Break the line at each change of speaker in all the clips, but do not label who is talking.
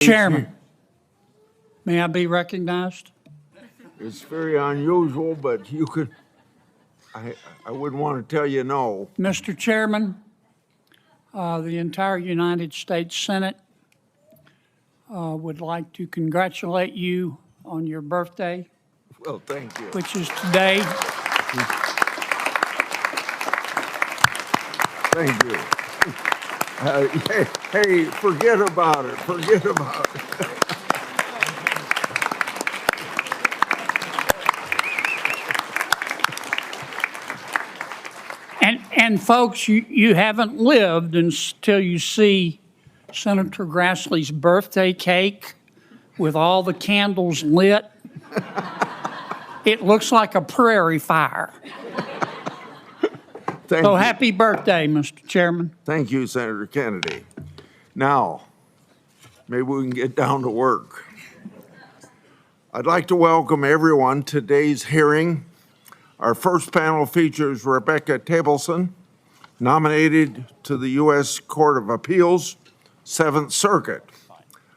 Chairman, may I be recognized?
It's very unusual, but you could, I wouldn't want to tell you no.
Mr. Chairman, the entire United States Senate would like to congratulate you on your birthday,
Well, thank you.
which is today.
Thank you. Hey, forget about it. Forget about it.
And folks, you haven't lived until you see Senator Grassley's birthday cake with all the candles lit. It looks like a prairie fire.
Thank
So
you.
happy birthday, Mr. Chairman.
Thank you, Senator Kennedy. Now, maybe we can get down to work. I'd like to welcome everyone to today's hearing. Our first panel features Rebecca Tableson, nominated to the U.S. Court of Appeals, 7th Circuit.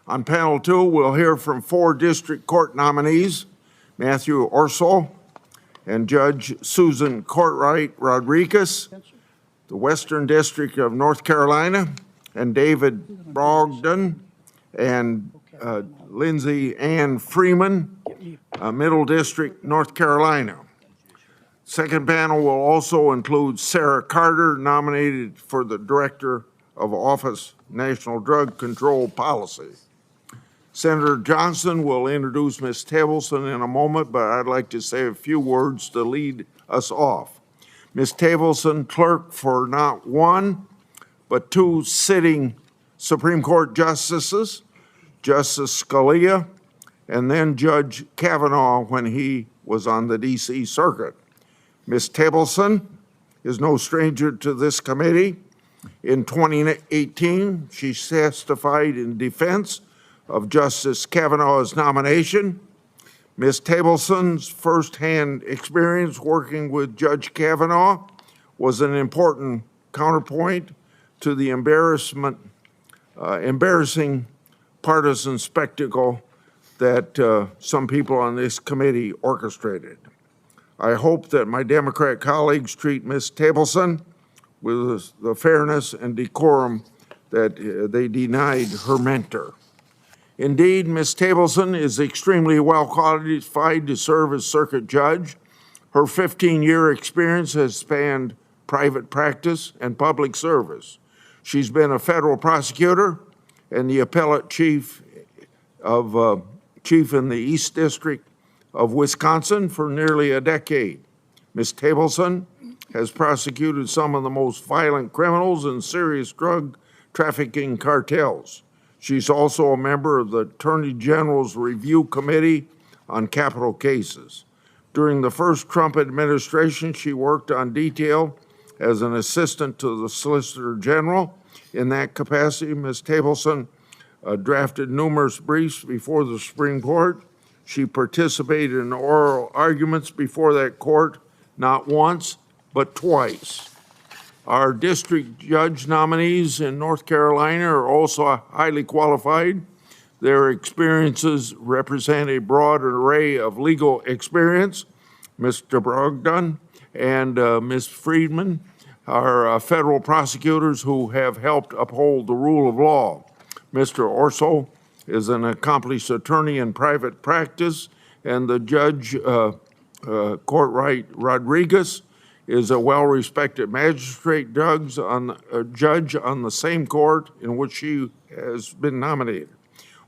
On panel 2, we'll hear from 4 district court nominees, Matthew Orsol and Judge Susan Courtright Rodriguez, the Western District of North Carolina, and David Brogdon and Lindsay Ann Freeman, Middle District, North Carolina. Second panel will also include Sarah Carter, nominated for the Director of Office National Drug Control Policy. Senator Johnson will introduce Ms. Tableson in a moment, but I'd like to say a few words to lead us off. Ms. Tableson, clerk for not 1, but 2 sitting Supreme Court justices, Justice Scalia, and then Judge Kavanaugh when he was on the D.C. Circuit. Ms. Tableson is no stranger to this committee. In 2018, she testified in defense of Justice Kavanaugh's nomination. Ms. Tableson's firsthand experience working with Judge Kavanaugh was an important counterpoint to the embarrassing partisan spectacle that some people on this committee orchestrated. I hope that my Democrat colleagues treat Ms. Tableson with the fairness and decorum that they denied her mentor. Indeed, Ms. Tableson is extremely well qualified to serve as circuit judge. Her 15-year experience has spanned private practice and public service. She's been a federal prosecutor and the appellate chief in the East District of Wisconsin for nearly a decade. Ms. Tableson has prosecuted some of the most violent criminals and serious drug trafficking cartels. She's also a member of the Attorney General's Review Committee on Capital Cases. During the first Trump administration, she worked on detail as an assistant to the Solicitor General. In that capacity, Ms. Tableson drafted numerous briefs before the Supreme Court. She participated in oral arguments before that court not once, but twice. Our district judge nominees in North Carolina are also highly qualified. Their experiences represent a broad array of legal experience. Mr. Brogdon and Ms. Friedman are federal prosecutors who have helped uphold the rule of law. Mr. Orsol is an accomplished attorney in private practice, and the Judge Courtright Rodriguez is a well-respected magistrate judge on the same court in which she has been nominated.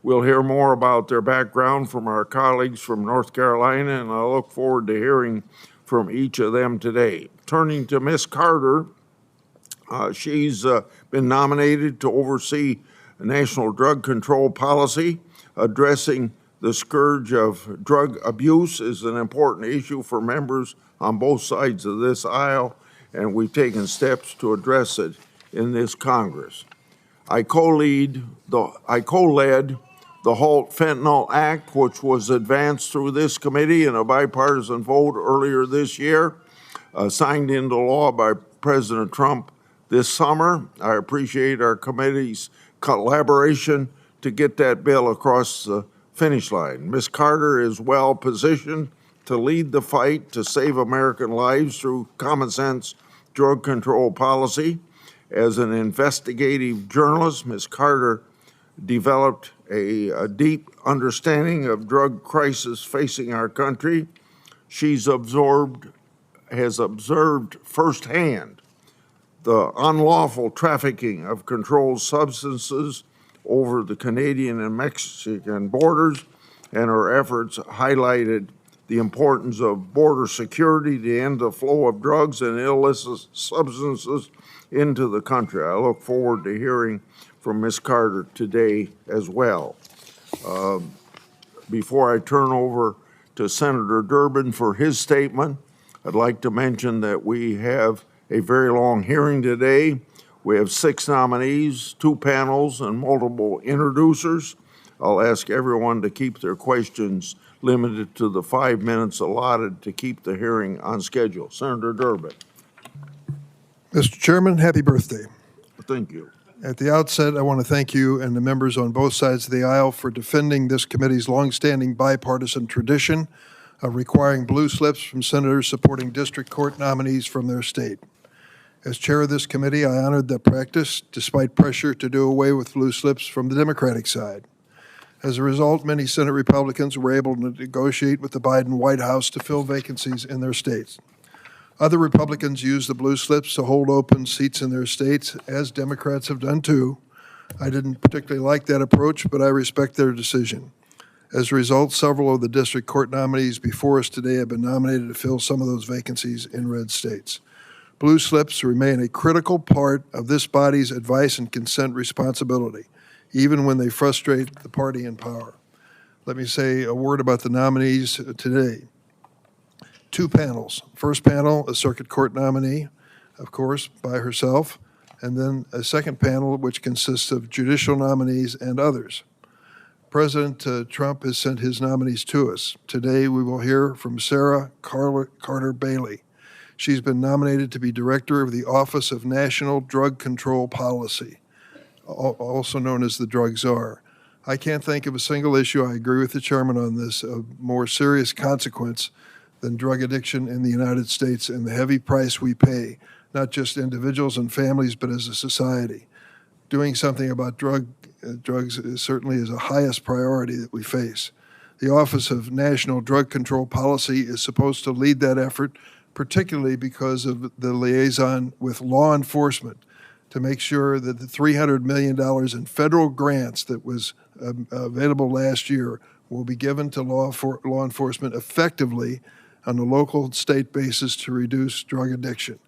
We'll hear more about their background from our colleagues from North Carolina, and I look forward to hearing from each of them today. Turning to Ms. Carter, she's been nominated to oversee national drug control policy. Addressing the scourge of drug abuse is an important issue for members on both sides of this aisle, and we've taken steps to address it in this Congress. I co-led the HALT Fentanyl Act, which was advanced through this committee in a bipartisan vote earlier this year, signed into law by President Trump this summer. I appreciate our committee's collaboration to get that bill across the finish line. Ms. Carter is well positioned to lead the fight to save American lives through common sense drug control policy. As an investigative journalist, Ms. Carter developed a deep understanding of drug crisis facing our country. Has observed firsthand the unlawful trafficking of controlled substances over the Canadian and Mexican borders, and her efforts highlighted the importance of border security to end the flow of drugs and illicit substances into the country. I look forward to hearing from Ms. Carter today as well. Before I turn over to Senator Durbin for his statement, I'd like to mention that we have a very long hearing today. We have 6 nominees, 2 panels, and multiple introducers. I'll ask everyone to keep their questions limited to the 5 minutes allotted to keep the hearing on schedule. Senator Durbin.
Mr. Chairman, happy birthday.
Thank you.
At the outset, I want to thank you and the members on both sides of the aisle for defending this committee's longstanding bipartisan tradition of requiring blue slips from senators supporting district court nominees from their state. As chair of this committee, I honored that practice despite pressure to do away with blue slips from the Democratic side. As a result, many Senate Republicans were able to negotiate with the Biden White House to fill vacancies in their states. Other Republicans used the blue slips to hold open seats in their states, as Democrats have done too. I didn't particularly like that approach, but I respect their decision. As a result, several of the district court nominees before us today have been nominated to fill some of those vacancies in red states. Blue slips remain a critical part of this body's advice and consent responsibility, even when they frustrate the party in power. Let me say a word about the nominees today. 2 panels. First panel, a circuit court nominee, of course, by herself, and then a second panel which consists of judicial nominees and others. President Trump has sent his nominees to us. Today we will hear from Sarah Carter Bailey. She's been nominated to be director of the Office of National Drug Control Policy, also known as the Drug Czar. I can't think of a single issue, I agree with the chairman on this, of more serious consequence than drug addiction in the United States and the heavy price we pay, not just individuals and families, but as a society. Doing something about drugs certainly is the highest priority that we face. The Office of National Drug Control Policy is supposed to lead that effort, particularly because of the liaison with law enforcement, to make sure that the $300 million in federal grants that was available last year will be given to law enforcement effectively on a local state basis to reduce drug addiction.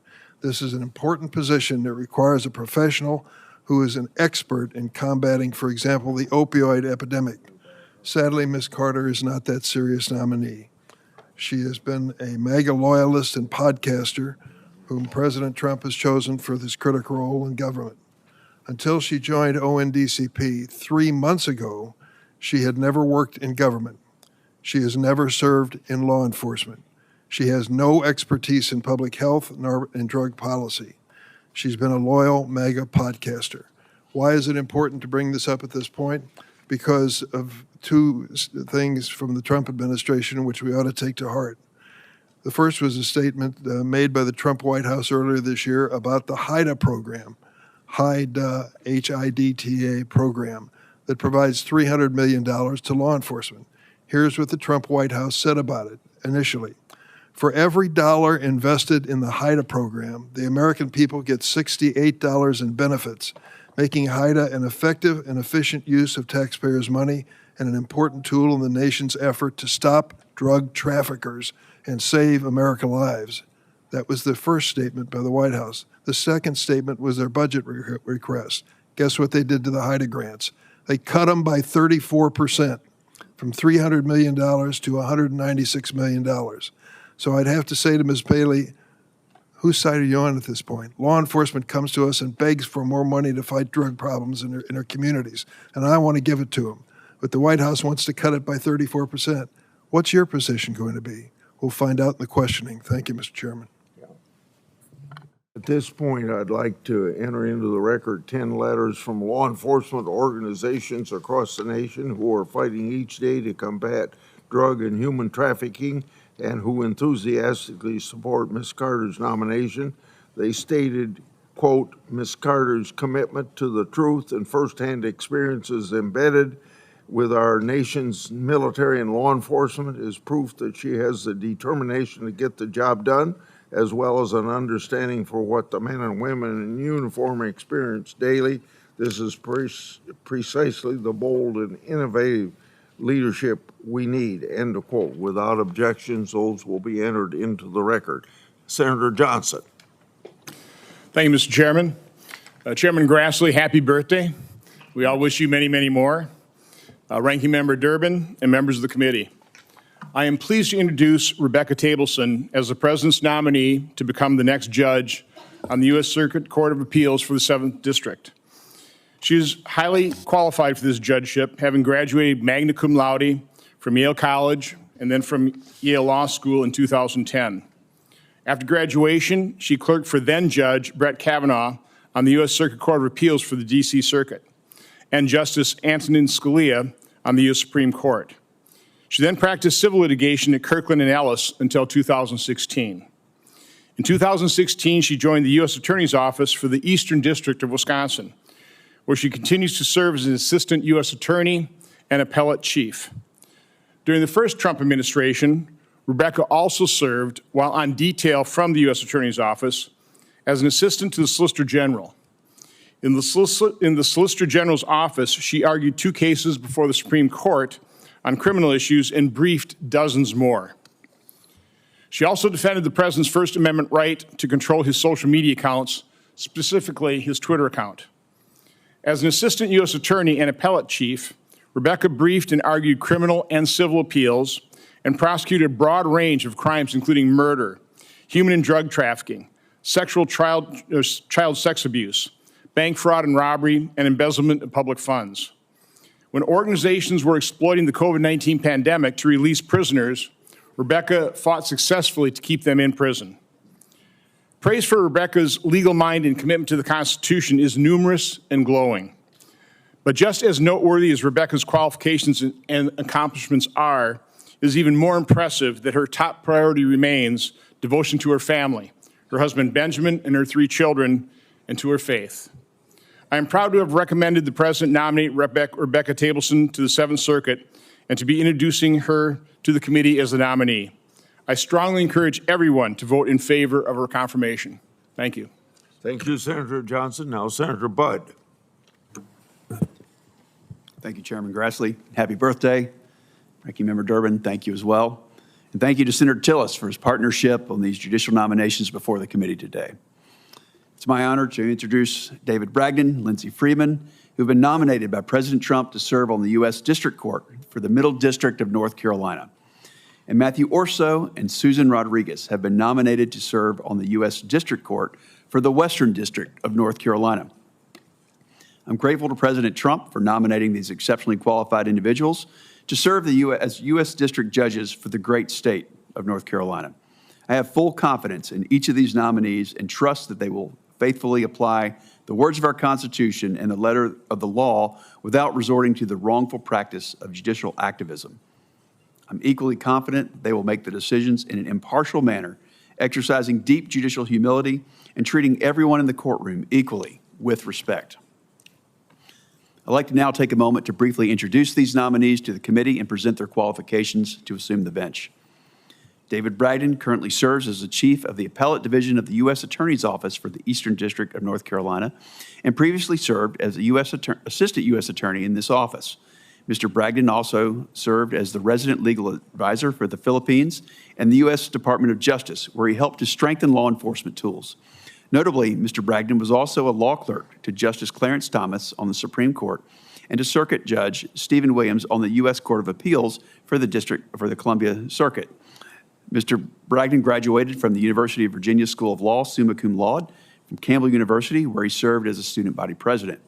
This is an important position that requires a professional who is an expert in combating, for example, the opioid epidemic. Sadly, Ms. Carter is not that serious nominee. She has been a MAGA loyalist and podcaster whom President Trump has chosen for this critical role in government. Until she joined ONDCP 3 months ago, she had never worked in government. She has never served in law enforcement. She has no expertise in public health nor in drug policy. She's been a loyal MAGA podcaster. Why is it important to bring this up at this point? Because of 2 things from the Trump administration which we ought to take to heart. The first was a statement made by the Trump White House earlier this year about the HIDTA program, HIDTA, H-I-D-T-A program, that provides $300 million to law enforcement. Here's what the Trump White House said about it initially. For every dollar invested in the HIDTA program, the American people get $68 in benefits, making HIDTA an effective and efficient use of taxpayers' money and an important tool in the nation's effort to stop drug traffickers and save American lives. That was the first statement by the White House. The second statement was their budget request. Guess what they did to the HIDTA grants? They cut them by 34%, from $300 million to $196 million. So I'd have to say to Ms. Bailey, whose side are you on at this point? Law enforcement comes to us and begs for more money to fight drug problems in our communities, and I want to give it to them. But the White House wants to cut it by 34%. What's your position going to be? We'll find out in the questioning. Thank you, Mr. Chairman.
At this point, I'd like to enter into the record 10 letters from law enforcement organizations across the nation who are fighting each day to combat drug and human trafficking and who enthusiastically support Ms. Carter's nomination. They stated, quote, Ms. Carter's commitment to the truth and firsthand experiences embedded with our nation's military and law enforcement is proof that she has the determination to get the job done, as well as an understanding for what the men and women in uniform experience daily. This is precisely the bold and innovative leadership we need, end of quote. Without objections, those will be entered into the record. Senator Johnson.
Thank you, Mr. Chairman. Chairman Grassley, happy birthday. We all wish you many, many more. Ranking Member Durbin and members of the committee. I am pleased to introduce Rebecca Tableson as the President's nominee to become the next judge on the U.S. Circuit Court of Appeals for the 7th District. She is highly qualified for this judgeship, having graduated magna cum laude from Yale College and then from Yale Law School in 2010. After graduation, she clerked for then Judge Brett Kavanaugh on the U.S. Circuit Court of Appeals for the D.C. Circuit and Justice Antonin Scalia on the U.S. Supreme Court. She then practiced civil litigation at Kirkland & Ellis until 2016. In 2016, she joined the U.S. Attorney's Office for the Eastern District of Wisconsin, where she continues to serve as an assistant U.S. attorney and appellate chief. During the first Trump administration, Rebecca also served, while on detail from the U.S. Attorney's Office, as an assistant to the Solicitor General. In the Solicitor General's office, she argued 2 cases before the Supreme Court on criminal issues and briefed dozens more. She also defended the President's First Amendment right to control his social media accounts, specifically his Twitter account. As an assistant U.S. attorney and appellate chief, Rebecca briefed and argued criminal and civil appeals and prosecuted a broad range of crimes including murder, human and drug trafficking, sexual child sex abuse, bank fraud and robbery, and embezzlement of public funds. When organizations were exploiting the COVID-19 pandemic to release prisoners, Rebecca fought successfully to keep them in prison. Praise for Rebecca's legal mind and commitment to the Constitution is numerous and glowing. But just as noteworthy as Rebecca's qualifications and accomplishments are, it is even more impressive that her top priority remains devotion to her family, her husband Benjamin and her 3 children, and to her faith. I am proud to have recommended the President nominate Rebecca Tableson to the 7th Circuit and to be introducing her to the committee as the nominee. I strongly encourage everyone to vote in favor of her confirmation. Thank you.
Thank you, Senator Johnson. Now, Senator Budd.
Thank you, Chairman Grassley. Happy birthday. Ranking Member Durbin, thank you as well. And thank you to Senator Tillis for his partnership on these judicial nominations before the committee today. It's my honor to introduce David Bragdon, Lindsey Freeman, who have been nominated by President Trump to serve on the U.S. District Court for the Middle District of North Carolina. And Matthew Orso and Susan Rodriguez have been nominated to serve on the U.S. District Court for the Western District of North Carolina. I'm grateful to President Trump for nominating these exceptionally qualified individuals to serve as U.S. District Judges for the great state of North Carolina. I have full confidence in each of these nominees and trust that they will faithfully apply the words of our Constitution and the letter of the law without resorting to the wrongful practice of judicial activism. I'm equally confident they will make the decisions in an impartial manner, exercising deep judicial humility and treating everyone in the courtroom equally with respect. I'd like to now take a moment to briefly introduce these nominees to the committee and present their qualifications to assume the bench. David Bragdon currently serves as the Chief of the Appellate Division of the U.S. Attorney's Office for the Eastern District of North Carolina and previously served as a Assistant U.S. Attorney in this office. Mr. Bragdon also served as the Resident Legal Advisor for the Philippines and the U.S. Department of Justice, where he helped to strengthen law enforcement tools. Notably, Mr. Bragdon was also a law clerk to Justice Clarence Thomas on the Supreme Court and to Circuit Judge Stephen Williams on the U.S. Court of Appeals for the Columbia Circuit. Mr. Bragdon graduated from the University of Virginia School of Law, summa cum laude, from Campbell University, where he served as a student body president.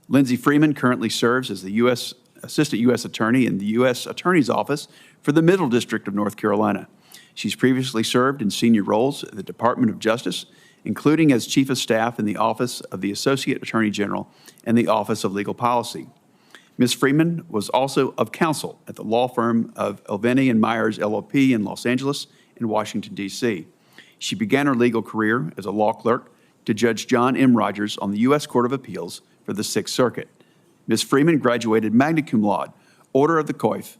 Lindsey Freeman currently serves as the Assistant U.S. Attorney in the U.S. Attorney's Office for the Middle District of North Carolina. She's previously served in senior roles at the Department of Justice including as Chief of Staff in the Office of the Associate Attorney General and the Office of Legal Policy. Ms. Freeman was also of counsel at the law firm of Elveni and Myers LLP in Los Angeles and Washington, D.C. She began her legal career as a law clerk to Judge John M. Rogers on the U.S. Court of Appeals for the Sixth Circuit. Ms. Freeman graduated magna cum laude, Order of the Coif,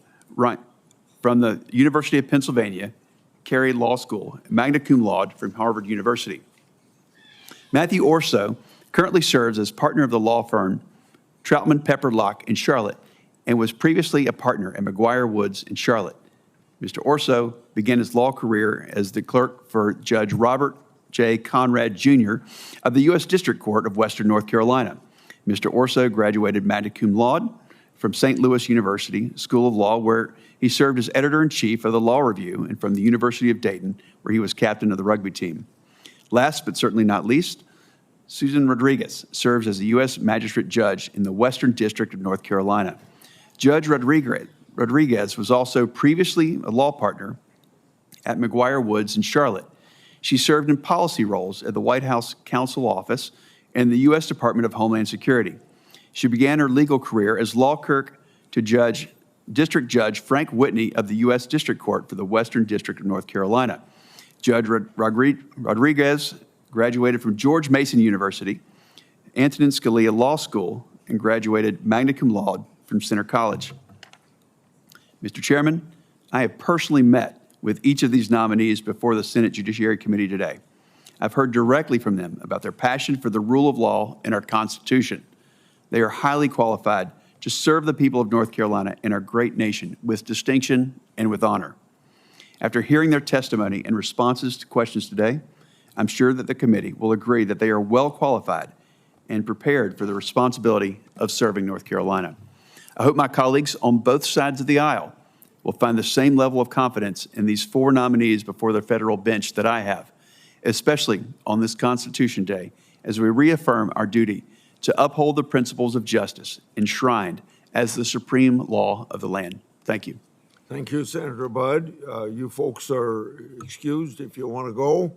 from the University of Pennsylvania, Carey Law School, magna cum laude from Harvard University. Matthew Orso currently serves as partner of the law firm Troutman Pepper Locke in Charlotte and was previously a partner at McGuire Woods in Charlotte. Mr. Orso began his law career as the clerk for Judge Robert J. Conrad, Jr. of the U.S. District Court of Western North Carolina. Mr. Orso graduated magna cum laude from St. Louis University School of Law, where he served as editor-in-chief of the Law Review, and from the University of Dayton, where he was captain of the rugby team. Last but certainly not least, Susan Rodriguez serves as a U.S. Magistrate Judge in the Western District of North Carolina. Judge Rodriguez was also previously a law partner at McGuire Woods in Charlotte. She served in policy roles at the White House Counsel Office and the U.S. Department of Homeland Security. She began her legal career as law clerk to District Judge Frank Whitney of the U.S. District Court for the Western District of North Carolina. Judge Rodriguez graduated from George Mason University, Antonin Scalia Law School, and graduated magna cum laude from Centre College. Mr. Chairman, I have personally met with each of these nominees before the Senate Judiciary Committee today. I've heard directly from them about their passion for the rule of law and our Constitution. They are highly qualified to serve the people of North Carolina and our great nation with distinction and with honor. After hearing their testimony and responses to questions today, I'm sure that the committee will agree that they are well qualified and prepared for the responsibility of serving North Carolina. I hope my colleagues on both sides of the aisle will find the same level of confidence in these four nominees before the federal bench that I have, especially on this Constitution Day, as we reaffirm our duty to uphold the principles of justice enshrined as the supreme law of the land. Thank you.
Thank you, Senator Budd. You folks are excused if you want to go.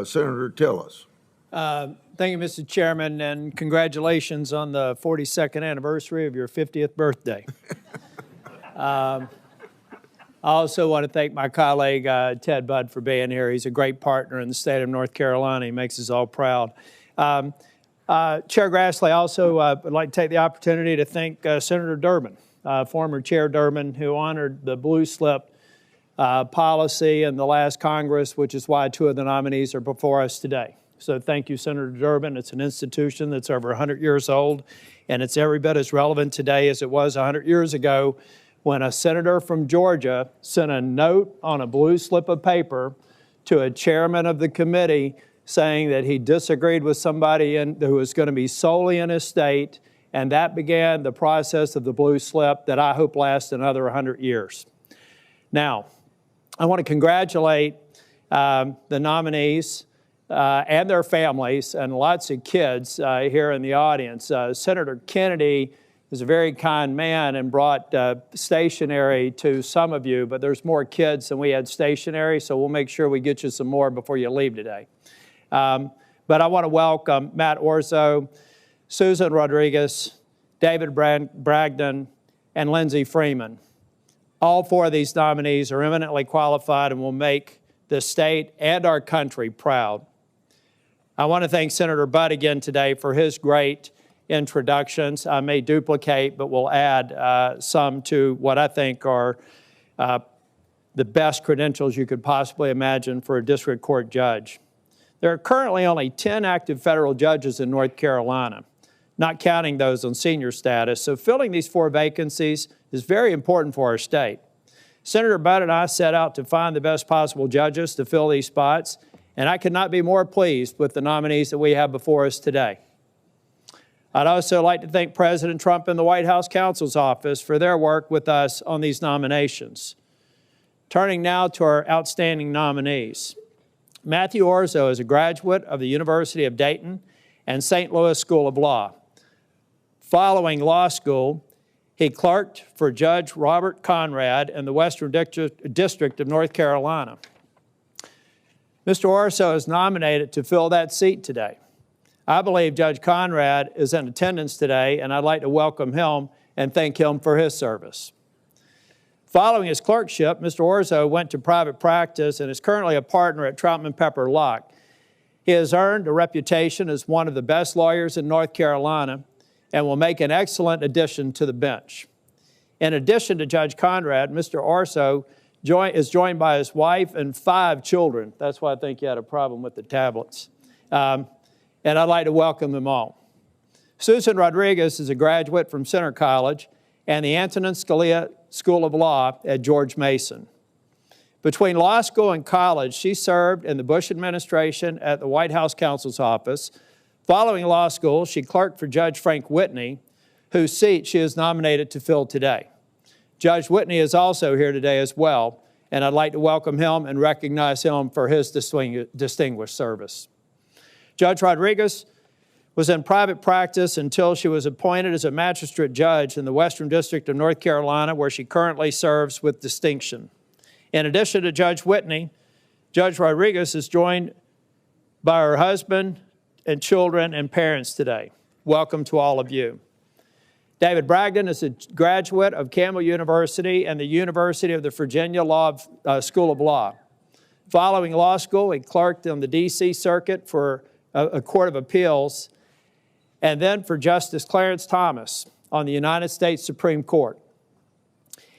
Senator Tillis.
Thank you, Mr. Chairman, and congratulations on the 42nd anniversary of your 50th birthday. I also want to thank my colleague, Ted Budd, for being here. He's a great partner in the state of North Carolina. He makes us all proud. Chair Grassley, also would like to take the opportunity to thank Senator Durbin, former Chair Durbin, who honored the blue slip policy in the last Congress, which is why two of the nominees are before us today. So thank you, Senator Durbin. It's an institution that's over 100 years old, and it's every bit as relevant today as it was 100 years ago when a senator from Georgia sent a note on a blue slip of paper to a chairman of the committee saying that he disagreed with somebody who was going to be solely in his state, and that began the process of the blue slip that I hope lasts another 100 years. Now, I want to congratulate the nominees and their families and lots of kids here in the audience. Senator Kennedy is a very kind man and brought stationery to some of you, but there's more kids than we had stationery, so we'll make sure we get you some more before you leave today. But I want to welcome Matt Orso, Susan Rodriguez, David Bragdon, and Lindsey Freeman. All four of these nominees are eminently qualified and will make the state and our country proud. I want to thank Senator Budd again today for his great introductions. I may duplicate, but will add some to what I think are the best credentials you could possibly imagine for a district court judge. There are currently only 10 active federal judges in North Carolina, not counting those on senior status, so filling these four vacancies is very important for our state. Senator Budd and I set out to find the best possible judges to fill these spots, and I could not be more pleased with the nominees that we have before us today. I'd also like to thank President Trump and the White House Counsel's Office for their work with us on these nominations. Turning now to our outstanding nominees. Matthew Orso is a graduate of the University of Dayton and St. Louis School of Law. Following law school, he clerked for Judge Robert Conrad in the Western District of North Carolina. Mr. Orso is nominated to fill that seat today. I believe Judge Conrad is in attendance today, and I'd like to welcome him and thank him for his service. Following his clerkship, Mr. Orso went to private practice and is currently a partner at Troutman Pepper Locke. He has earned a reputation as one of the best lawyers in North Carolina and will make an excellent addition to the bench. In addition to Judge Conrad, Mr. Orso is joined by his wife and 5 children. That's why I think you had a problem with the tablets. And I'd like to welcome them all. Susan Rodriguez is a graduate from Centre College and the Antonin Scalia School of Law at George Mason. Between law school and college, she served in the Bush administration at the White House counsel's office. Following law school, she clerked for Judge Frank Whitney, whose seat she is nominated to fill today. Judge Whitney is also here today as well, and I'd like to welcome him and recognize him for his distinguished service. Judge Rodriguez was in private practice until she was appointed as a magistrate judge in the Western District of North Carolina, where she currently serves with distinction. In addition to Judge Whitney, Judge Rodriguez is joined by her husband and children and parents today. Welcome to all of you. David Bragdon is a graduate of Campbell University and the University of the Virginia School of Law. Following law school, he clerked on the D.C. Circuit for a Court of Appeals and then for Justice Clarence Thomas on the United States Supreme Court.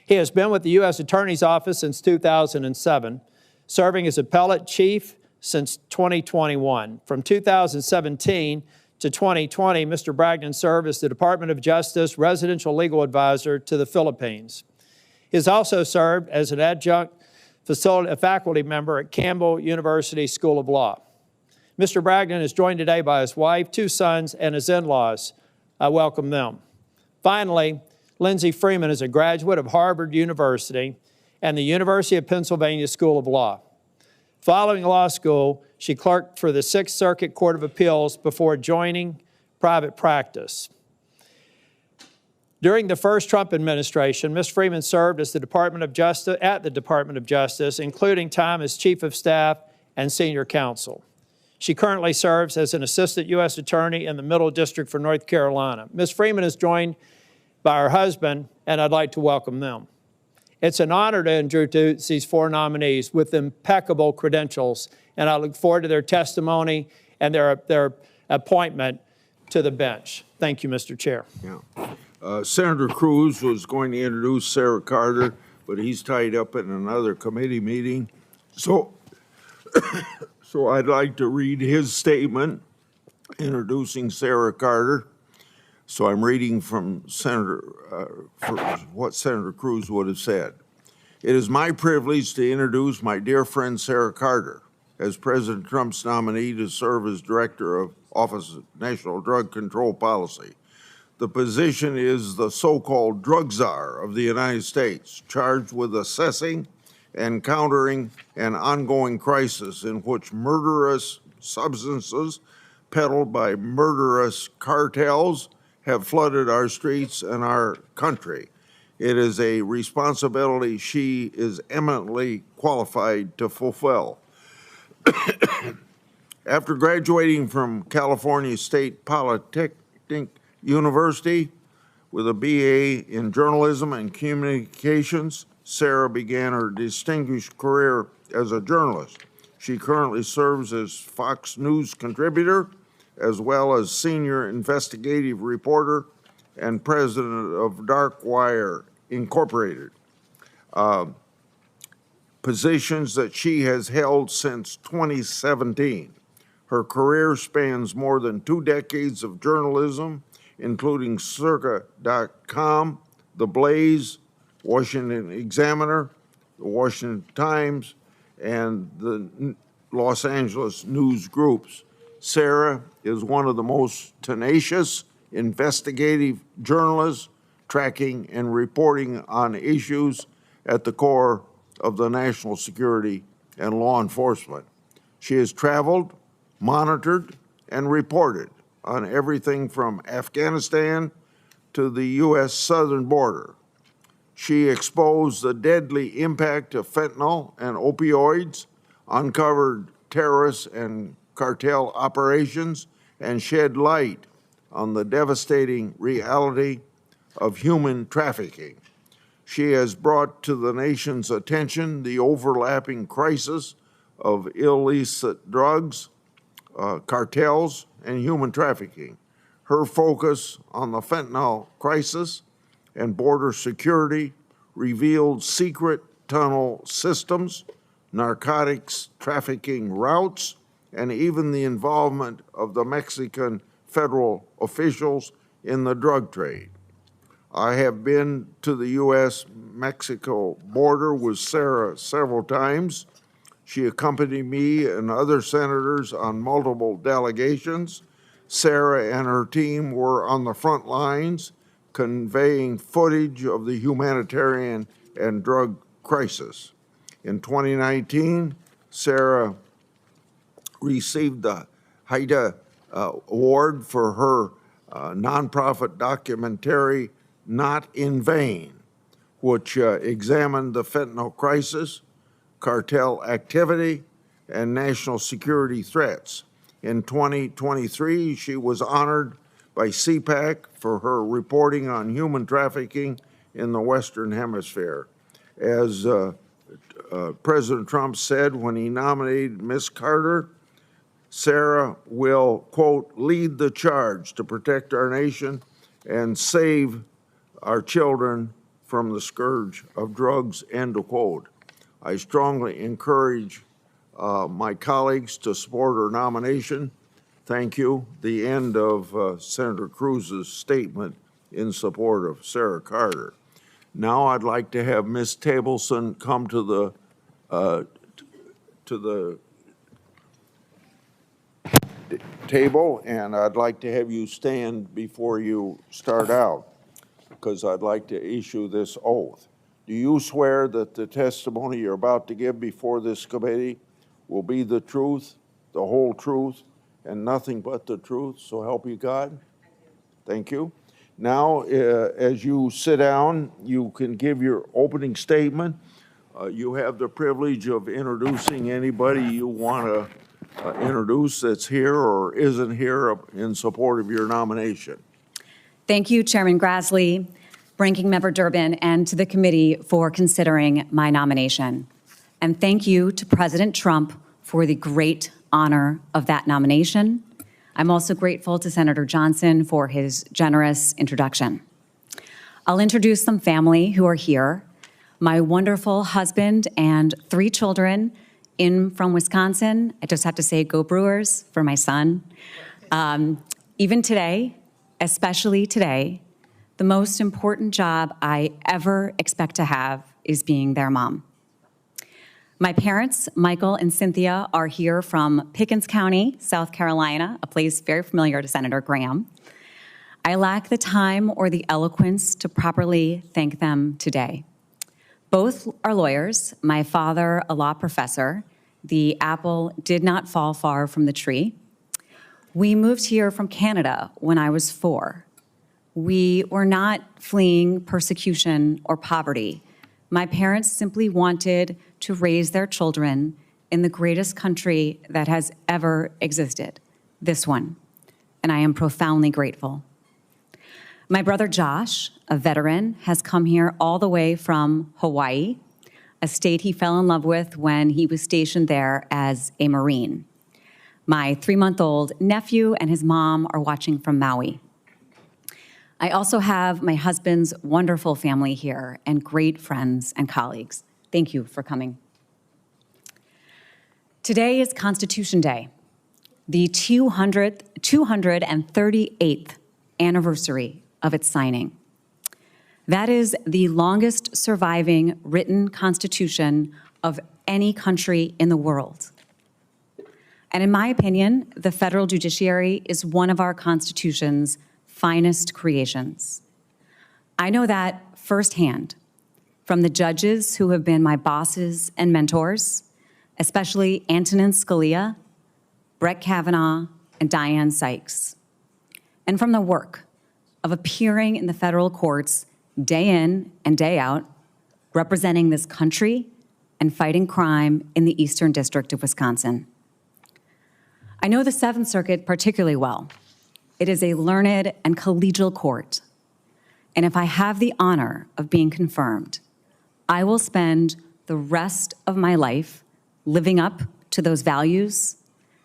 He has been with the U.S. Attorney's Office since 2007, serving as appellate chief since 2021. From 2017 to 2020, Mr. Bragdon served as the Department of Justice Residential Legal Advisor to the Philippines. He has also served as an adjunct faculty member at Campbell University School of Law. Mr. Bragdon is joined today by his wife, 2 sons, and his in-laws. I welcome them. Finally, Lindsay Freeman is a graduate of Harvard University and the University of Pennsylvania School of Law. Following law school, she clerked for the Sixth Circuit Court of Appeals before joining private practice. During the first Trump administration, Ms. Freeman served as the Department of Justice, including time as Chief of Staff and Senior Counsel. She currently serves as an Assistant U.S. Attorney in the Middle District for North Carolina. Ms. Freeman is joined by her husband, and I'd like to welcome them. It's an honor to introduce these 4 nominees with impeccable credentials, and I look forward to their testimony and their appointment to the bench. Thank you, Mr. Chair.
Yeah. Senator Cruz was going to introduce Sarah Carter, but he's tied up in another committee meeting. So I'd like to read his statement introducing Sarah Carter. So I'm reading from what Senator Cruz would have said. It is my privilege to introduce my dear friend Sarah Carter as President Trump's nominee to serve as Director of Office of National Drug Control Policy. The position is the so-called drug czar of the United States, charged with assessing and countering an ongoing crisis in which murderous substances peddled by murderous cartels have flooded our streets and our country. It is a responsibility she is eminently qualified to fulfill. After graduating from California State Polytechnic University with a BA in journalism and communications, Sarah began her distinguished career as a journalist. She currently serves as Fox News contributor, as well as senior investigative reporter and president of Dark Wire Incorporated, positions that she has held since 2017. Her career spans more than 2 decades of journalism, including Circa.com, The Blaze, Washington Examiner, the Washington Times, and the Los Angeles News Groups. Sarah is one of the most tenacious investigative journalists tracking and reporting on issues at the core of the national security and law enforcement. She has traveled, monitored, and reported on everything from Afghanistan to the U.S. southern border. She exposed the deadly impact of fentanyl and opioids, uncovered terrorist and cartel operations and shed light on the devastating reality of human trafficking. She has brought to the nation's attention the overlapping crisis of illicit drugs, cartels, and human trafficking. Her focus on the fentanyl crisis and border security revealed secret tunnel systems, narcotics trafficking routes, and even the involvement of the Mexican federal officials in the drug trade. I have been to the U.S.-Mexico border with Sarah several times. She accompanied me and other senators on multiple delegations. Sarah and her team were on the front lines, conveying footage of the humanitarian and drug crisis. In 2019, Sarah received the Haida Award for her nonprofit documentary, Not in Vain, which examined the fentanyl crisis, cartel activity, and national security threats. In 2023, she was honored by CPAC for her reporting on human trafficking in the Western Hemisphere. As President Trump said when he nominated Ms. Carter, Sarah will, quote, lead the charge to protect our nation and save our children from the scourge of drugs, end of quote. I strongly encourage my colleagues to support her nomination. Thank you. The end of Senator Cruz's statement in support of Sarah Carter. Now I'd like to have Ms. Tableson come to the table, and I'd like to have you stand before you start out, because I'd like to issue this oath. Do you swear that the testimony you're about to give before this committee will be the truth, the whole truth, and nothing but the truth, so help you God? Thank you. Now, as you sit down, you can give your opening statement. You have the privilege of introducing anybody you want to introduce that's here or isn't here in support of your nomination.
Thank you, Chairman Grassley, Ranking Member Durbin, and to the committee for considering my nomination. And thank you to President Trump for the great honor of that nomination. I'm also grateful to Senator Johnson for his generous introduction. I'll introduce some family who are here. My wonderful husband and 3 children from Wisconsin. I just have to say, go Brewers for my son. Even today, especially today, the most important job I ever expect to have is being their mom. My parents, Michael and Cynthia, are here from Pickens County, South Carolina, a place very familiar to Senator Graham. I lack the time or the eloquence to properly thank them today. Both are lawyers. My father, a law professor. The apple did not fall far from the tree. We moved here from Canada when I was 4. We were not fleeing persecution or poverty. My parents simply wanted to raise their children in the greatest country that has ever existed, this one, and I am profoundly grateful. My brother Josh, a veteran, has come here all the way from Hawaii, a state he fell in love with when he was stationed there as a Marine. My 3-month-old nephew and his mom are watching from Maui. I also have my husband's wonderful family here and great friends and colleagues. Thank you for coming. Today is Constitution Day, the 238th anniversary of its signing. That is the longest surviving written constitution of any country in the world. And in my opinion, the federal judiciary is one of our Constitution's finest creations. I know that firsthand from the judges who have been my bosses and mentors, especially Antonin Scalia, Brett Kavanaugh, and Dianne Sykes, and from the work of appearing in the federal courts day in and day out, representing this country and fighting crime in the Eastern District of Wisconsin. I know the Seventh Circuit particularly well. It is a learned and collegial court. And if I have the honor of being confirmed, I will spend the rest of my life living up to those values,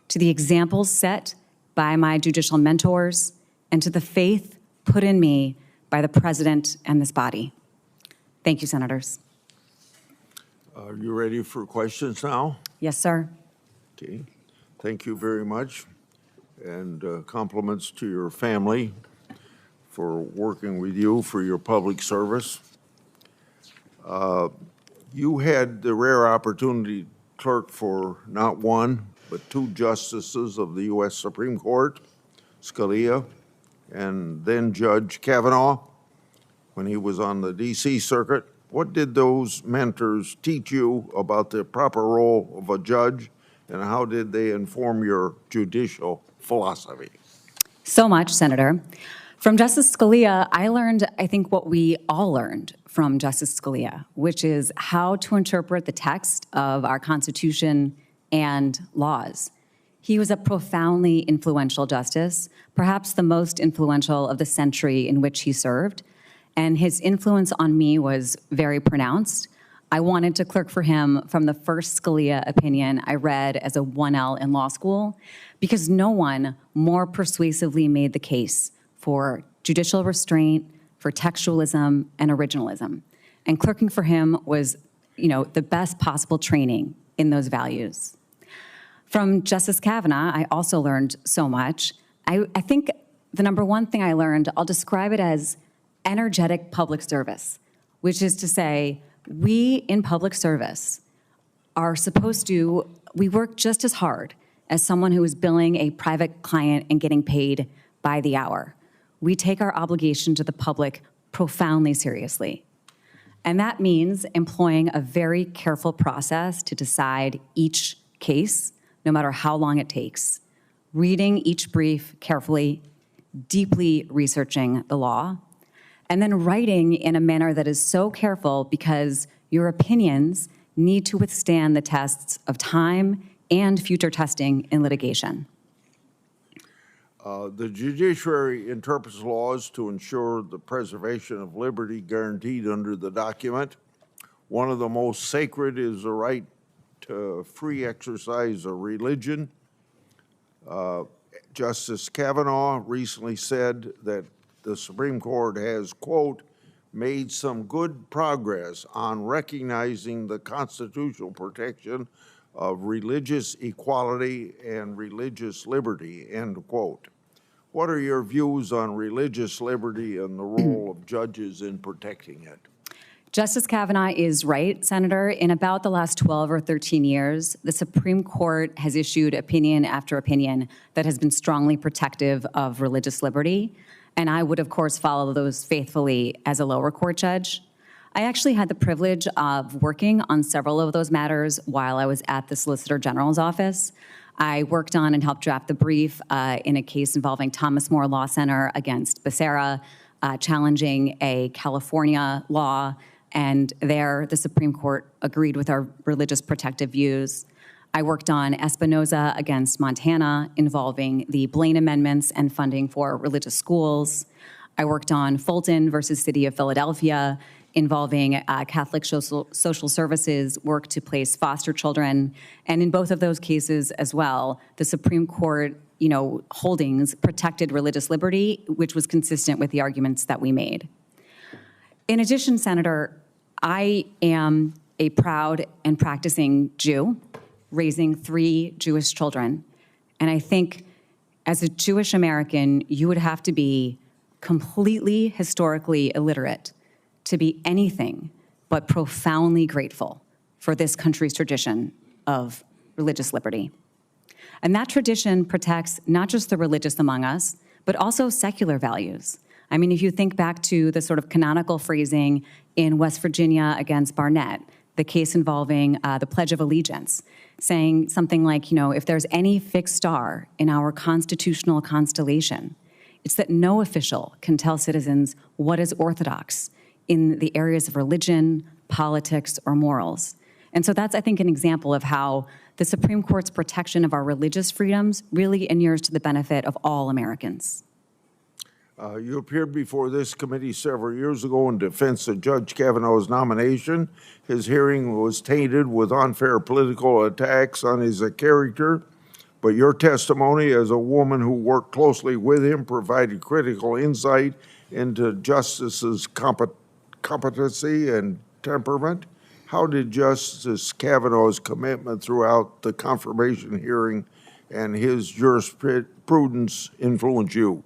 to the examples set by my judicial mentors, and to the faith put in me by the President and this body. Thank you, Senators.
Are you ready for questions now?
Yes, sir.
Okay. Thank you very much. And compliments to your family for working with you for your public service. You had the rare opportunity to clerk for not one, but two justices of the U.S. Supreme Court, Scalia and then Judge Kavanaugh, when he was on the D.C. Circuit. What did those mentors teach you about the proper role of a judge, and how did they inform your judicial philosophy?
So much, Senator. From Justice Scalia, I learned, I think, what we all learned from Justice Scalia, which is how to interpret the text of our Constitution and laws. He was a profoundly influential justice, perhaps the most influential of the century in which he served, and his influence on me was very pronounced. I wanted to clerk for him from the first Scalia opinion I read as a 1L in law school, because no one more persuasively made the case for judicial restraint, for textualism, and originalism. And clerking for him was, the best possible training in those values. From Justice Kavanaugh, I also learned so much. I think the number one thing I learned, I'll describe it as energetic public service, which is to say, we in public service are supposed to, we work just as hard as someone who is billing a private client and getting paid by the hour. We take our obligation to the public profoundly seriously. And that means employing a very careful process to decide each case, no matter how long it takes, reading each brief carefully, deeply researching the law, and then writing in a manner that is so careful because your opinions need to withstand the tests of time and future testing in litigation.
The judiciary interprets laws to ensure the preservation of liberty guaranteed under the document. One of the most sacred is the right to free exercise of religion. Justice Kavanaugh recently said that the Supreme Court has, quote, made some good progress on recognizing the constitutional protection of religious equality and religious liberty, end quote. What are your views on religious liberty and the role of judges in protecting it?
Justice Kavanaugh is right, Senator. In about the last 12 or 13 years, the Supreme Court has issued opinion after opinion that has been strongly protective of religious liberty. And I would, of course, follow those faithfully as a lower court judge. I actually had the privilege of working on several of those matters while I was at the Solicitor General's office. I worked on and helped draft the brief in a case involving Thomas More Law Center against Becerra, challenging a California law, and there the Supreme Court agreed with our religious protective views. I worked on Espinoza against Montana, involving the Blaine amendments and funding for religious schools. I worked on Fulton versus City of Philadelphia, involving Catholic social services work to place foster children. And in both of those cases as well, the Supreme Court, holdings protected religious liberty, which was consistent with the arguments that we made. In addition, Senator, I am a proud and practicing Jew, raising 3 Jewish children. And I think as a Jewish American, you would have to be completely historically illiterate to be anything but profoundly grateful for this country's tradition of religious liberty. And that tradition protects not just the religious among us, but also secular values. I mean, if you think back to the sort of canonical phrasing in West Virginia against Barnett, the case involving the Pledge of Allegiance, saying something like, if there's any fixed star in our constitutional constellation, it's that no official can tell citizens what is orthodox in the areas of religion, politics, or morals. And so that's, I think, an example of how The Supreme Court's protection of our religious freedoms really inures to the benefit of all Americans.
You appeared before this committee several years ago in defense of Judge Kavanaugh's nomination. His hearing was tainted with unfair political attacks on his character, but your testimony as a woman who worked closely with him provided critical insight into Justice's competency and temperament. How did Justice Kavanaugh's commitment throughout the confirmation hearing and his jurisprudence influence you?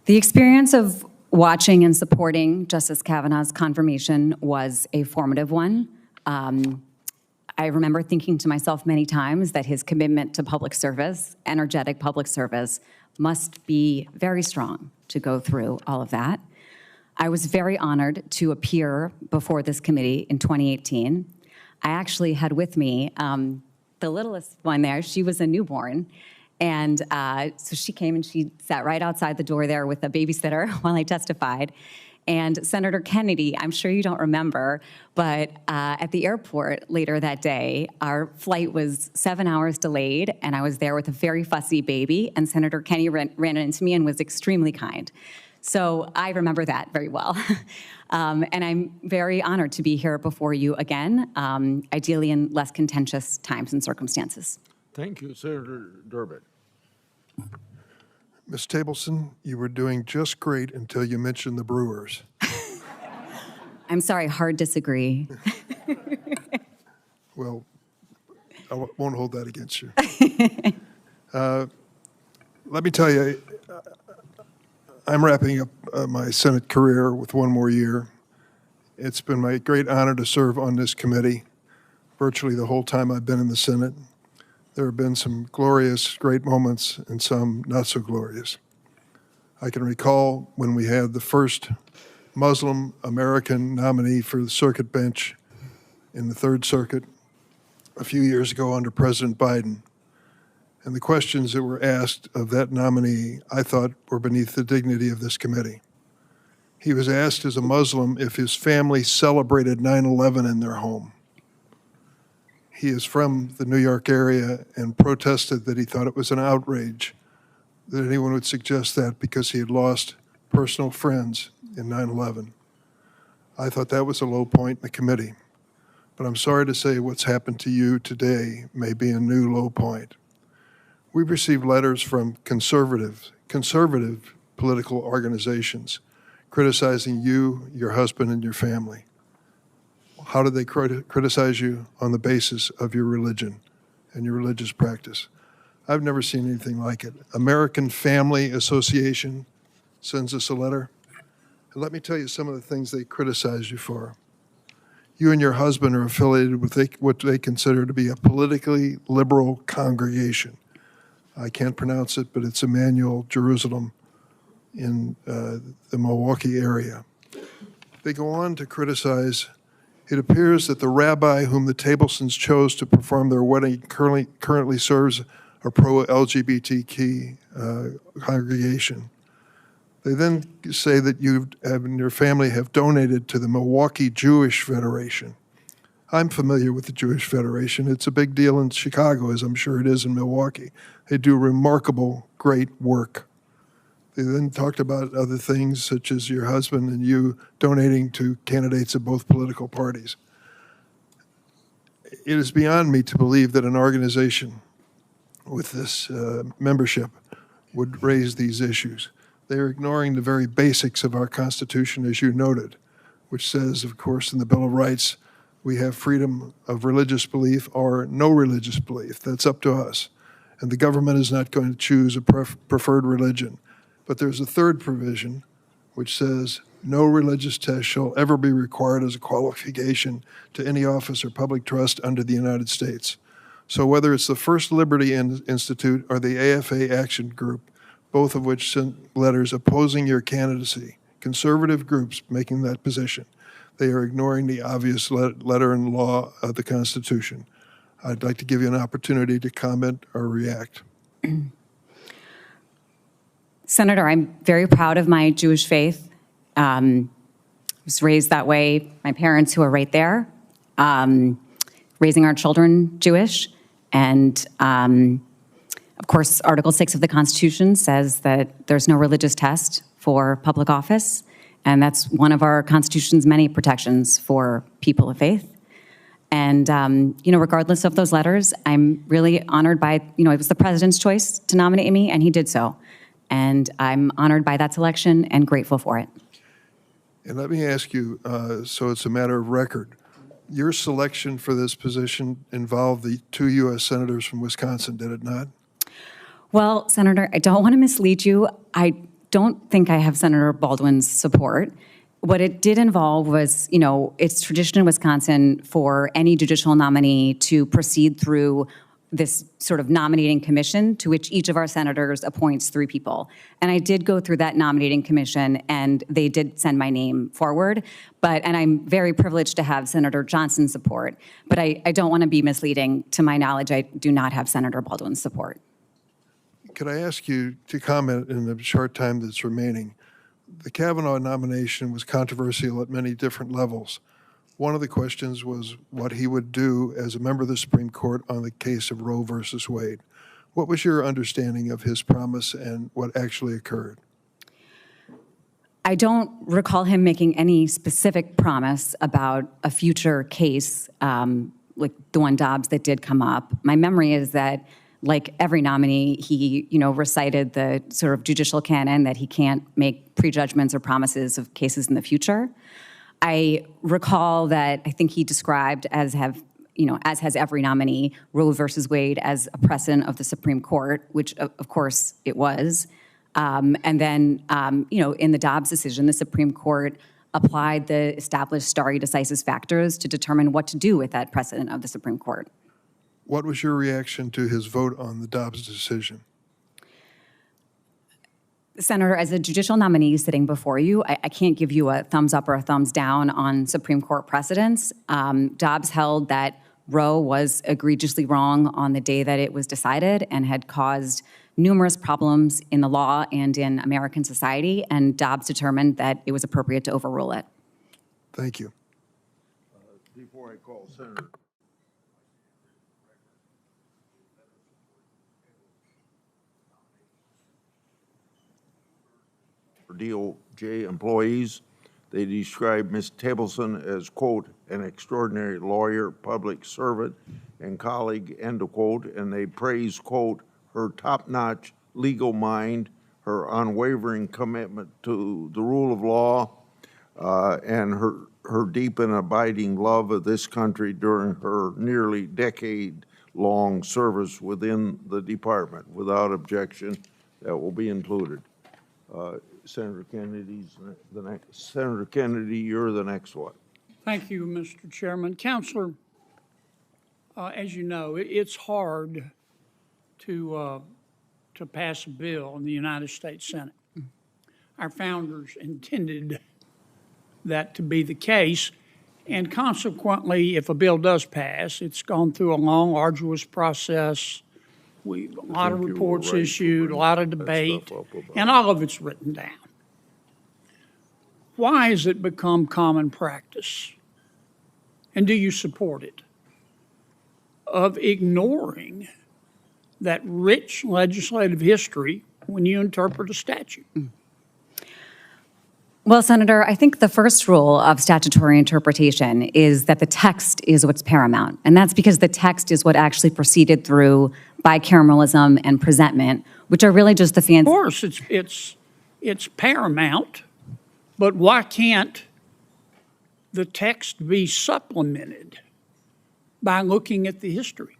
The experience of watching and supporting Justice Kavanaugh's confirmation was a formative one. I remember thinking to myself many times that his commitment to public service, energetic public service, must be very strong to go through all of that. I was very honored to appear before this committee in 2018. I actually had with me the littlest one there. She was a newborn. And so she came and she sat right outside the door there with a babysitter while I testified. And Senator Kennedy, I'm sure you don't remember, but at the airport later that day, our flight was 7 hours delayed, and I was there with a very fussy baby, and Senator Kennedy ran into me and was extremely kind. So I remember that very well. And I'm very honored to be here before you again, ideally in less contentious times and circumstances.
Thank you, Senator Durbin.
Ms. Tableson, you were doing just great until you mentioned the Brewers.
I'm sorry, hard disagree.
Well, I won't hold that against you. Let me tell you, I'm wrapping up my Senate career with one more year. It's been my great honor to serve on this committee virtually the whole time I've been in the Senate. There have been some glorious, great moments and some not so glorious. I can recall when we had the first Muslim American nominee for the circuit bench in the Third Circuit a few years ago under President Biden. And the questions that were asked of that nominee, I thought, were beneath the dignity of this committee. He was asked as a Muslim if his family celebrated 9/11 in their home. He is from the New York area and protested that he thought it was an outrage that anyone would suggest that because he had lost personal friends in 9/11. I thought that was a low point in the committee. But I'm sorry to say what's happened to you today may be a new low point. We've received letters from conservative political organizations criticizing you, your husband, and your family. How did they criticize you? On the basis of your religion and your religious practice. I've never seen anything like it. American Family Association sends us a letter. And let me tell you some of the things they criticize you for. You and your husband are affiliated with what they consider to be a politically liberal congregation. I can't pronounce it, but it's Emmanuel Jerusalem in the Milwaukee area. They go on to criticize. It appears that the rabbi whom the Tablesons chose to perform their wedding currently serves a pro-LGBTQ congregation. They then say that you and your family have donated to the Milwaukee Jewish Federation. I'm familiar with the Jewish Federation. It's a big deal in Chicago, as I'm sure it is in Milwaukee. They do remarkable, great work. They then talked about other things, such as your husband and you donating to candidates of both political parties. It is beyond me to believe that an organization with this membership would raise these issues. They are ignoring the very basics of our Constitution, as you noted, which says, of course, in the Bill of Rights, we have freedom of religious belief or no religious belief. That's up to us. And the government is not going to choose a preferred religion. But there's a third provision which says no religious test shall ever be required as a qualification to any office or public trust under the United States. So whether it's the First Liberty Institute or the AFA Action Group, both of which sent letters opposing your candidacy, conservative groups making that position, they are ignoring the obvious letter and law of the Constitution. I'd like to give you an opportunity to comment or react.
Senator, I'm very proud of my Jewish faith. I was raised that way. My parents, who are right there, raising our children Jewish. And of course, Article 6 of the Constitution says that there's no religious test for public office. And that's one of our Constitution's many protections for people of faith. And, regardless of those letters, I'm really honored by, it was the president's choice to nominate me, and he did so. And I'm honored by that selection and grateful for it.
And let me ask you, so it's a matter of record. Your selection for this position involved the 2 U.S. senators from Wisconsin, did it not?
Well, Senator, I don't want to mislead you. I don't think I have Senator Baldwin's support. What it did involve was, it's tradition in Wisconsin for any judicial nominee to proceed through this sort of nominating commission to which each of our senators appoints 3 people. And I did go through that nominating commission, and they did send my name forward. And I'm very privileged to have Senator Johnson's support. But I don't want to be misleading. To my knowledge, I do not have Senator Baldwin's support.
Could I ask you to comment in the short time that's remaining? The Kavanaugh nomination was controversial at many different levels. One of the questions was what he would do as a member of the Supreme Court on the case of Roe versus Wade. What was your understanding of his promise and what actually occurred?
I don't recall him making any specific promise about a future case, like the one Dobbs that did come up. My memory is that, like every nominee, he, recited the sort of judicial canon that he can't make prejudgments or promises of cases in the future. I recall that I think he described, as has every nominee, Roe versus Wade as a precedent of the Supreme Court, which of course it was. And then, in the Dobbs decision, the Supreme Court applied the established stare decisis factors to determine what to do with that precedent of the Supreme Court.
What was your reaction to his vote on the Dobbs decision?
Senator, as a judicial nominee sitting before you, I can't give you a thumbs up or a thumbs down on Supreme Court precedents. Dobbs held that Roe was egregiously wrong on the day that it was decided and had caused numerous problems in the law and in American society, and Dobbs determined that it was appropriate to overrule it.
Thank you.
Before I call Senator. For DOJ employees, they describe Ms. Tableson as, quote, an extraordinary lawyer, public servant, and colleague, end of quote, and they praise, quote, her top-notch legal mind, her unwavering commitment to the rule of law, and her deep and abiding love of this country during her nearly decade-long service within the department. Without objection, that will be included. Senator Kennedy's the next. Senator Kennedy, you're the next one.
Thank you, Mr. Chairman. Counselor, as you know, it's hard to pass a bill in the United States Senate. Our founders intended that to be the case, and consequently, if a bill does pass, it's gone through a long, arduous process. A lot of reports issued, a lot of debate, and all of it's written down. Why has it become common practice, and do you support it, of ignoring that rich legislative history when you interpret a statute?
Well, Senator, I think the first rule of statutory interpretation is that the text is what's paramount. And that's because the text is what actually proceeded through bicameralism and presentment, which are really just the fancy.
Of course, it's paramount, but why can't the text be supplemented by looking at the history?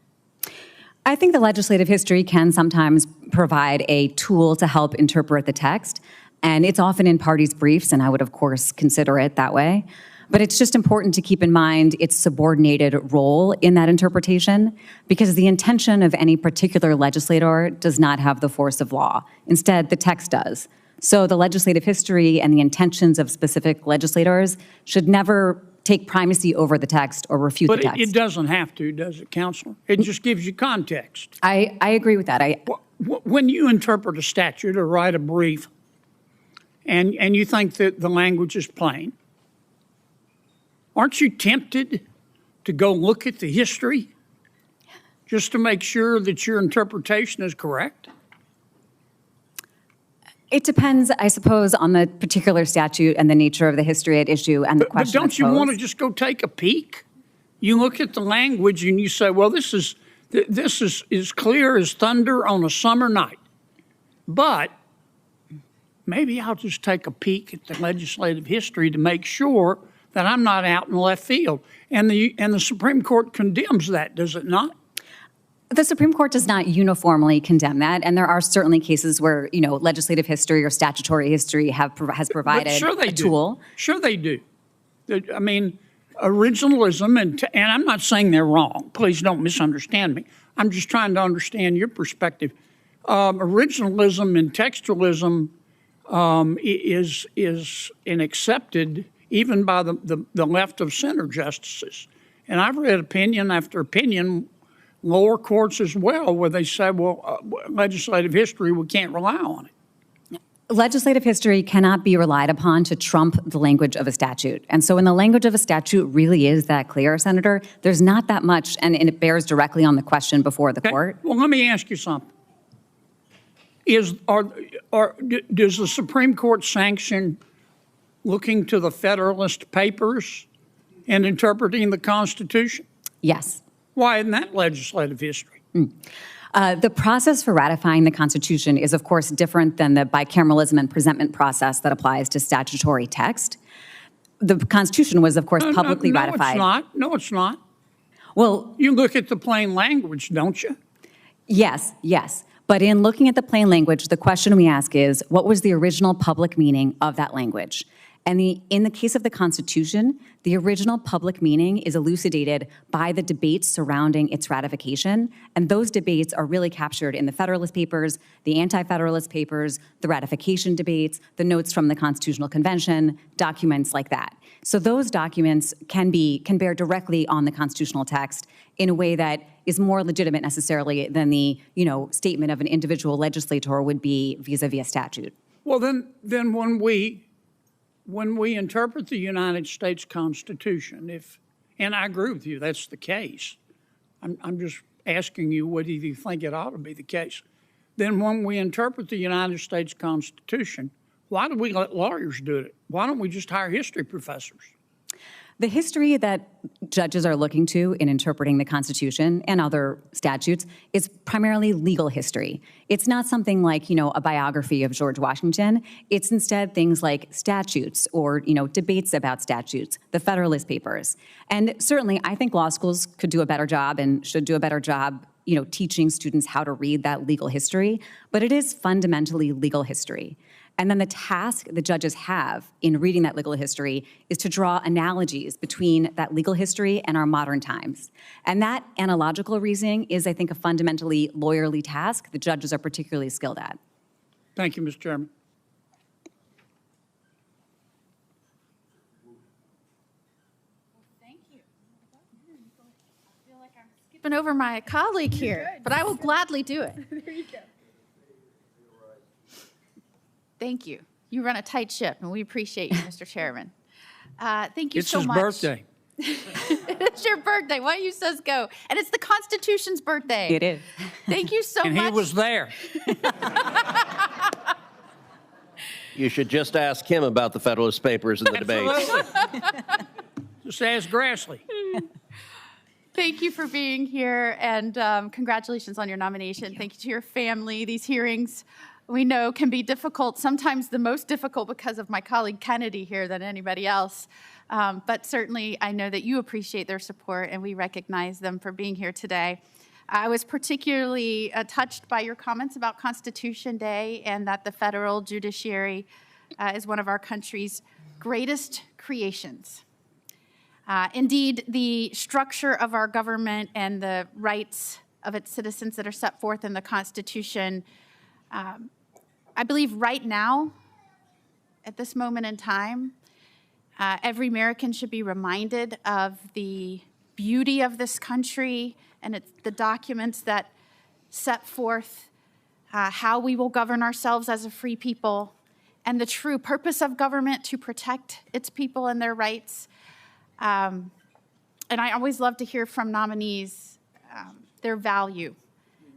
I think the legislative history can sometimes provide a tool to help interpret the text. And it's often in parties' briefs, and I would, of course, consider it that way. But it's just important to keep in mind its subordinated role in that interpretation, because the intention of any particular legislator does not have the force of law. Instead, the text does. So the legislative history and the intentions of specific legislators should never take primacy over the text or refute the text.
But it doesn't have to, does it, Counselor? It just gives you context.
I agree with that.
When you interpret a statute or write a brief, and you think that the language is plain, aren't you tempted to go look at the history just to make sure that your interpretation is correct?
It depends, I suppose, on the particular statute and the nature of the history at issue and the
But
question
don't
that's
you want to
posed.
just go take a peek? You look at the language and you say, well, this is as clear as thunder on a summer night. But maybe I'll just take a peek at the legislative history to make sure that I'm not out in left field. And the Supreme Court condemns that, does it not?
The Supreme Court does not uniformly condemn that, and there are certainly cases where, legislative history or statutory history has provided
But sure they
a tool.
do. Sure they do. I mean, originalism, and I'm not saying they're wrong. Please don't misunderstand me. I'm just trying to understand your perspective. Originalism and textualism is accepted even by the left of center justices. And I've read opinion after opinion, lower courts as well, where they say, well, legislative history, we can't rely on it.
Legislative history cannot be relied upon to trump the language of a statute. And so when the language of a statute really is that clear, Senator, there's not that much, and it bears directly on the question before the court.
Well, let me ask you something. Does the Supreme Court sanction looking to the Federalist Papers and interpreting the Constitution?
Yes.
Why isn't that legislative history?
The process for ratifying the Constitution is, of course, different than the bicameralism and presentment process that applies to statutory text. The Constitution was, of course, publicly ratified.
No, it's not.
Well,
You look at the plain language, don't you?
yes. But in looking at the plain language, the question we ask is, what was the original public meaning of that language? And in the case of the Constitution, the original public meaning is elucidated by the debates surrounding its ratification. And those debates are really captured in the Federalist Papers, the Anti-Federalist Papers, the ratification debates, the notes from the Constitutional Convention, documents like that. So those documents can bear directly on the constitutional text in a way that is more legitimate necessarily than the statement of an individual legislator would be vis-a-vis a statute.
Well, then when we interpret the United States Constitution, and I agree with you, that's the case. I'm just asking you, whether you think it ought to be the case. Then when we interpret the United States Constitution, why do we let lawyers do it? Why don't we just hire history professors?
The history that judges are looking to in interpreting the Constitution and other statutes is primarily legal history. It's not something like, a biography of George Washington. It's instead things like statutes or, debates about statutes, the Federalist Papers. And certainly, I think law schools could do a better job and should do a better job, teaching students how to read that legal history. But it is fundamentally legal history. And then the task the judges have in reading that legal history is to draw analogies between that legal history and our modern times. And that analogical reasoning is, I think, a fundamentally lawyerly task the judges are particularly skilled at.
Thank you, Mr. Chairman.
Thank you. I feel like I'm skipping over my colleague here, but I will gladly do it. There you go. Thank you. You run a tight ship, and we appreciate you, Mr. Chairman. Thank you so much.
It's his birthday.
It's your birthday. Why don't you just go? And it's the Constitution's birthday.
It is.
Thank you so
And
much.
he was there.
You should just ask him about the Federalist Papers and the debates.
Absolutely. Just ask Grassley.
Thank you for being here, and congratulations on your nomination. Thank you to your family. These hearings, we know, can be difficult, sometimes the most difficult because of my colleague Kennedy here than anybody else. But certainly, I know that you appreciate their support, and we recognize them for being here today. I was particularly touched by your comments about Constitution Day and that the federal judiciary is one of our country's greatest creations. Indeed, the structure of our government and the rights of its citizens that are set forth in the Constitution, I believe right now, at this moment in time, every American should be reminded of the beauty of this country and the documents that set forth how we will govern ourselves as a free people and the true purpose of government to protect its people and their rights. And I always love to hear from nominees their value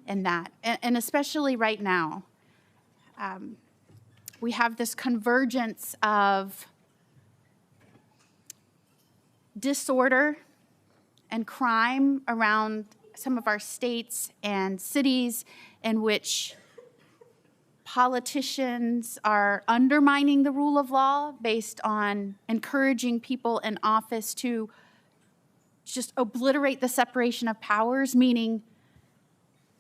in that, and especially right now. We have this convergence of disorder and crime around some of our states and cities in which politicians are undermining the rule of law based on encouraging people in office to just obliterate the separation of powers, meaning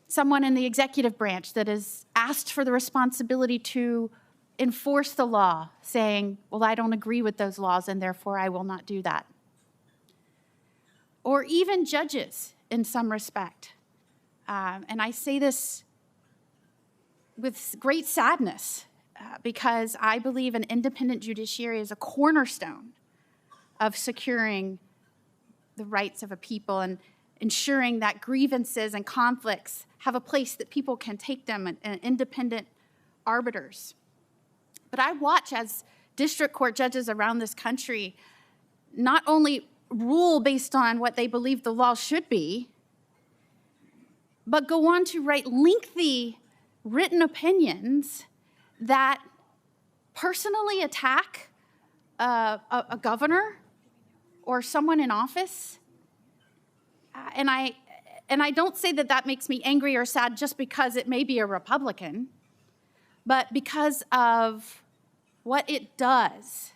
someone in the executive branch that is asked for the responsibility to enforce the law, saying, well, I don't agree with those laws and therefore I will not do that. Or even judges in some respect. And I say this with great sadness because I believe an independent judiciary is a cornerstone of securing the rights of a people and ensuring that grievances and conflicts have a place that people can take them and independent arbiters. But I watch as district court judges around this country not only rule based on what they believe the law should be, but go on to write lengthy written opinions that personally attack a governor or someone in office. And I don't say that that makes me angry or sad just because it may be a Republican, but because of what it does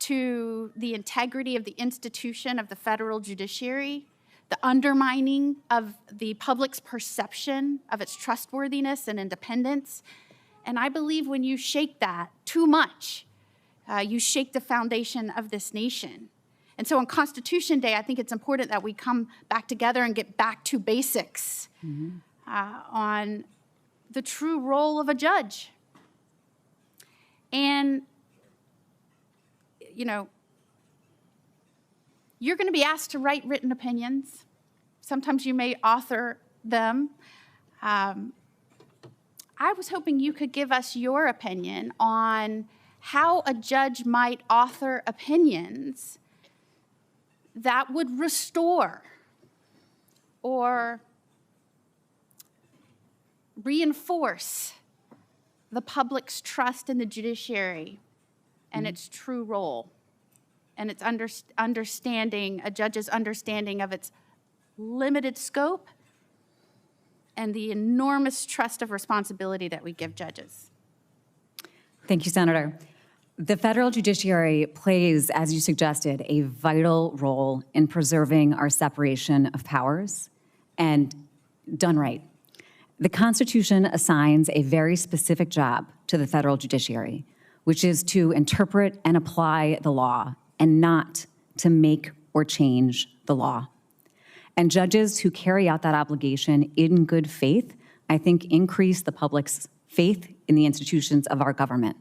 to the integrity of the institution of the federal judiciary, the undermining of the public's perception of its trustworthiness and independence. And I believe when you shake that too much, you shake the foundation of this nation. And so on Constitution Day, I think it's important that we come back together and get back to basics on the true role of a judge. And, you know, you're going to be asked to write written opinions. Sometimes you may author them. I was hoping you could give us your opinion on how a judge might author opinions that would restore or reinforce the public's trust in the judiciary and its true role and its understanding, a judge's understanding of its limited scope and the enormous trust of responsibility that we give judges.
Thank you, Senator. The federal judiciary plays, as you suggested, a vital role in preserving our separation of powers, and done right. The Constitution assigns a very specific job to the federal judiciary, which is to interpret and apply the law and not to make or change the law. And judges who carry out that obligation in good faith, I think, increase the public's faith in the institutions of our government.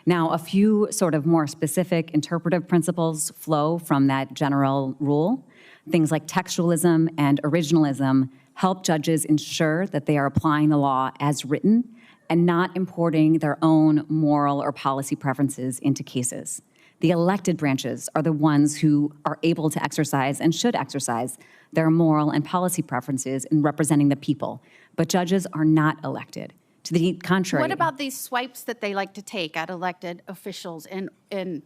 Now, a few sort of more specific interpretive principles flow from that general rule. Things like textualism and originalism help judges ensure that they are applying the law as written and not importing their own moral or policy preferences into cases. The elected branches are the ones who are able to exercise and should exercise their moral and policy preferences in representing the people. But judges are not elected. To the contrary.
What about these swipes that they like to take at elected officials in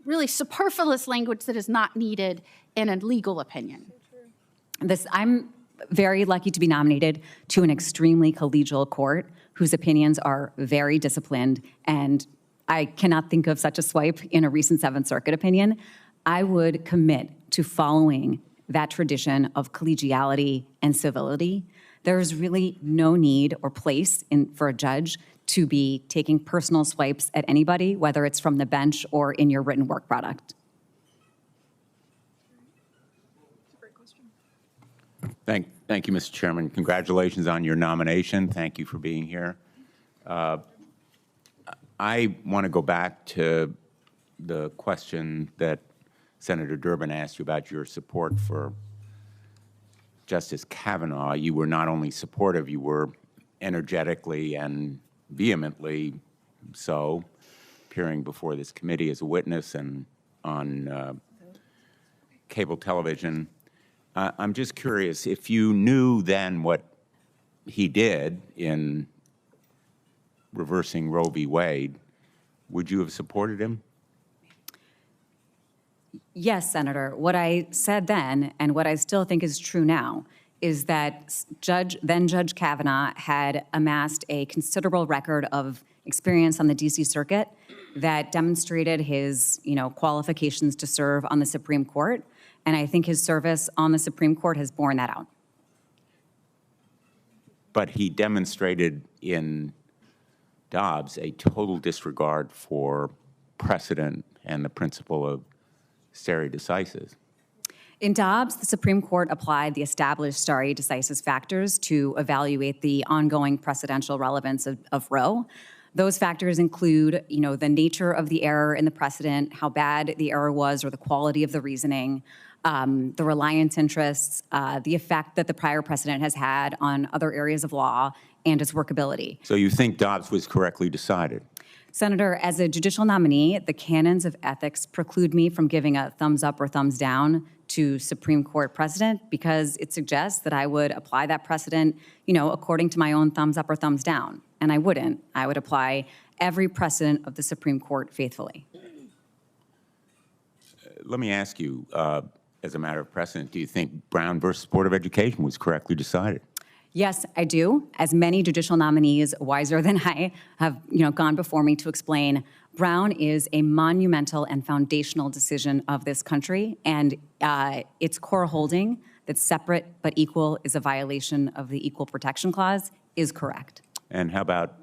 really superfluous language that is not needed in a legal opinion?
I'm very lucky to be nominated to an extremely collegial court whose opinions are very disciplined, and I cannot think of such a swipe in a recent Seventh Circuit opinion. I would commit to following that tradition of collegiality and civility. There's really no need or place for a judge to be taking personal swipes at anybody, whether it's from the bench or in your written work product.
Thank you, Mr. Chairman. Congratulations on your nomination. Thank you for being here. I want to go back to the question that Senator Durbin asked you about your support for Justice Kavanaugh. You were not only supportive, you were energetically and vehemently so, appearing before this committee as a witness and on cable television. I'm just curious, if you knew then what he did in reversing Roe v. Wade, would you have supported him?
Yes, Senator. What I said then, and what I still think is true now, is that then Judge Kavanaugh had amassed a considerable record of experience on the D.C. Circuit that demonstrated his, qualifications to serve on the Supreme Court, and I think his service on the Supreme Court has borne that out.
But he demonstrated in Dobbs a total disregard for precedent and the principle of stare decisis.
In Dobbs, the Supreme Court applied the established stare decisis factors to evaluate the ongoing precedential relevance of Roe. Those factors include, the nature of the error in the precedent, how bad the error was, or the quality of the reasoning, the reliance interests, the effect that the prior precedent has had on other areas of law, and its workability.
So you think Dobbs was correctly decided?
Senator, as a judicial nominee, the canons of ethics preclude me from giving a thumbs up or thumbs down to Supreme Court precedent because it suggests that I would apply that precedent, according to my own thumbs up or thumbs down. And I wouldn't. I would apply every precedent of the Supreme Court faithfully.
Let me ask you, as a matter of precedent, do you think Brown versus Board of Education was correctly decided?
Yes, I do. As many judicial nominees wiser than I have, gone before me to explain, Brown is a monumental and foundational decision of this country, and its core holding that separate but equal is a violation of the Equal Protection Clause is correct.
And how about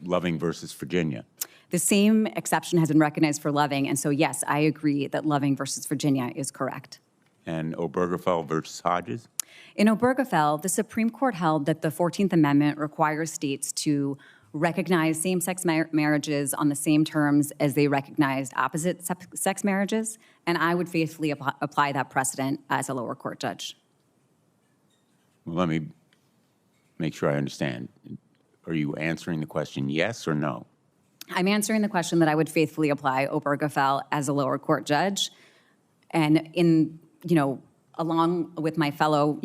Loving versus Virginia?
The same exception has been recognized for Loving, and so yes, I agree that Loving versus Virginia is correct.
And Obergefell versus Hodges?
In Obergefell, the Supreme Court held that the 14th Amendment requires states to recognize same-sex marriages on the same terms as they recognized opposite-sex marriages, and I would faithfully apply that precedent as a lower court judge.
Well, let me make sure I understand. Are you answering the question yes or no?
I'm answering the question that I would faithfully apply Obergefell as a lower court judge, and along with my fellow,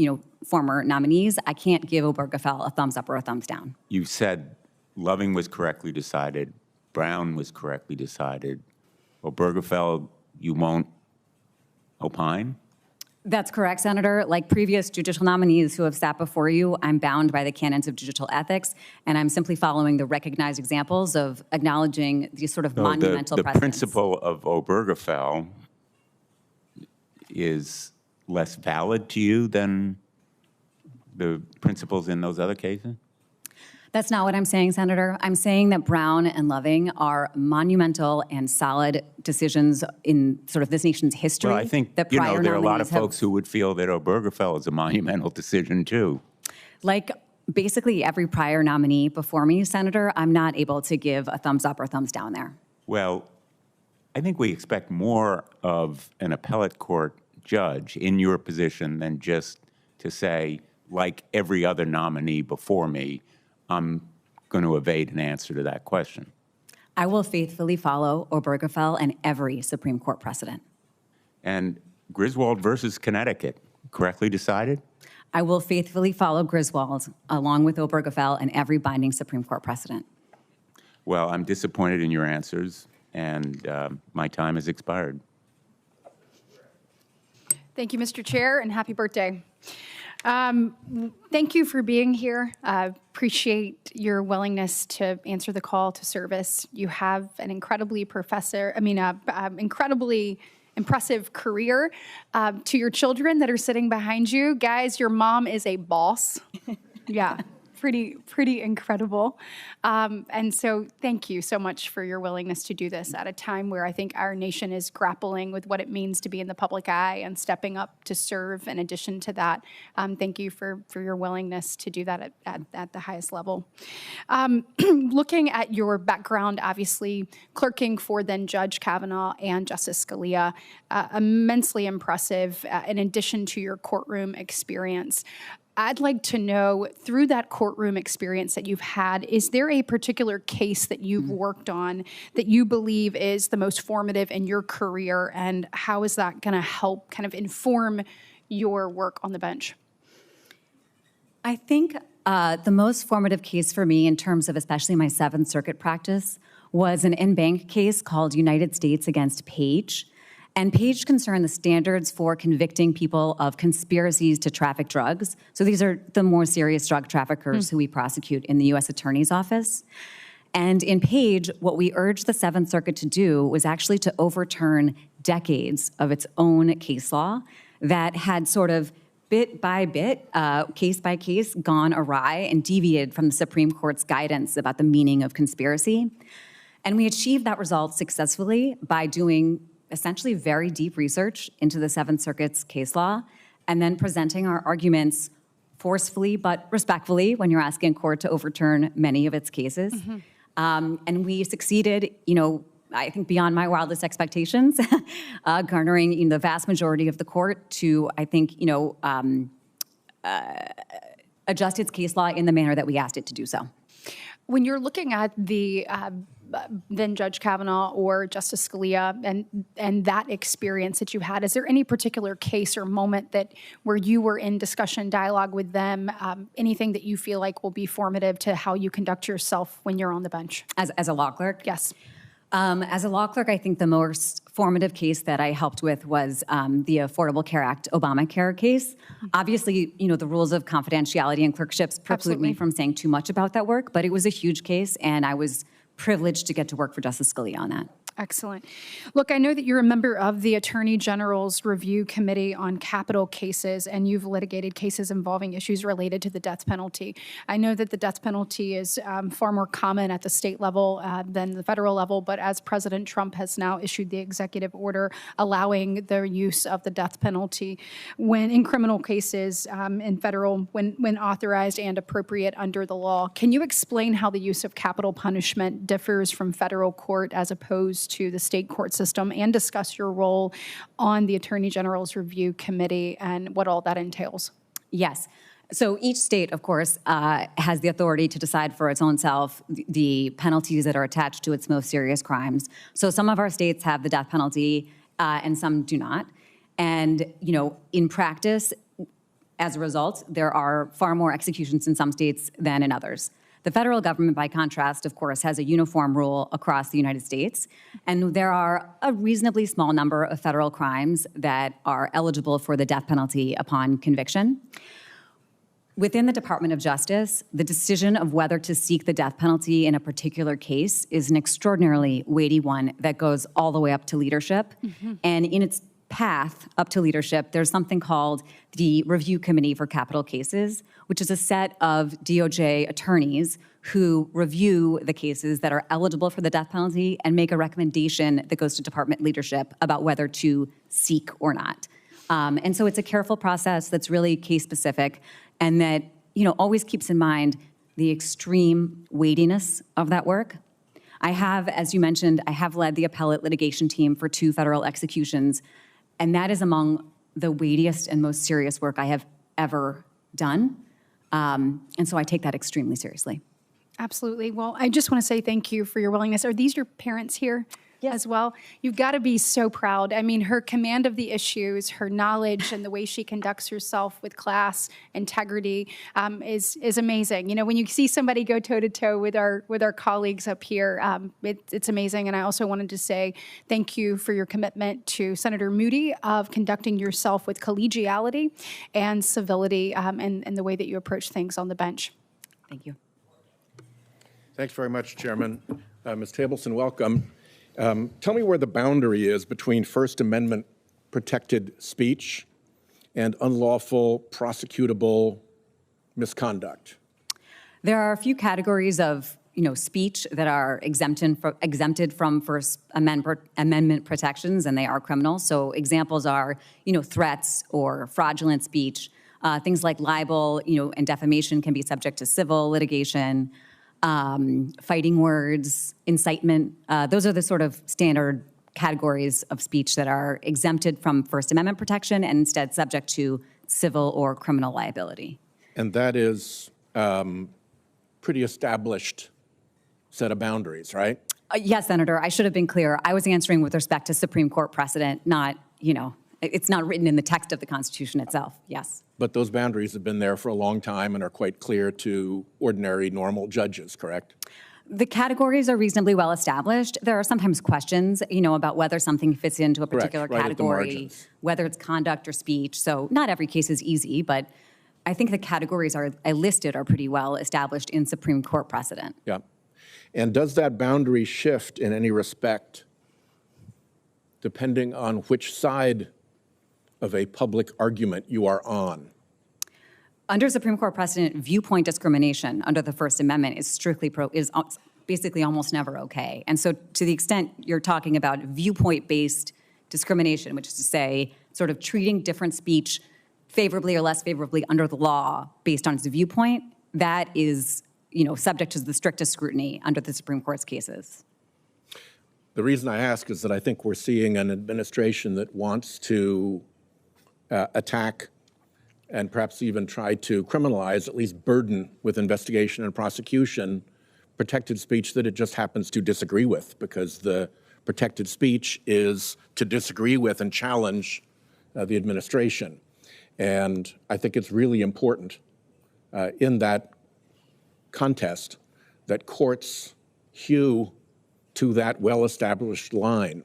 former nominees, I can't give Obergefell a thumbs up or a thumbs down.
You said Loving was correctly decided, Brown was correctly decided. Obergefell, you won't opine?
That's correct, Senator. Like previous judicial nominees who have sat before you, I'm bound by the canons of judicial ethics, and I'm simply following the recognized examples of acknowledging these sort of monumental
the
precedents.
principle of Obergefell is less valid to you than the principles in those other cases?
That's not what I'm saying, Senator. I'm saying that Brown and Loving are monumental and solid decisions in sort of this nation's history.
Well, I think,
that
there
prior
are a lot of
nominees
folks who would feel that Obergefell is a monumental decision, too.
Like basically every prior nominee before me, Senator, I'm not able to give a thumbs up or thumbs down there.
Well, I think we expect more of an appellate court judge in your position than just to say, like every other nominee before me, I'm going to evade an answer to that question.
I will faithfully follow Obergefell and every Supreme Court precedent.
And Griswold versus Connecticut, correctly decided?
I will faithfully follow Griswold along with Obergefell and every binding Supreme Court precedent.
Well, I'm disappointed in your answers, and my time has expired.
Thank you, Mr. Chair, and happy birthday. Thank you for being here. Appreciate your willingness to answer the call to service. You have an incredibly impressive career. To your children that are sitting behind you, guys, your mom is a boss. Yeah. Pretty incredible. And so thank you so much for your willingness to do this at a time where I think our nation is grappling with what it means to be in the public eye and stepping up to serve in addition to that. Thank you for your willingness to do that at the highest level. Looking at your background, obviously clerking for then Judge Kavanaugh and Justice Scalia, immensely impressive in addition to your courtroom experience. I'd like to know, through that courtroom experience that you've had, is there a particular case that you've worked on that you believe is the most formative in your career, and how is that going to help kind of inform your work on the bench?
I think the most formative case for me in terms of especially my Seventh Circuit practice was an in-bank case called United States against Page. And Page concerned the standards for convicting people of conspiracies to traffic drugs. So these are the more serious drug traffickers who we prosecute in the U.S. Attorney's Office. And in Page, what we urged the Seventh Circuit to do was actually to overturn decades of its own case law that had sort of bit by bit, case by case, gone awry and deviated from the Supreme Court's guidance about the meaning of conspiracy. And we achieved that result successfully by doing essentially very deep research into the Seventh Circuit's case law and then presenting our arguments forcefully but respectfully when you're asking a court to overturn many of its cases. And we succeeded, I think beyond my wildest expectations, garnering the vast majority of the court to, I think, adjust its case law in the manner that we asked it to do so.
When you're looking at the then Judge Kavanaugh or Justice Scalia and that experience that you had, is there any particular case or moment that where you were in discussion, dialogue with them, anything that you feel like will be formative to how you conduct yourself when you're on the bench?
As a law clerk?
Yes.
As a law clerk, I think the most formative case that I helped with was the Affordable Care Act Obamacare case. Obviously, the rules of confidentiality and clerkships preclude me from saying too much about that work, but it was a huge case, and I was privileged to get to work for Justice Scalia on that.
Excellent. Look, I know that you're a member of the Attorney General's Review Committee on Capital Cases, and you've litigated cases involving issues related to the death penalty. I know that the death penalty is far more common at the state level than the federal level, but as President Trump has now issued the executive order allowing the use of the death penalty when in criminal cases in federal, when authorized and appropriate under the law, can you explain how the use of capital punishment differs from federal court as opposed to the state court system, and discuss your role on the Attorney General's Review Committee and what all that entails?
Yes. So each state, of course, has the authority to decide for its own self the penalties that are attached to its most serious crimes. So some of our states have the death penalty and some do not. And, in practice, as a result, there are far more executions in some states than in others. The federal government, by contrast, of course, has a uniform rule across the United States, and there are a reasonably small number of federal crimes that are eligible for the death penalty upon conviction. Within the Department of Justice, the decision of whether to seek the death penalty in a particular case is an extraordinarily weighty one that goes all the way up to leadership. And in its path up to leadership, there's something called the Review Committee for Capital Cases, which is a set of DOJ attorneys who review the cases that are eligible for the death penalty and make a recommendation that goes to department leadership about whether to seek or not. And so it's a careful process that's really case-specific and that, always keeps in mind the extreme weightiness of that work. I have, as you mentioned, led the appellate litigation team for 2 federal executions, and that is among the weightiest and most serious work I have ever done. And so I take that extremely seriously.
Absolutely. Well, I just want to say thank you for your willingness. Are these your parents here? Yes. As well? You've got to be so proud. I mean, her command of the issues, her knowledge, and the way she conducts herself with class, integrity, is amazing. When you see somebody go toe-to-toe with our colleagues up here, it's amazing. And I also wanted to say thank you for your commitment to Senator Moody of conducting yourself with collegiality and civility and the way that you approach things on the bench.
Thank you.
Thanks very much, Chairman. Ms. Tableson, welcome. Tell me where the boundary is between First Amendment protected speech and unlawful prosecutable misconduct.
There are a few categories of speech that are exempted from First Amendment protections, and they are criminal. So examples are threats or fraudulent speech. Things like libel and defamation can be subject to civil litigation. Fighting words, incitement, those are the sort of standard categories of speech that are exempted from First Amendment protection and instead subject to civil or criminal liability.
And that is pretty established set of boundaries, right?
Yes, Senator, I should have been clear. I was answering with respect to Supreme Court precedent, not, it's not written in the text of the Constitution itself. Yes.
But those boundaries have been there for a long time and are quite clear to ordinary, normal judges, correct?
The categories are reasonably well established. There are sometimes questions, about whether something fits into a particular
Correct, right at the
category,
margins.
whether it's conduct or speech. So not every case is easy, but I think the categories I listed are pretty well established in Supreme Court precedent.
Yeah. And does that boundary shift in any respect depending on which side of a public argument you are on?
Under Supreme Court precedent, viewpoint discrimination under the First Amendment is basically almost never okay. And so to the extent you're talking about viewpoint-based discrimination, which is to say sort of treating different speech favorably or less favorably under the law based on its viewpoint, that is, subject to the strictest scrutiny under the Supreme Court's cases.
The reason I ask is that I think we're seeing an administration that wants to attack and perhaps even try to criminalize, at least burden with investigation and prosecution, protected speech that it just happens to disagree with, because the protected speech is to disagree with and challenge the administration. And I think it's really important in that contest that courts hew to that well-established line.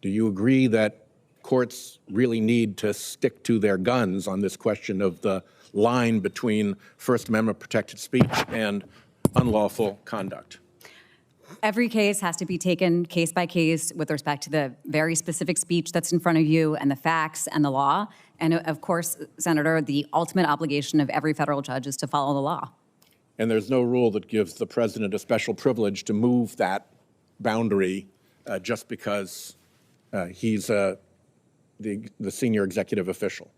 Do you agree that courts really need to stick to their guns on this question of the line between First Amendment protected speech and unlawful conduct?
Every case has to be taken case by case with respect to the very specific speech that's in front of you and the facts and the law. And of course, Senator, the ultimate obligation of every federal judge is to follow the law.
And there's no rule that gives the president a special privilege to move that boundary just because he's the senior executive official.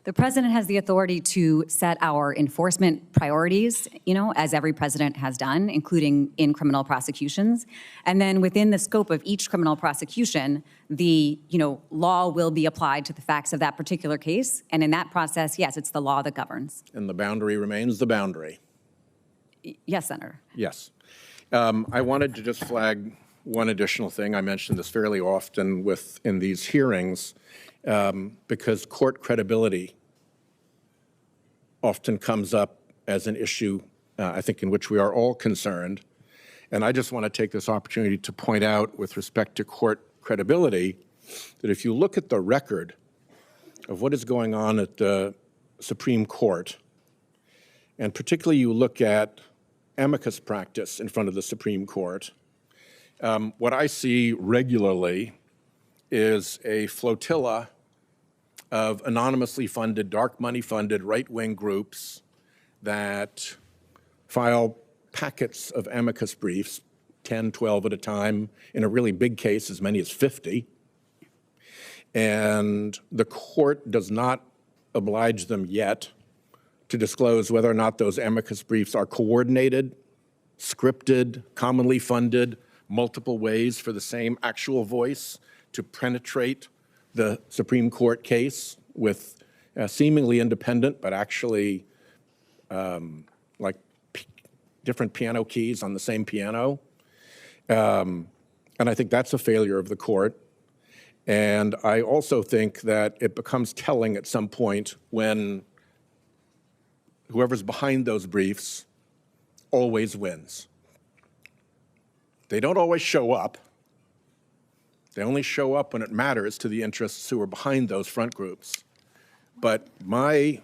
The president has the authority to set our enforcement priorities, as every president has done, including in criminal prosecutions. And then within the scope of each criminal prosecution, the, law will be applied to the facts of that particular case. And in that process, yes, it's the law that governs.
And the boundary remains the boundary.
Yes, Senator.
Yes. I wanted to just flag one additional thing. I mentioned this fairly often in these hearings, because court credibility often comes up as an issue, I think, in which we are all concerned. And I just want to take this opportunity to point out, with respect to court credibility, that if you look at the record of what is going on at the Supreme Court, and particularly you look at amicus practice in front of the Supreme Court, what I see regularly is a flotilla of anonymously funded, dark money funded right-wing groups that file packets of amicus briefs, 10, 12 at a time, in a really big case, as many as 50. And the court does not oblige them yet to disclose whether or not those amicus briefs are coordinated, scripted, commonly funded, multiple ways for the same actual voice to penetrate the Supreme Court case with seemingly independent, but actually like different piano keys on the same piano. And I think that's a failure of the court. And I also think that it becomes telling at some point when whoever's behind those briefs always wins. They don't always show up. They only show up when it matters to the interests who are behind those front groups. But my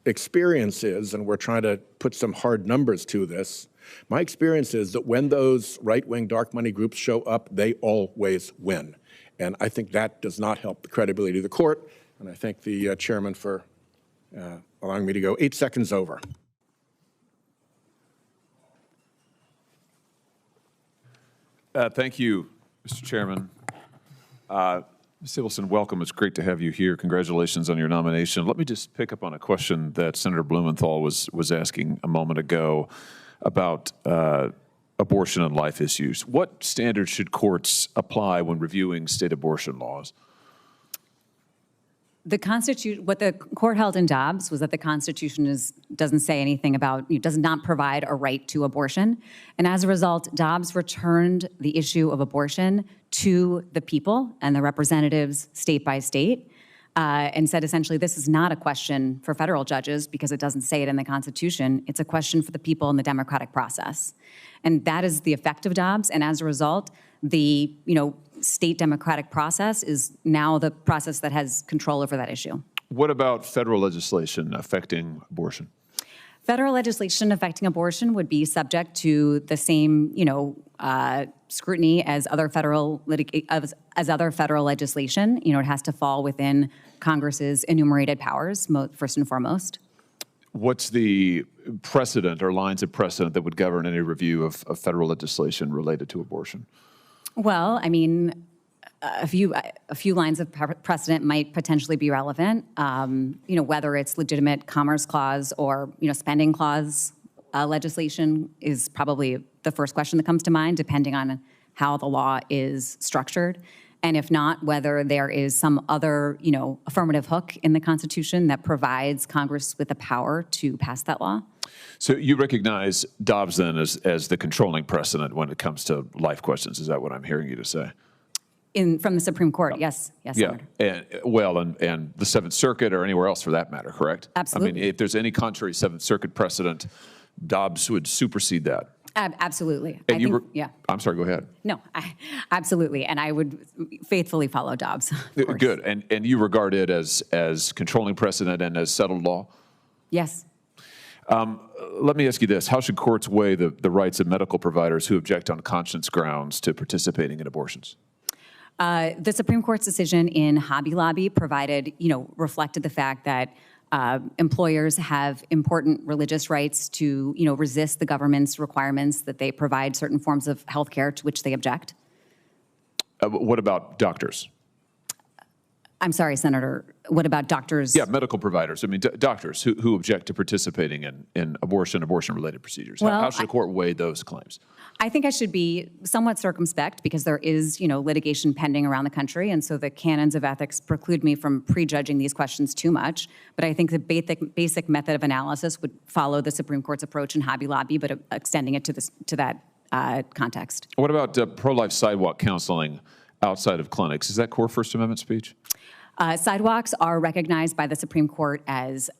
experience is, and we're trying to put some hard numbers to this, my experience is that when those right-wing dark money groups show up, they always win. And I think that does not help the credibility of the court. And I thank the chairman for allowing me to go 8 seconds over.
Thank you, Mr. Chairman. Ms. Tableson, welcome. It's great to have you here. Congratulations on your nomination. Let me just pick up on a question that Senator Blumenthal was asking a moment ago about abortion and life issues. What standards should courts apply when reviewing state abortion laws?
What the court held in Dobbs was that the Constitution doesn't say anything about, does not provide a right to abortion. And as a result, Dobbs returned the issue of abortion to the people and the representatives state by state, and said essentially this is not a question for federal judges because it doesn't say it in the Constitution. It's a question for the people in the democratic process. And that is the effect of Dobbs. And as a result, the state democratic process is now the process that has control over that issue.
What about federal legislation affecting abortion?
Federal legislation affecting abortion would be subject to the same, scrutiny as other federal legislation. It has to fall within Congress's enumerated powers, first and foremost.
What's the precedent or lines of precedent that would govern any review of federal legislation related to abortion?
Well, I mean, a few lines of precedent might potentially be relevant. Whether it's legitimate Commerce Clause or Spending Clause legislation is probably the first question that comes to mind, depending on how the law is structured. And if not, whether there is some other, affirmative hook in the Constitution that provides Congress with the power to pass that law.
So you recognize Dobbs then as the controlling precedent when it comes to life questions. Is that what I'm hearing you to say?
From the Supreme Court, yes,
Yeah,
Senator.
and the Seventh Circuit or anywhere else for that matter, correct?
Absolutely.
I mean, if there's any contrary Seventh Circuit precedent, Dobbs would supersede that.
Absolutely.
And I'm sorry, go ahead.
No, absolutely. And I would faithfully follow Dobbs.
Good. And you regard it as controlling precedent and as settled law?
Yes.
Let me ask you this. How should courts weigh the rights of medical providers who object on conscience grounds to participating in abortions?
The Supreme Court's decision in Hobby Lobby reflected the fact that employers have important religious rights to, resist the government's requirements that they provide certain forms of health care to which they object.
What about doctors?
I'm sorry, Senator. What about doctors?
Yeah, medical providers. I mean, doctors who object to participating in abortion-related procedures.
Well,
how should a court weigh those claims?
I think I should be somewhat circumspect because there is, litigation pending around the country, and so the canons of ethics preclude me from prejudging these questions too much. But I think the basic method of analysis would follow the Supreme Court's approach in Hobby Lobby, but extending it to that context.
What about pro-life sidewalk counseling outside of clinics? Is that core First Amendment speech?
Sidewalks are recognized by the Supreme Court as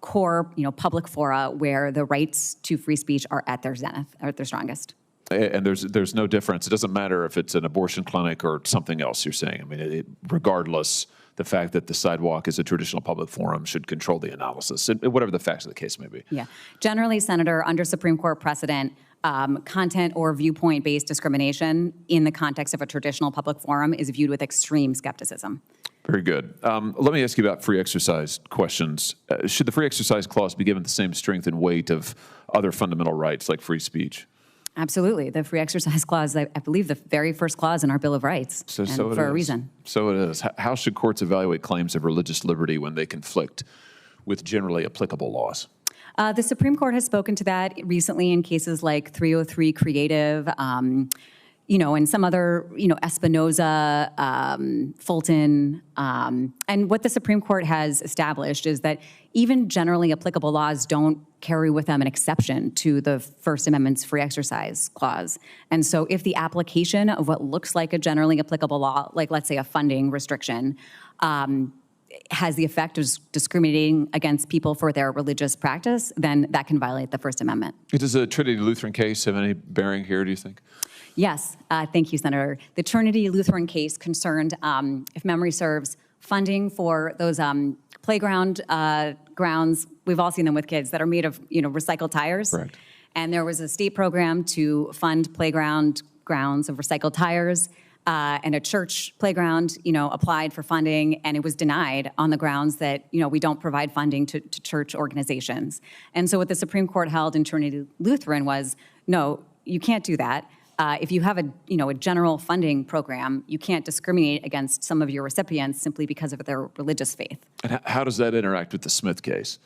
core, public fora where the rights to free speech are at their zenith, or at their strongest.
And there's no difference. It doesn't matter if it's an abortion clinic or something else, you're saying. I mean, regardless, the fact that the sidewalk is a traditional public forum should control the analysis, whatever the facts of the case may be.
Yeah. Generally, Senator, under Supreme Court precedent, content or viewpoint-based discrimination in the context of a traditional public forum is viewed with extreme skepticism.
Very good. Let me ask you about free exercise questions. Should the free exercise clause be given the same strength and weight of other fundamental rights like free speech?
Absolutely. The free exercise clause, I believe, the very first clause in our Bill of Rights, for a reason.
So it is. How should courts evaluate claims of religious liberty when they conflict with generally applicable laws?
The Supreme Court has spoken to that recently in cases like 303 Creative, and some other, Espinoza, Fulton. And what the Supreme Court has established is that even generally applicable laws don't carry with them an exception to the First Amendment's free exercise clause. And so if the application of what looks like a generally applicable law, like let's say a funding restriction, has the effect of discriminating against people for their religious practice, then that can violate the First Amendment.
Does the Trinity Lutheran case have any bearing here, do you think?
Yes, thank you, Senator. The Trinity Lutheran case concerned, if memory serves, funding for those playground grounds. We've all seen them with kids that are made of, recycled tires.
Correct.
And there was a state program to fund playground grounds of recycled tires. And a church playground, applied for funding, and it was denied on the grounds that, we don't provide funding to church organizations. And so what the Supreme Court held in Trinity Lutheran was, no, you can't do that. If you have a general funding program, you can't discriminate against some of your recipients simply because of their religious faith.
And how does that interact with the Smith case?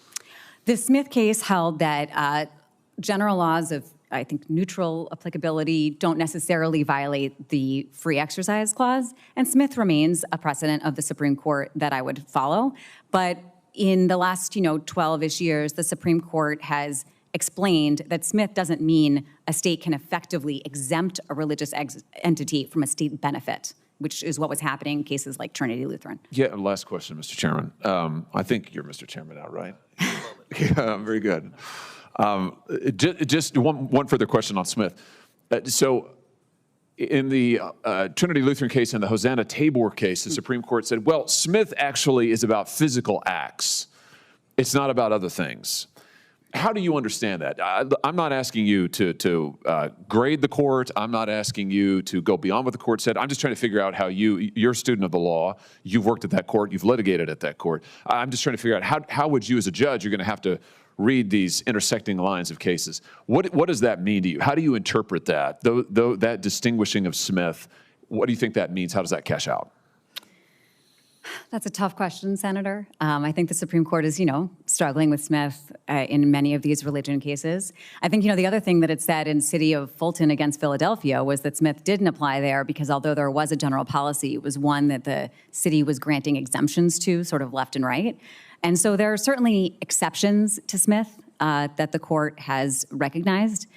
The Smith case held that general laws of, I think, neutral applicability don't necessarily violate the free exercise clause. And Smith remains a precedent of the Supreme Court that I would follow. But in the last, 12-ish years, the Supreme Court has explained that Smith doesn't mean a state can effectively exempt a religious entity from a state benefit, which is what was happening in cases like Trinity Lutheran.
Yeah, last question, Mr. Chairman. I think you're Mr. Chairman now, right? Yeah, very good. Just one further question on Smith. So in the Trinity Lutheran case and the Hosanna Tabor case, the Supreme Court said, well, Smith actually is about physical acts. It's not about other things. How do you understand that? I'm not asking you to grade the court. I'm not asking you to go beyond what the court said. I'm just trying to figure out how you're a student of the law. You've worked at that court. You've litigated at that court. I'm just trying to figure out how would you as a judge, you're going to have to read these intersecting lines of cases. What does that mean to you? How do you interpret that? That distinguishing of Smith, what do you think that means? How does that cash out?
That's a tough question, Senator. I think the Supreme Court is, struggling with Smith in many of these religion cases. I think, the other thing that it said in City of Fulton against Philadelphia was that Smith didn't apply there because although there was a general policy, it was one that the city was granting exemptions to, sort of left and right. And so there are certainly exceptions to Smith that the court has recognized.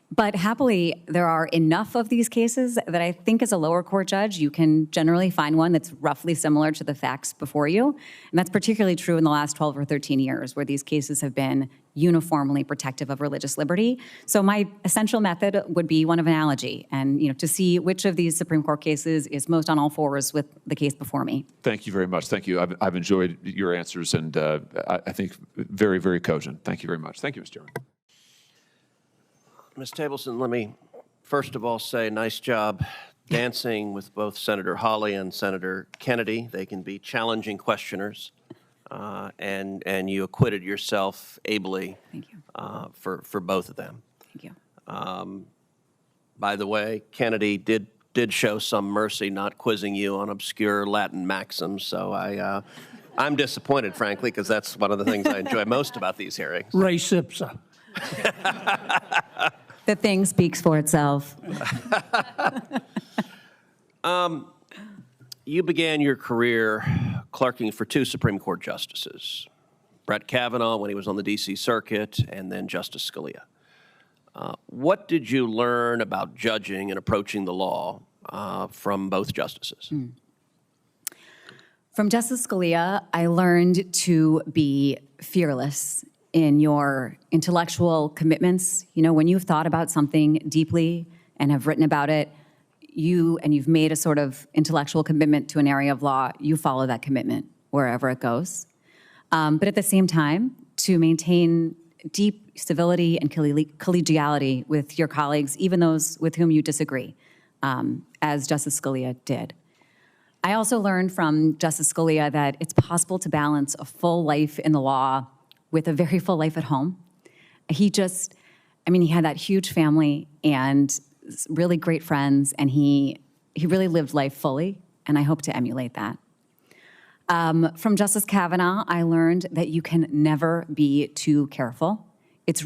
But happily, there are enough of these cases that I think as a lower court judge, you can generally find one that's roughly similar to the facts before you. And that's particularly true in the last 12 or 13 years, where these cases have been uniformly protective of religious liberty. So my essential method would be one of analogy and, to see which of these Supreme Court cases is most on all fours with the case before me.
Thank you very much. Thank you. I've enjoyed your answers and I think very, very cogent. Thank you very much. Thank you, Mr. Chairman.
Ms. Tableson, let me first of all say nice job dancing with both Senator Hawley and Senator Kennedy. They can be challenging questioners, and you acquitted yourself ably.
Thank you.
For both of them.
Thank you.
By the way, Kennedy did show some mercy not quizzing you on obscure Latin maxims, so I'm disappointed, frankly, because that's one of the things I enjoy most about these hearings.
Res ipsa.
The thing speaks for itself.
You began your career clerking for two Supreme Court justices, Brett Kavanaugh when he was on the D.C. Circuit, and then Justice Scalia. What did you learn about judging and approaching the law from both justices?
From Justice Scalia, I learned to be fearless in your intellectual commitments. When you've thought about something deeply and have written about it, you've made a sort of intellectual commitment to an area of law, you follow that commitment wherever it goes. But at the same time, to maintain deep civility and collegiality with your colleagues, even those with whom you disagree, as Justice Scalia did. I also learned from Justice Scalia that it's possible to balance a full life in the law with a very full life at home. He had that huge family and really great friends, and he really lived life fully, and I hope to emulate that. From Justice Kavanaugh, I learned that you can never be too careful. It's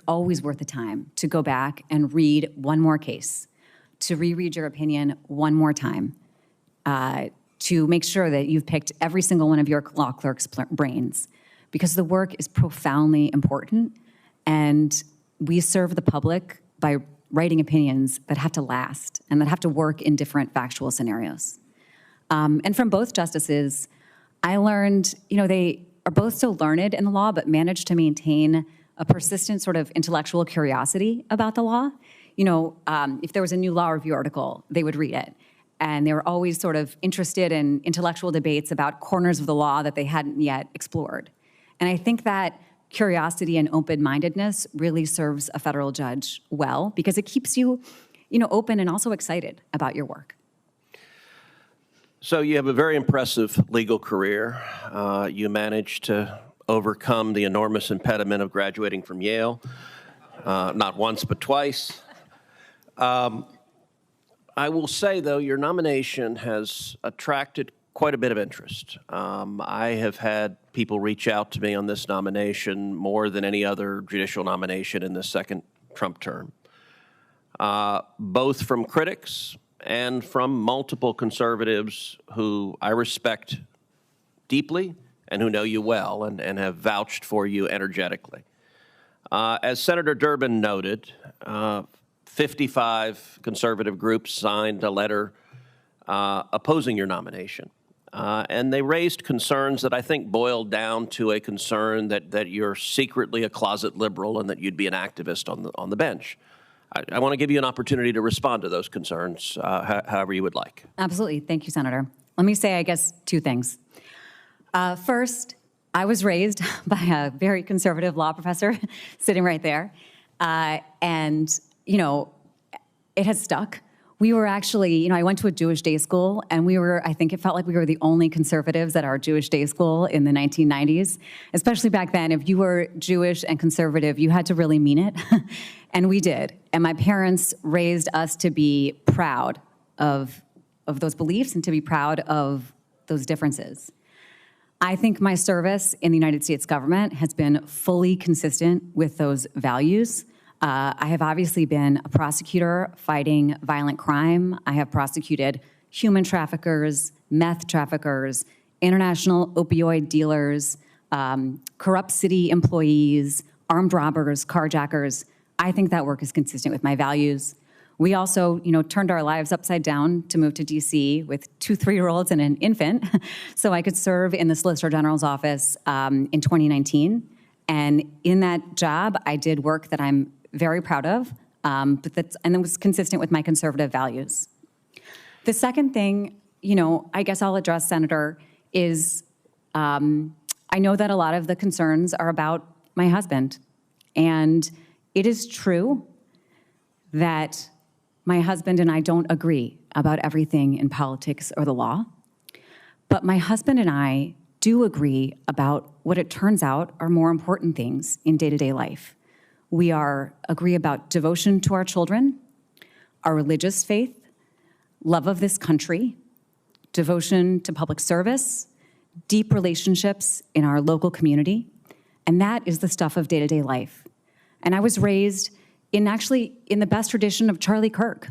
always worth the time to go back and read one more case, to reread your opinion one more time, to make sure that you've picked every single one of your law clerk's brains, because the work is profoundly important, and we serve the public by writing opinions that have to last and that have to work in different factual scenarios. And from both justices, I learned, they are both so learned in the law, but manage to maintain a persistent sort of intellectual curiosity about the law. If there was a new law review article, they would read it. And they were always sort of interested in intellectual debates about corners of the law that they hadn't yet explored. And I think that curiosity and open-mindedness really serves a federal judge well, because it keeps you, open and also excited about your work.
So you have a very impressive legal career. You managed to overcome the enormous impediment of graduating from Yale, not once but twice. I will say, though, your nomination has attracted quite a bit of interest. I have had people reach out to me on this nomination more than any other judicial nomination in the second Trump term, both from critics and from multiple conservatives who I respect deeply and who know you well and have vouched for you energetically. As Senator Durbin noted, 55 conservative groups signed a letter opposing your nomination. And they raised concerns that I think boiled down to a concern that you're secretly a closet liberal and that you'd be an activist on the bench. I want to give you an opportunity to respond to those concerns however you would like.
Absolutely. Thank you, Senator. Let me say, I guess, two things. First, I was raised by a very conservative law professor sitting right there. And, you know, it has stuck. We were actually, you know, I went to a Jewish day school, and I think it felt like we were the only conservatives at our Jewish day school in the 1990s. Especially back then, if you were Jewish and conservative, you had to really mean it. And we did. And my parents raised us to be proud of those beliefs and to be proud of those differences. I think my service in the United States government has been fully consistent with those values. I have obviously been a prosecutor fighting violent crime. I have prosecuted human traffickers, meth traffickers, international opioid dealers, corrupt city employees, armed robbers, carjackers. I think that work is consistent with my values. We also, you know, turned our lives upside down to move to DC with 2 3-year-olds and an infant, so I could serve in the Solicitor General's office in 2019. And in that job, I did work that I'm very proud of, and it was consistent with my conservative values. The second thing, you know, I guess I'll address, Senator, is I know that a lot of the concerns are about my husband, and it is true that my husband and I don't agree about everything in politics or the law, but my husband and I do agree about what it turns out are more important things in day-to-day life. We agree about devotion to our children, our religious faith, love of this country, devotion to public service, deep relationships in our local community, and that is the stuff of day-to-day life. And I was raised in the best tradition of Charlie Kirk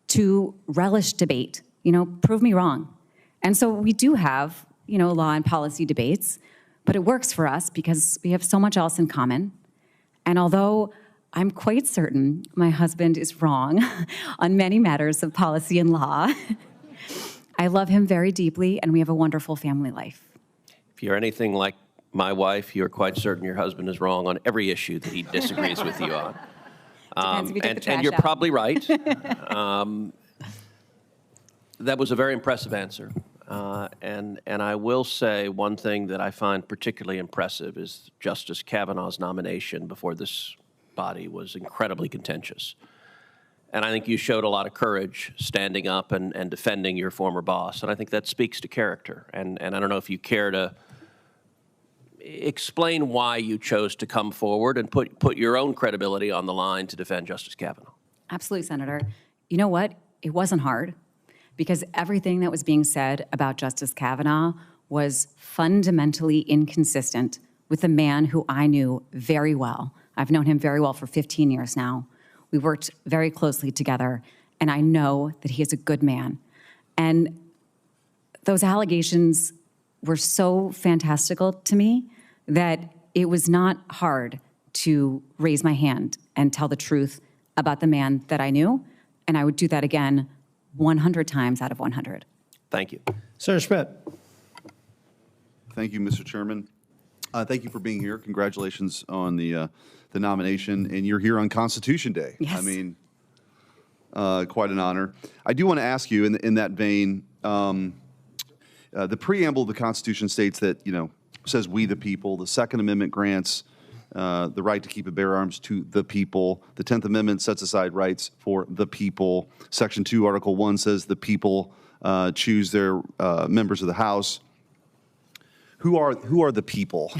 to relish debate, you know, prove me wrong. And so we do have, you know, law and policy debates, but it works for us because we have so much else in common. And although I'm quite certain my husband is wrong on many matters of policy and law, I love him very deeply, and we have a wonderful family life.
If you're anything like my wife, you're quite certain your husband is wrong on every issue that he disagrees with you on. And you're probably right. That was a very impressive answer. And I will say one thing that I find particularly impressive is Justice Kavanaugh's nomination before this body was incredibly contentious. And I think you showed a lot of courage standing up and defending your former boss. And I think that speaks to character. And I don't know if you care to explain why you chose to come forward and put your own credibility on the line to defend Justice Kavanaugh.
Absolutely, Senator. You know what? It wasn't hard, because everything that was being said about Justice Kavanaugh was fundamentally inconsistent with a man who I knew very well. I've known him very well for 15 years now. We worked very closely together, and I know that he is a good man. And those allegations were so fantastical to me that it was not hard to raise my hand and tell the truth about the man that I knew, and I would do that again 100 times out of 100.
Thank you.
Senator Schmidt.
Thank you, Mr. Chairman. Thank you for being here. Congratulations on the nomination, and you're here on Constitution Day.
Yes.
I mean, quite an honor. I do want to ask you, in that vein, the preamble of the Constitution states that, you know, says we the people. The Second Amendment grants the right to keep and bear arms to the people. The 10th Amendment sets aside rights for the people. Section 2, Article 1 says the people choose their members of the House. Who are the people?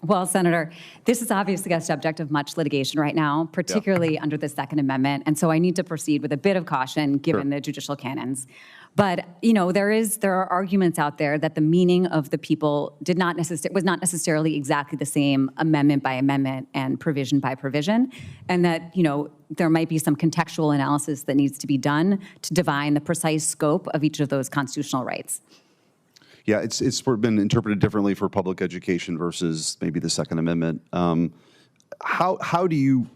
Well, Senator, this is obviously a subject of much litigation right now, particularly under the Second Amendment, and so I need to proceed with a bit of caution given the judicial canons. But, you know, there are arguments out there that the meaning of the people was not necessarily exactly the same amendment by amendment and provision by provision, and that, you know, there might be some contextual analysis that needs to be done to divine the precise scope of each of those constitutional rights.
Yeah, it's been interpreted differently for public education versus maybe the Second Amendment. How do you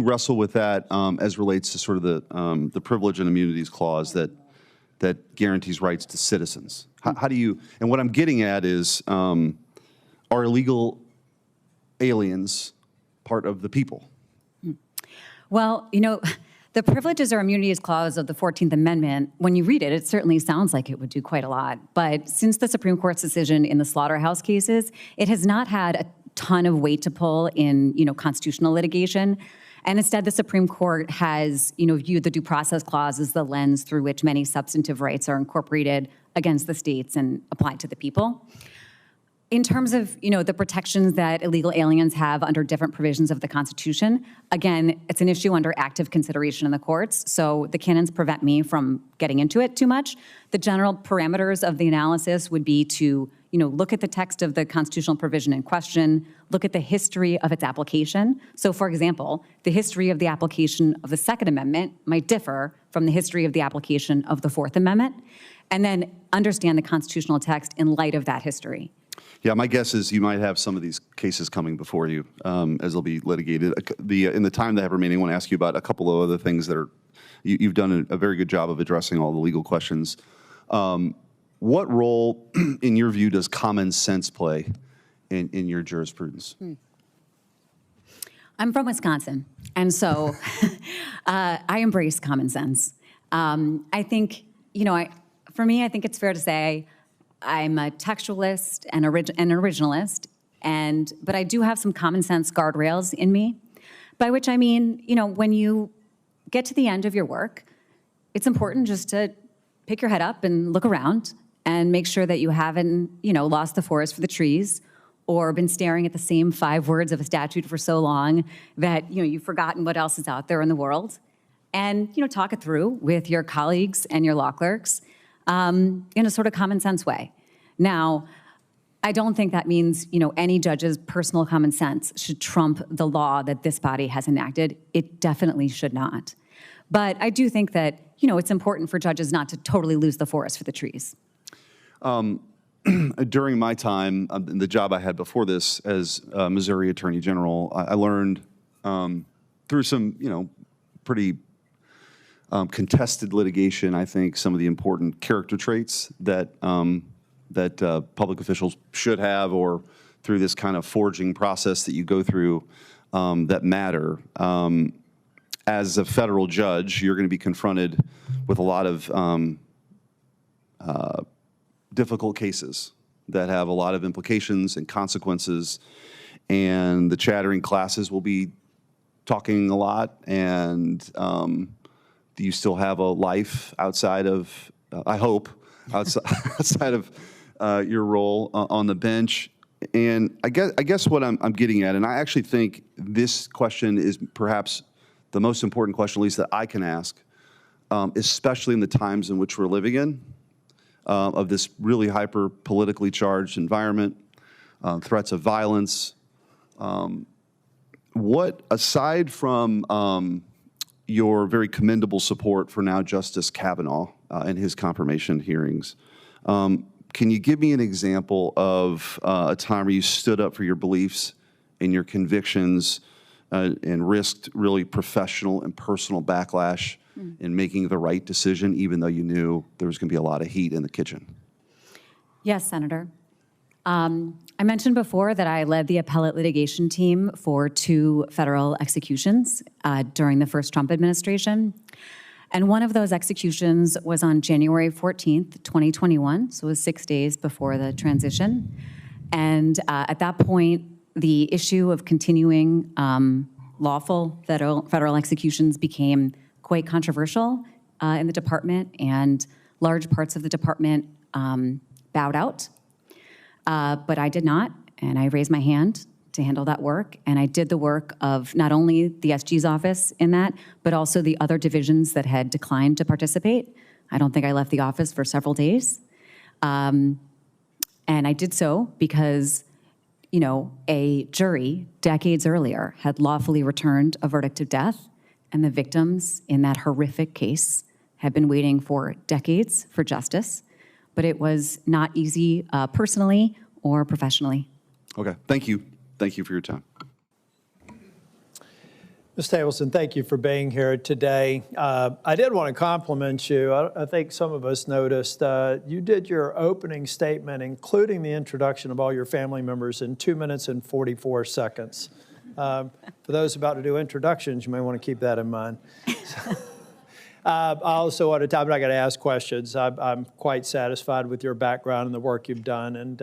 wrestle with that as relates to sort of the privilege and immunities clause that guarantees rights to citizens? How do you? And what I'm getting at is, are illegal aliens part of the people?
Well, the privileges or immunities clause of the 14th Amendment, when you read it, it certainly sounds like it would do quite a lot. But since the Supreme Court's decision in the slaughterhouse cases, it has not had a ton of weight to pull in, constitutional litigation. And instead, the Supreme Court has, viewed the due process clause as the lens through which many substantive rights are incorporated against the states and applied to the people. In terms of, the protections that illegal aliens have under different provisions of the Constitution, again, it's an issue under active consideration in the courts, so the canons prevent me from getting into it too much. The general parameters of the analysis would be to, look at the text of the constitutional provision in question, look at the history of its application. So, for example, the history of the application of the Second Amendment might differ from the history of the application of the Fourth Amendment, and then understand the constitutional text in light of that history.
Yeah, my guess is you might have some of these cases coming before you as they'll be litigated. In the time that I have remaining, I want to ask you about a couple of other things that you've done a very good job of addressing all the legal questions. What role, in your view, does common sense play in your jurisprudence?
I'm from Wisconsin, and so I embrace common sense. I think, for me, I think it's fair to say I'm a textualist and an originalist, but I do have some common sense guardrails in me, by which I mean, when you get to the end of your work, it's important just to pick your head up and look around and make sure that you haven't, lost the forest for the trees or been staring at the same 5 words of a statute for so long that, you've forgotten what else is out there in the world. And, talk it through with your colleagues and your law clerks in a sort of common sense way. Now, I don't think that means, any judge's personal common sense should trump the law that this body has enacted. It definitely should not. But I do think that, it's important for judges not to totally lose the forest for the trees.
During my time, the job I had before this as Missouri Attorney General, I learned through some, pretty contested litigation, I think, some of the important character traits that public officials should have, or through this kind of forging process that you go through that matter. As a federal judge, you're going to be confronted with a lot of difficult cases that have a lot of implications and consequences, and the chattering classes will be talking a lot, and you still have a life outside of, I hope, outside of your role on the bench. And I guess what I'm getting at, and I actually think this question is perhaps the most important question, at least that I can ask, especially in the times in which we're living in, of this really hyper-politically charged environment, threats of violence. What, aside from your very commendable support for now Justice Kavanaugh and his confirmation hearings, can you give me an example of a time where you stood up for your beliefs and your convictions and risked really professional and personal backlash in making the right decision, even though you knew there was going to be a lot of heat in the kitchen?
Yes, Senator. I mentioned before that I led the appellate litigation team for 2 federal executions during the first Trump administration. And one of those executions was on January 14th, 2021, so it was 6 days before the transition. And at that point, the issue of continuing lawful federal executions became quite controversial in the department, and large parts of the department bowed out. But I did not, and I raised my hand to handle that work, and I did the work of not only the SG's office in that, but also the other divisions that had declined to participate. I don't think I left the office for several days. And I did so because, a jury decades earlier had lawfully returned a verdict of death, and the victims in that horrific case had been waiting for decades for justice. but it was not easy personally or professionally.
Okay, thank you. Thank you for your time.
Ms. Tableson, thank you for being here today. I did want to compliment you. I think some of us noticed you did your opening statement, including the introduction of all your family members, in 2 minutes and 44 seconds. For those about to do introductions, you may want to keep that in mind. I also want to, I'm not going to ask questions. I'm quite satisfied with your background and the work you've done.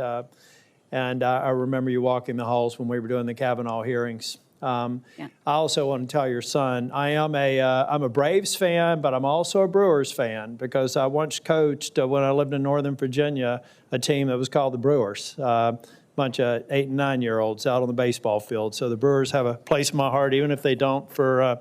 And I remember you walking the halls when we were doing the Kavanaugh hearings. I also want to tell your son, I'm a Braves fan, but I'm also a Brewers fan because I once coached, when I lived in Northern Virginia, a team that was called the Brewers, a bunch of 8 and 9-year-olds out on the baseball field. So the Brewers have a place in my heart, even if they don't for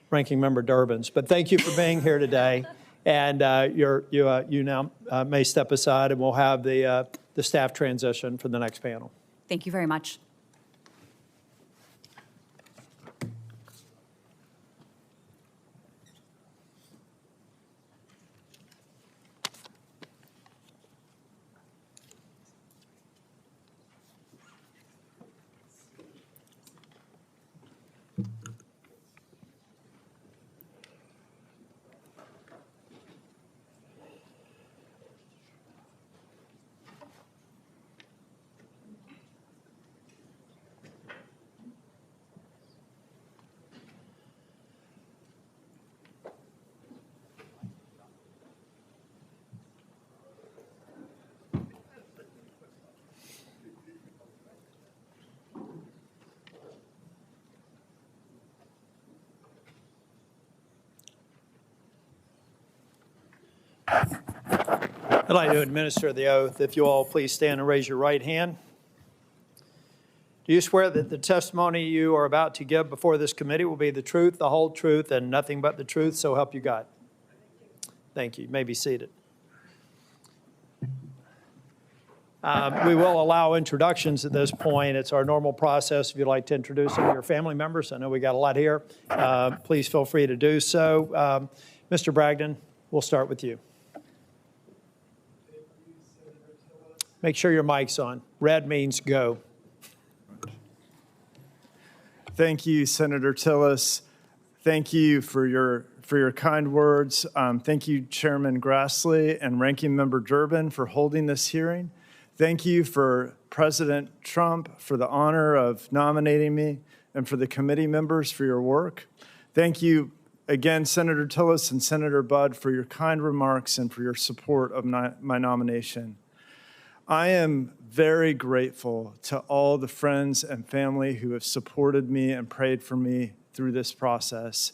Ranking Member Durbin's. But thank you for being here today. And you now may step aside, and we'll have the staff transition for the next panel.
Thank you very much.
I'd like to administer the oath. If you all please stand and raise your right hand. Do you swear that the testimony you are about to give before this committee will be the truth, the whole truth, and nothing but the truth, so help you God? Thank you. You may be seated. We will allow introductions at this point. It's our normal process. If you'd like to introduce some of your family members, I know we got a lot here. Please feel free to do so. Mr. Bragdon, we'll start with you. Make sure your mic's on. Red means go.
Thank you, Senator Tillis. Thank you for your kind words. Thank you, Chairman Grassley and Ranking Member Durbin, for holding this hearing. Thank you for President Trump for the honor of nominating me and for the committee members for your work. Thank you again, Senator Tillis and Senator Budd, for your kind remarks and for your support of my nomination. I am very grateful to all the friends and family who have supported me and prayed for me through this process.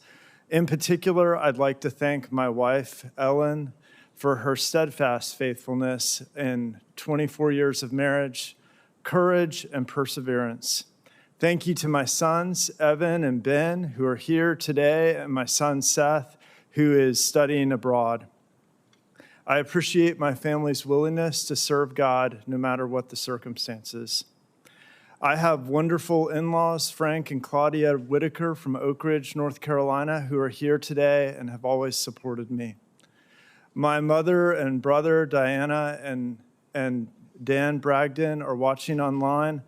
In particular, I'd like to thank my wife, Ellen, for her steadfast faithfulness in 24 years of marriage, courage, and perseverance. Thank you to my sons, Evan and Ben, who are here today, and my son, Seth, who is studying abroad. I appreciate my family's willingness to serve God no matter what the circumstances. I have wonderful in-laws, Frank and Claudia Whitaker from Oak Ridge, North Carolina, who are here today and have always supported me. My mother and brother, Diana and Dan Bragdon, are watching online,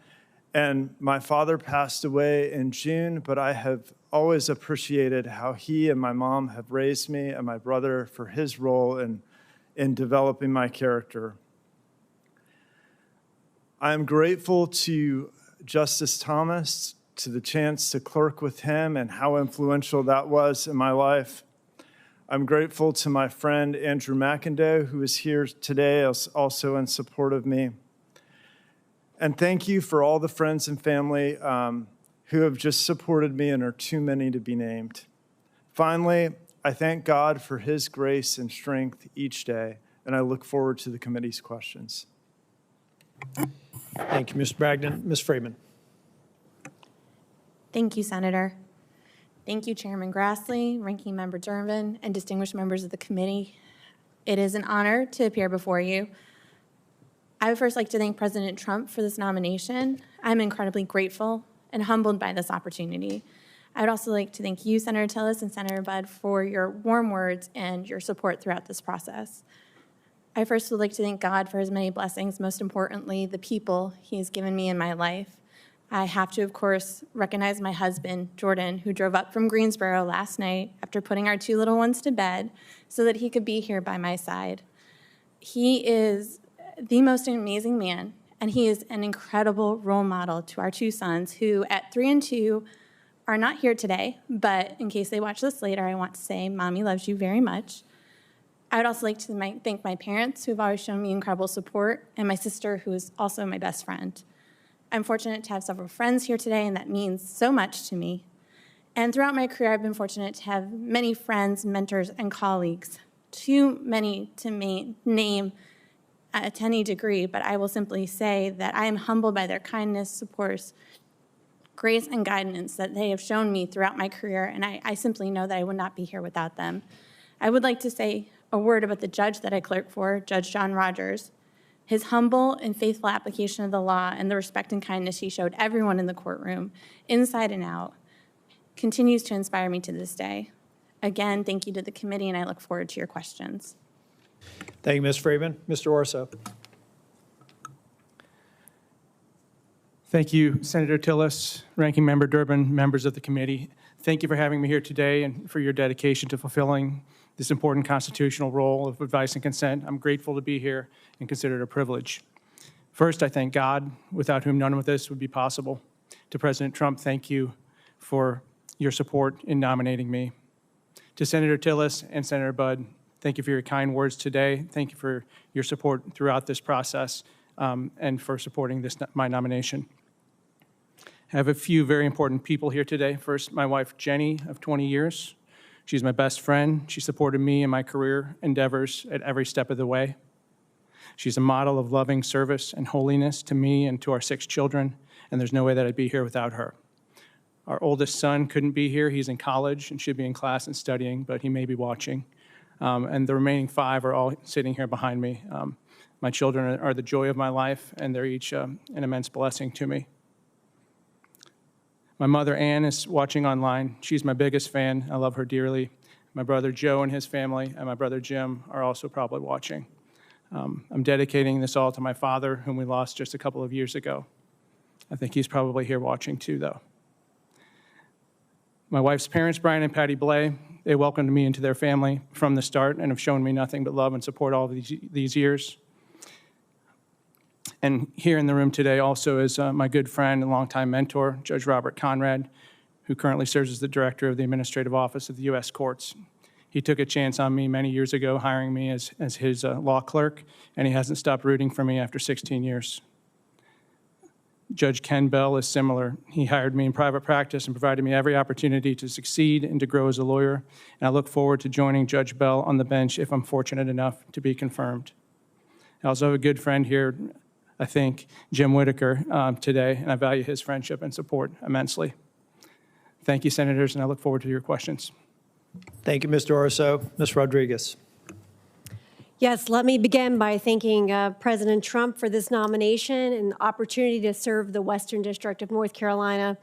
and my father passed away in June, but I have always appreciated how he and my mom have raised me and my brother for his role in developing my character. I am grateful to Justice Thomas, to the chance to clerk with him and how influential that was in my life. I'm grateful to my friend Andrew McIndoe, who is here today, also in support of me. And thank you for all the friends and family who have just supported me and are too many to be named. Finally, I thank God for his grace and strength each day, and I look forward to the committee's questions.
Thank you, Mr. Bragdon. Ms. Freeman.
Thank you, Senator. Thank you, Chairman Grassley, Ranking Member Durbin, and distinguished members of the committee. It is an honor to appear before you. I would first like to thank President Trump for this nomination. I'm incredibly grateful and humbled by this opportunity. I would also like to thank you, Senator Tillis and Senator Budd, for your warm words and your support throughout this process. I first would like to thank God for his many blessings, most importantly, the people he has given me in my life. I have to, of course, recognize my husband, Jordan, who drove up from Greensboro last night after putting our 2 little ones to bed so that he could be here by my side. He is the most amazing man, and he is an incredible role model to our 2 sons who, at 3 and 2, are not here today, but in case they watch this later, I want to say Mommy loves you very much. I would also like to thank my parents, who have always shown me incredible support, and my sister, who is also my best friend. I'm fortunate to have several friends here today, and that means so much to me. And throughout my career, I've been fortunate to have many friends, mentors, and colleagues. Too many to name to any degree, but I will simply say that I am humbled by their kindness, support, grace, and guidance that they have shown me throughout my career, and I simply know that I would not be here without them. I would like to say a word about the judge that I clerk for, Judge John Rogers. His humble and faithful application of the law and the respect and kindness he showed everyone in the courtroom, inside and out, continues to inspire me to this day. Again, thank you to the committee, and I look forward to your questions.
Thank you, Ms. Freeman. Mr. Orso.
Thank you, Senator Tillis, Ranking Member Durbin, members of the committee. Thank you for having me here today and for your dedication to fulfilling this important constitutional role of advice and consent. I'm grateful to be here and consider it a privilege. First, I thank God, without whom none of this would be possible. To President Trump, thank you for your support in nominating me. To Senator Tillis and Senator Budd, thank you for your kind words today. Thank you for your support throughout this process and for supporting my nomination. I have a few very important people here today. First, my wife, Jenny, of 20 years. She's my best friend. She supported me in my career endeavors at every step of the way. She's a model of loving service and holiness to me and to our 6 children, and there's no way that I'd be here without her. Our oldest son couldn't be here. He's in college and should be in class and studying, but he may be watching. And the remaining 5 are all sitting here behind me. My children are the joy of my life, and they're each an immense blessing to me. My mother, Ann, is watching online. She's my biggest fan. I love her dearly. My brother, Joe, and his family, and my brother, Jim, are also probably watching. I'm dedicating this all to my father, whom we lost just a couple of years ago. I think he's probably here watching too, though. My wife's parents, Brian and Patty Blay, they welcomed me into their family from the start and have shown me nothing but love and support all of these years. And here in the room today also is my good friend and longtime mentor, Judge Robert Conrad, who currently serves as the director of the Administrative Office of the U.S. Courts. He took a chance on me many years ago, hiring me as his law clerk, and he hasn't stopped rooting for me after 16 years. Judge Ken Bell is similar. He hired me in private practice and provided me every opportunity to succeed and to grow as a lawyer, and I look forward to joining Judge Bell on the bench if I'm fortunate enough to be confirmed. I also have a good friend here, I think, Jim Whitaker, today, and I value his friendship and support immensely. Thank you, Senators, and I look forward to your questions.
Thank you, Mr. Orso. Ms. Rodriguez.
Yes, let me begin by thanking President Trump for this nomination and the opportunity to serve the Western District of North Carolina.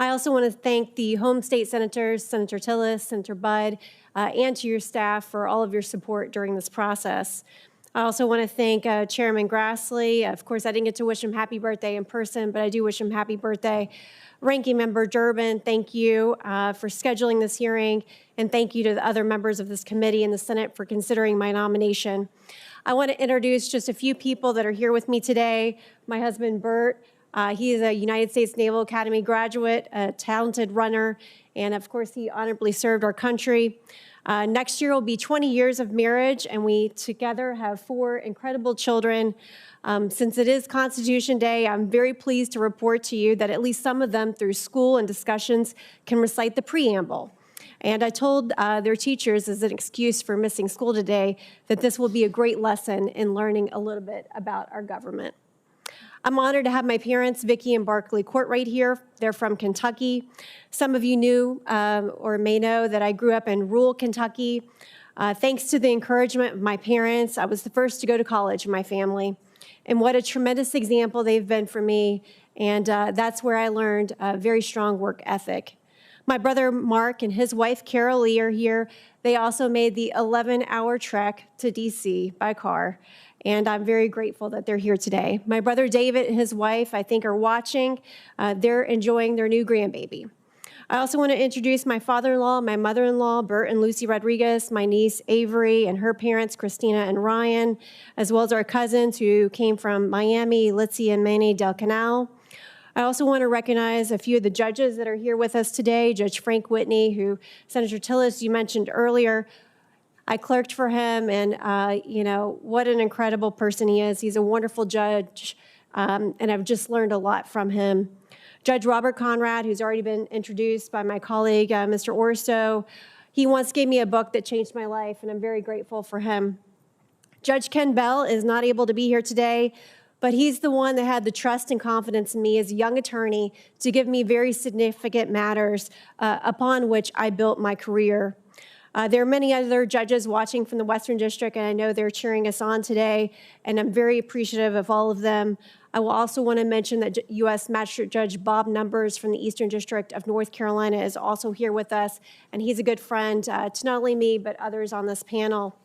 I also want to thank the home state senators, Senator Tillis, Senator Budd, and to your staff for all of your support during this process. I also want to thank Chairman Grassley. Of course, I didn't get to wish him happy birthday in person, but I do wish him happy birthday. Ranking Member Durbin, thank you for scheduling this hearing, and thank you to the other members of this committee and the Senate for considering my nomination. I want to introduce just a few people that are here with me today. My husband, Bert. He is a United States Naval Academy graduate, a talented runner, and of course, he honorably served our country. Next year will be 20 years of marriage, and we together have 4 incredible children. Since it is Constitution Day, I'm very pleased to report to you that at least some of them, through school and discussions, can recite the preamble. And I told their teachers, as an excuse for missing school today, that this will be a great lesson in learning a little bit about our government. I'm honored to have my parents, Vicki and Barkley Court, right here. They're from Kentucky. Some of you knew or may know that I grew up in rural Kentucky. Thanks to the encouragement of my parents, I was the first to go to college in my family. And what a tremendous example they've been for me. And that's where I learned a very strong work ethic. My brother Mark and his wife Carol Lee are here. They also made the 11-hour trek to DC by car, and I'm very grateful that they're here today. My brother David and his wife, I think, are watching. They're enjoying their new grandbaby. I also want to introduce my father-in-law, my mother-in-law, Bert and Lucy Rodriguez, my niece Avery and her parents, Christina and Ryan, as well as our cousins who came from Miami, Litzy and Manny del Canal. I also want to recognize a few of the judges that are here with us today. Judge Frank Whitney, who Senator Tillis, you mentioned earlier. I clerked for him, and what an incredible person he is. He's a wonderful judge, and I've just learned a lot from him. Judge Robert Conrad, who's already been introduced by my colleague, Mr. Orso, he once gave me a book that changed my life, and I'm very grateful for him. Judge Ken Bell is not able to be here today, but he's the one that had the trust and confidence in me as a young attorney to give me very significant matters upon which I built my career. There are many other judges watching from the Western District, and I know they're cheering us on today, and I'm very appreciative of all of them. I will also want to mention that U.S. Magistrate Judge Bob Numbers from the Eastern District of North Carolina is also here with us, and he's a good friend to not only me, but others on this panel.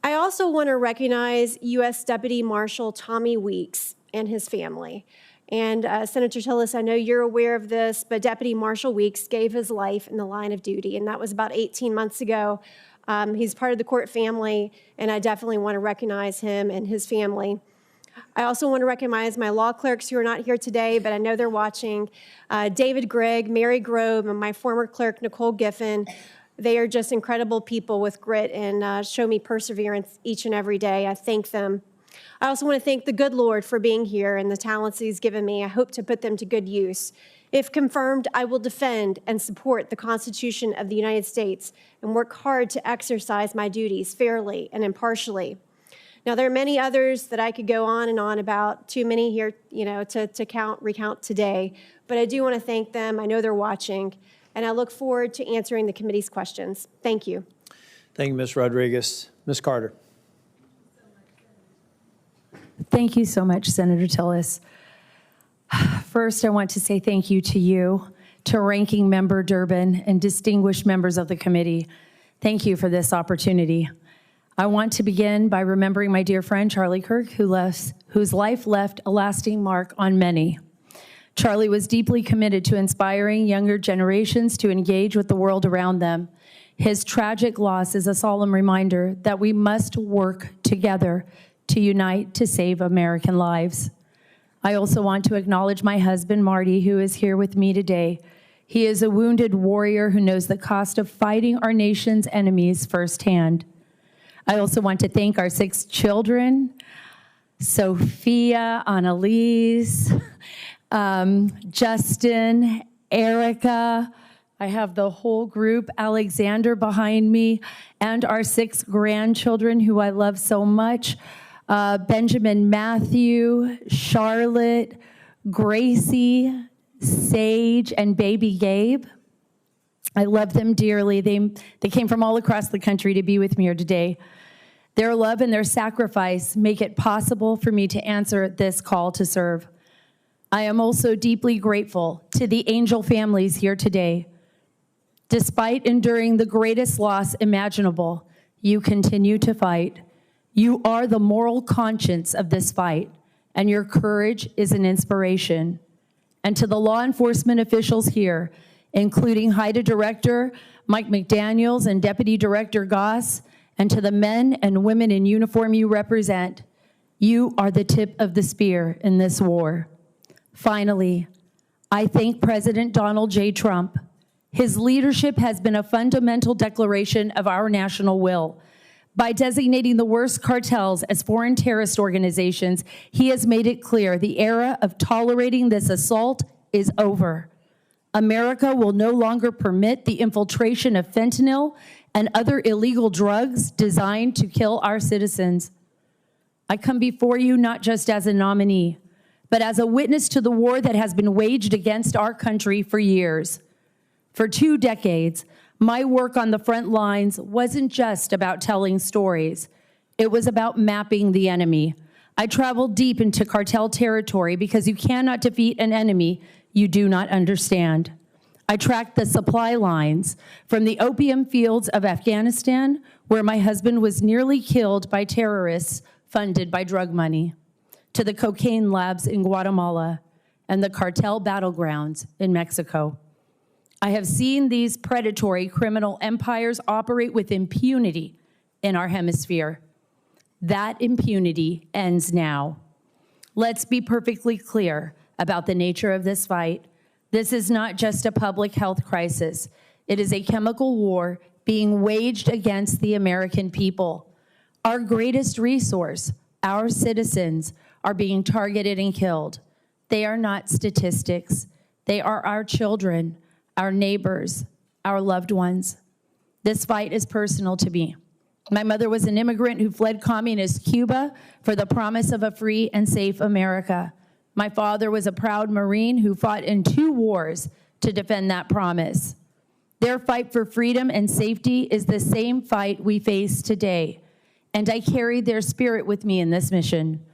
I also want to recognize U.S. Deputy Marshal Tommy Weeks and his family. And Senator Tillis, I know you're aware of this, but Deputy Marshal Weeks gave his life in the line of duty, and that was about 18 months ago. He's part of the court family, and I definitely want to recognize him and his family. I also want to recognize my law clerks who are not here today, but I know they're watching. David Gregg, Mary Grove, and my former clerk, Nicole Giffen. They are just incredible people with grit and show me perseverance each and every day. I thank them. I also want to thank the good Lord for being here and the talents he's given me. I hope to put them to good use. If confirmed, I will defend and support the Constitution of the United States and work hard to exercise my duties fairly and impartially. Now, there are many others that I could go on and on about, too many here, to recount today, but I do want to thank them. I know they're watching, and I look forward to answering the committee's questions. Thank you.
Thank you, Ms. Rodriguez. Ms. Carter.
Thank you so much, Senator Tillis. First, I want to say thank you to you, to Ranking Member Durbin, and distinguished members of the committee. Thank you for this opportunity. I want to begin by remembering my dear friend, Charlie Kirk, whose life left a lasting mark on many. Charlie was deeply committed to inspiring younger generations to engage with the world around them. His tragic loss is a solemn reminder that we must work together to unite to save American lives. I also want to acknowledge my husband, Marty, who is here with me today. He is a wounded warrior who knows the cost of fighting our nation's enemies firsthand. I also want to thank our 6 children, Sophia, Annalise, Justin, Erica. I have the whole group, Alexander behind me, and our 6 grandchildren who I love so much, Benjamin Matthew, Charlotte, Gracie, Sage, and baby Gabe. I love them dearly. They came from all across the country to be with me here today. Their love and their sacrifice make it possible for me to answer this call to serve. I am also deeply grateful to the angel families here today. Despite enduring the greatest loss imaginable, you continue to fight. You are the moral conscience of this fight, and your courage is an inspiration. And to the law enforcement officials here, including HIDA Director Mike McDaniels and Deputy Director Goss, and to the men and women in uniform you represent, you are the tip of the spear in this war. Finally, I thank President Donald J. Trump. His leadership has been a fundamental declaration of our national will. By designating the worst cartels as foreign terrorist organizations, he has made it clear the era of tolerating this assault is over. America will no longer permit the infiltration of fentanyl and other illegal drugs designed to kill our citizens. I come before you not just as a nominee, but as a witness to the war that has been waged against our country for years. For 2 decades, my work on the front lines wasn't just about telling stories. It was about mapping the enemy. I traveled deep into cartel territory because you cannot defeat an enemy you do not understand. I tracked the supply lines from the opium fields of Afghanistan, where my husband was nearly killed by terrorists funded by drug money, to the cocaine labs in Guatemala and the cartel battlegrounds in Mexico. I have seen these predatory criminal empires operate with impunity in our hemisphere. That impunity ends now. Let's be perfectly clear about the nature of this fight. This is not just a public health crisis. It is a chemical war being waged against the American people. Our greatest resource, our citizens, are being targeted and killed. They are not statistics. They are our children, our neighbors, our loved ones. This fight is personal to me. My mother was an immigrant who fled communist Cuba for the promise of a free and safe America. My father was a proud Marine who fought in 2 wars to defend that promise. Their fight for freedom and safety is the same fight we face today, and I carry their spirit with me in this mission.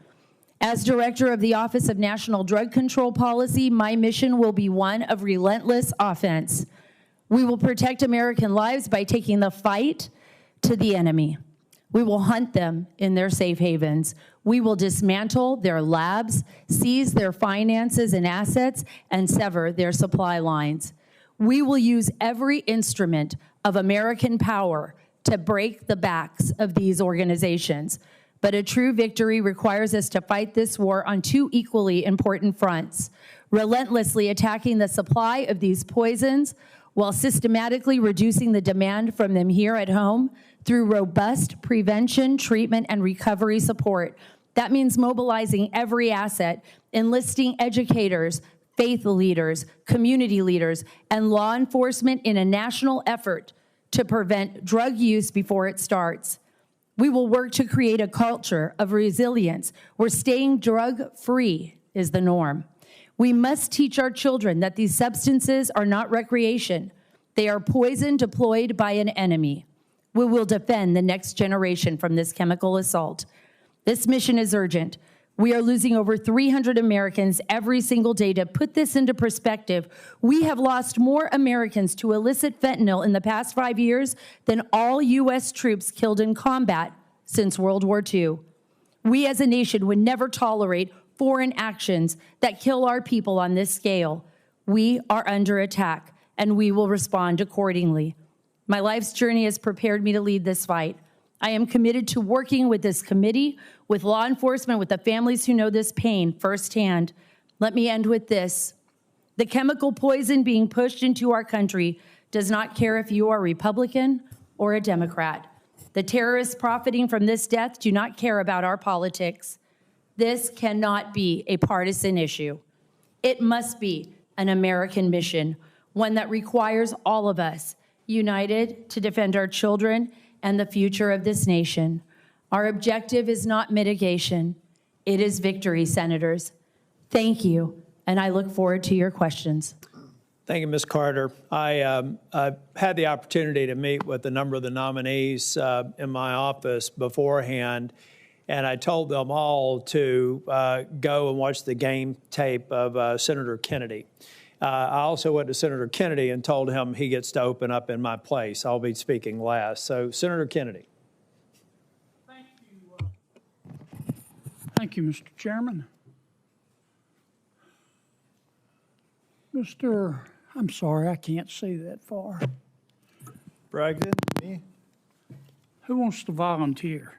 As director of the Office of National Drug Control Policy, my mission will be one of relentless offense. We will protect American lives by taking the fight to the enemy. We will hunt them in their safe havens. We will dismantle their labs, seize their finances and assets, and sever their supply lines. We will use every instrument of American power to break the backs of these organizations. But a true victory requires us to fight this war on 2 equally important fronts: relentlessly attacking the supply of these poisons while systematically reducing the demand from them here at home through robust prevention, treatment, and recovery support. That means mobilizing every asset, enlisting educators, faith leaders, community leaders, and law enforcement in a national effort to prevent drug use before it starts. We will work to create a culture of resilience where staying drug-free is the norm. We must teach our children that these substances are not recreation. They are poison deployed by an enemy. We will defend the next generation from this chemical assault. This mission is urgent. We are losing over 300 Americans every single day. To put this into perspective, we have lost more Americans to illicit fentanyl in the past 5 years than all U.S. troops killed in combat since World War II. We as a nation would never tolerate foreign actions that kill our people on this scale. We are under attack, and we will respond accordingly. My life's journey has prepared me to lead this fight. I am committed to working with this committee, with law enforcement, with the families who know this pain firsthand. Let me end with this. The chemical poison being pushed into our country does not care if you are Republican or a Democrat. The terrorists profiting from this death do not care about our politics. This cannot be a partisan issue. It must be an American mission, one that requires all of us united to defend our children and the future of this nation. Our objective is not mitigation. It is victory, Senators. Thank you, and I look forward to your questions.
Thank you, Ms. Carter. I had the opportunity to meet with a number of the nominees in my office beforehand, and I told them all to go and watch the game tape of Senator Kennedy. I also went to Senator Kennedy and told him he gets to open up in my place. I'll be speaking last. So, Senator Kennedy.
Thank you, Mr. Chairman. I'm sorry, I can't see that far.
Bragdon, me?
Who wants to volunteer?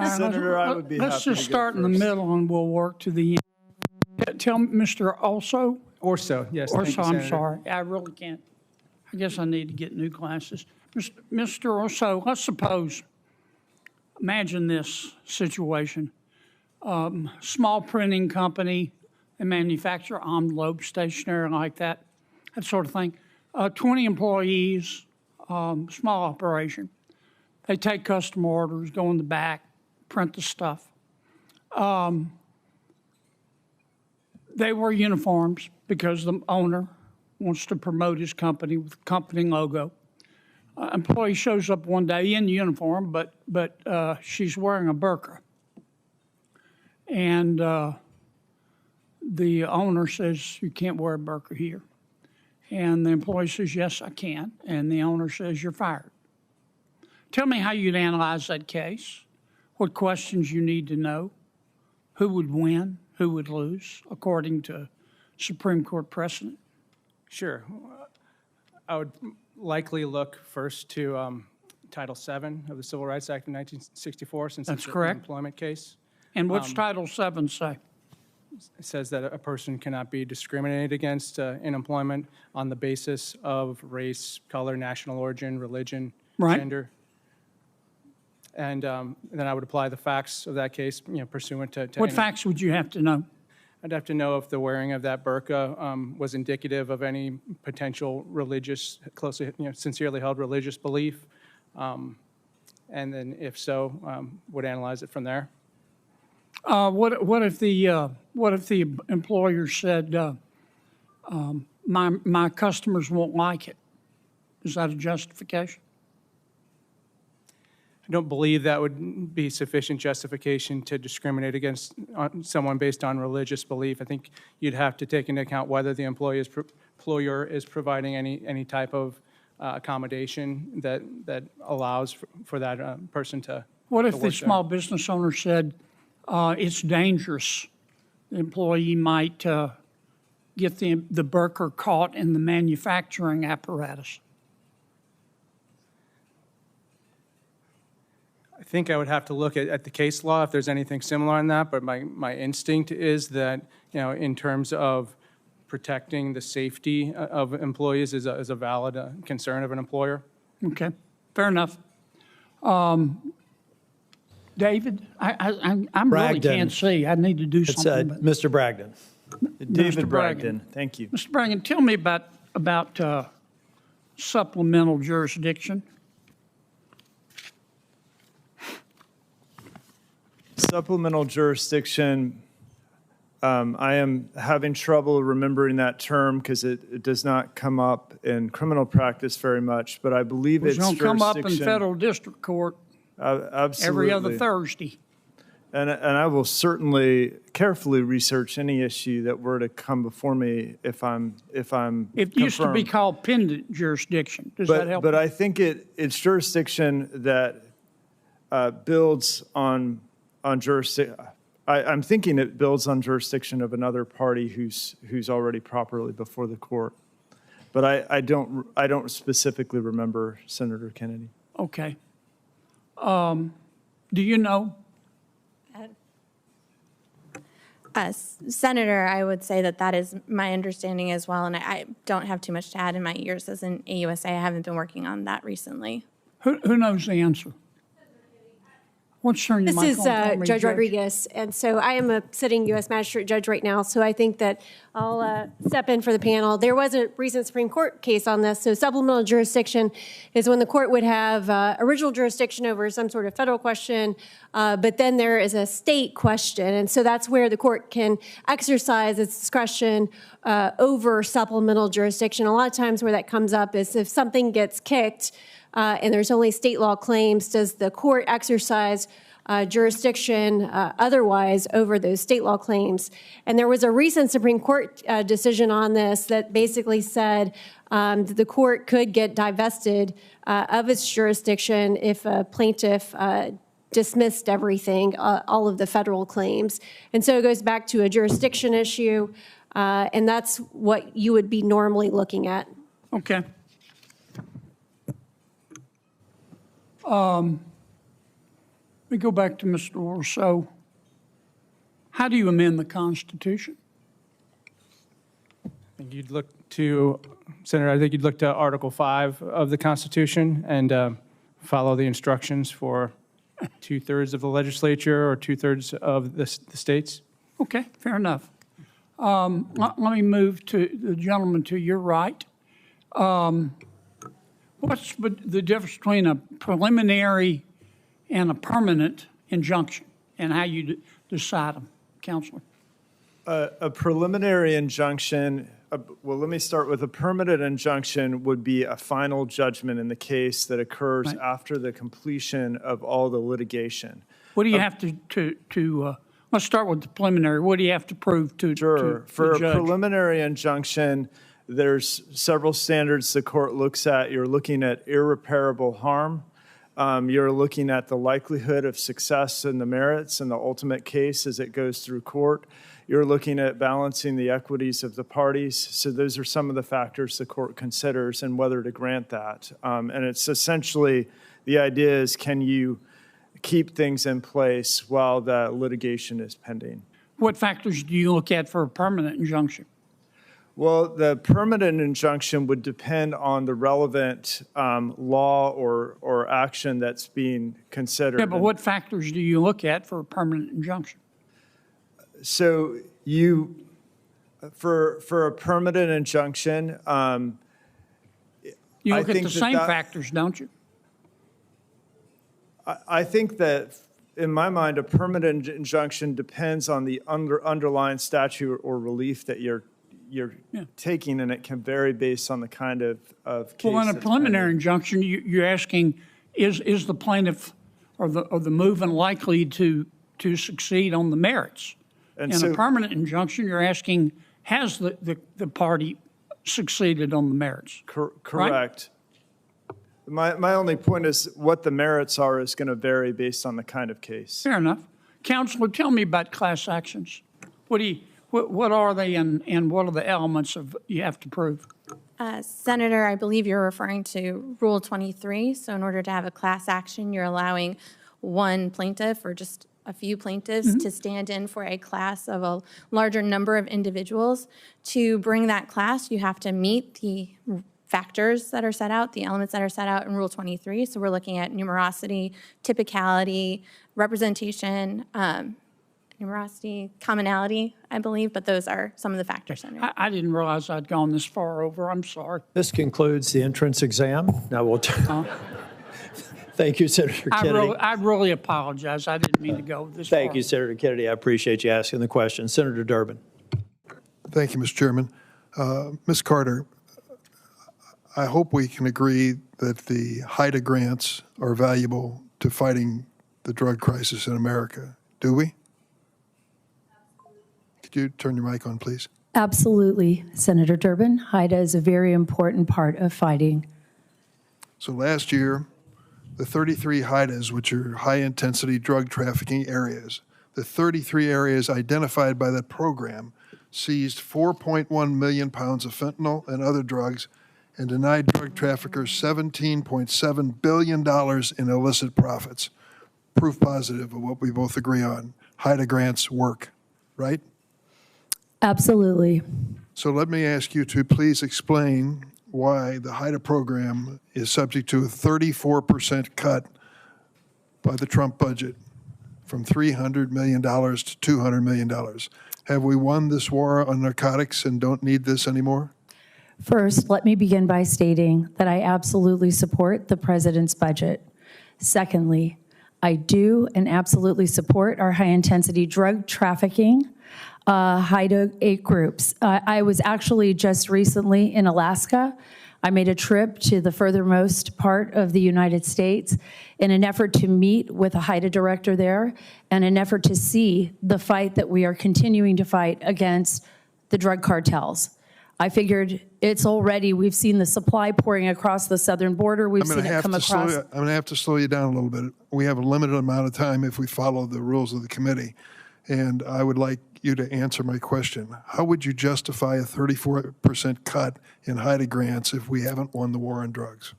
Senator, I would be happy
Let's
to
just
go
start in the
first.
middle and we'll work to the end. Tell Mr. Orso.
Orso, yes. Thank
Orso,
you,
I'm
Senator.
sorry. I really can't. I guess I need to get new glasses. Mr. Orso, let's suppose, imagine this situation. Small printing company, they manufacture envelopes, stationery like that sort of thing. 20 employees, small operation. They take customer orders, go in the back, print the stuff. They wear uniforms because the owner wants to promote his company with the company logo. Employee shows up one day in uniform, but she's wearing a burqa. And the owner says, you can't wear a burqa here. And the employee says, yes, I can. And the owner says, you're fired. Tell me how you'd analyze that case, what questions you need to know, who would win, who would lose, according to Supreme Court precedent.
Sure. I would likely look first to Title VII of the Civil Rights Act of 1964, since
That's
it's
correct.
an employment case.
And what's Title VII say?
It says that a person cannot be discriminated against in employment on the basis of race, color, national origin, religion,
Right.
gender. And then I would apply the facts of that case, pursuant to.
What facts would you have to know?
I'd have to know if the wearing of that burqa was indicative of any potential religious, closely, sincerely held religious belief. And then if so, would analyze it from there.
What if the employer said, my customers won't like it? Is that a justification?
I don't believe that would be sufficient justification to discriminate against someone based on religious belief. I think you'd have to take into account whether the employer is providing any type of accommodation that allows for that person to.
What if
to
the
work
small
there.
business owner said, it's dangerous? The employee might get the burqa caught in the manufacturing apparatus.
I think I would have to look at the case law if there's anything similar on that, but my instinct is that, in terms of protecting the safety of employees is a valid concern of an employer.
Okay, fair enough. David, I really
Bragdon.
can't see. I need to do
It's
something. but-
Mr. Bragdon. David
Mr.
Bragdon, thank you.
Mr. Bragdon, tell me about supplemental jurisdiction.
Supplemental jurisdiction, I am having trouble remembering that term because it does not come up in criminal practice very much, but I believe
It's
it's
going to come up in
jurisdiction-
federal district court
Absolutely.
every other Thursday.
And I will certainly carefully research any issue that were to come before me if I'm
It used to be
confirmed.
called pendant jurisdiction. Does that help?
But I think it's jurisdiction that builds on jurisdiction. I'm thinking it builds on jurisdiction of another party who's already properly before the court. But I don't specifically remember Senator Kennedy.
Okay. Do you know?
Senator, I would say that is my understanding as well, and I don't have too much to add. In my years as an AUSA, I haven't been working on that recently.
Who knows the answer? What's turn your
This
mic
is
on for me,
Judge Rodriguez, and so I am a sitting U.S. Magistrate Judge right now, so I think that I'll step in for the panel. There was a recent Supreme Court case on this, so supplemental jurisdiction is when the court would have original jurisdiction over some sort of federal question, but then there is a state question, and so that's where the court can exercise its discretion over supplemental jurisdiction. A lot of times where that comes up is if something gets kicked, and there's only state law claims, does the court exercise jurisdiction otherwise over those state law claims? And there was a recent Supreme Court decision on this that basically said that the court could get divested of its jurisdiction if a plaintiff dismissed everything, all of the federal claims. And so it goes back to a jurisdiction issue, and that's what you would be normally looking at.
Okay. Let me go back to Mr. Rousseau. How do you amend the Constitution?
I think you'd look to, Senator, I think you'd look to Article 5 of the Constitution and follow the instructions for 2/3 of the legislature or 2/3 of the states.
Okay, fair enough. Let me move to the gentleman to your right. What's the difference between a preliminary and a permanent injunction, and how you decide them, Counselor?
A preliminary injunction, well, let me start with a permanent injunction would be a final judgment in the case that occurs after the completion of all the litigation.
What do you have to Let's start with the preliminary. What do you have to prove to
Sure.
to
For
the
a
judge?
preliminary injunction, there's several standards the court looks at. You're looking at irreparable harm. You're looking at the likelihood of success in the merits in the ultimate case as it goes through court. You're looking at balancing the equities of the parties. So those are some of the factors the court considers and whether to grant that. And it's essentially, the idea is, can you keep things in place while the litigation is pending?
What factors do you look at for a permanent injunction?
Well, the permanent injunction would depend on the relevant law or action that's being considered.
Yeah, but what factors do you look at for a permanent injunction?
So for a permanent injunction,
You
I
look at
think
the
that
same
that-
factors, don't you?
I think that, in my mind, a permanent injunction depends on the underlying statute or relief that you're taking, and it can vary based on the kind of case.
Well, in a
that's
preliminary
pending.
injunction, you're asking, is the plaintiff or the movement likely to succeed on the merits?
And
In
so-
a permanent injunction, you're asking, has the party succeeded on the merits?
Correct. My only point is what the merits are is going to vary based on the kind of case.
Fair enough. Counselor, tell me about class actions. What are they and what are the elements of you have to prove?
Senator, I believe you're referring to Rule 23. So in order to have a class action, you're allowing one plaintiff or just a few plaintiffs to stand in for a class of a larger number of individuals. To bring that class, you have to meet the factors that are set out, the elements that are set out in Rule 23. So we're looking at numerosity, typicality, representation, numerosity, commonality, I believe, but those are some of the factors, Senator.
I didn't realize I'd gone this far over. I'm sorry.
This concludes the entrance exam. Now we'll thank you, Senator Kennedy.
I really apologize. I didn't mean to go this far.
Thank you, Senator Kennedy. I appreciate you asking the question. Senator Durbin.
Thank you, Mr. Chairman. Ms. Carter, I hope we can agree that the HIDA grants are valuable to fighting the drug crisis in America. Do we? Could you turn your mic on, please?
Absolutely, Senator Durbin. HIDA is a very important part of fighting.
So last year, the 33 HIDAs, which are high-intensity drug trafficking areas, the 33 areas identified by that program seized 4.1 million pounds of fentanyl and other drugs and denied drug traffickers $17.7 billion in illicit profits. Proof positive of what we both agree on. HIDA grants work, right?
Absolutely.
So let me ask you to please explain why the HIDA program is subject to a 34% cut by the Trump budget from $300 million to $200 million. Have we won this war on narcotics and don't need this anymore?
First, let me begin by stating that I absolutely support the president's budget. Secondly, I do and absolutely support our high-intensity drug trafficking HIDA 8 groups. I was actually just recently in Alaska. I made a trip to the furthermost part of the United States in an effort to meet with a HIDA director there and an effort to see the fight that we are continuing to fight against the drug cartels. I figured it's already, we've seen the supply pouring across the southern border. We've seen it come across.
I'm going to have to slow you down a little bit. We have a limited amount of time if we follow the rules of the committee. And I would like you to answer my question. How would you justify a 34% cut in HIDA grants if we haven't won the war on drugs?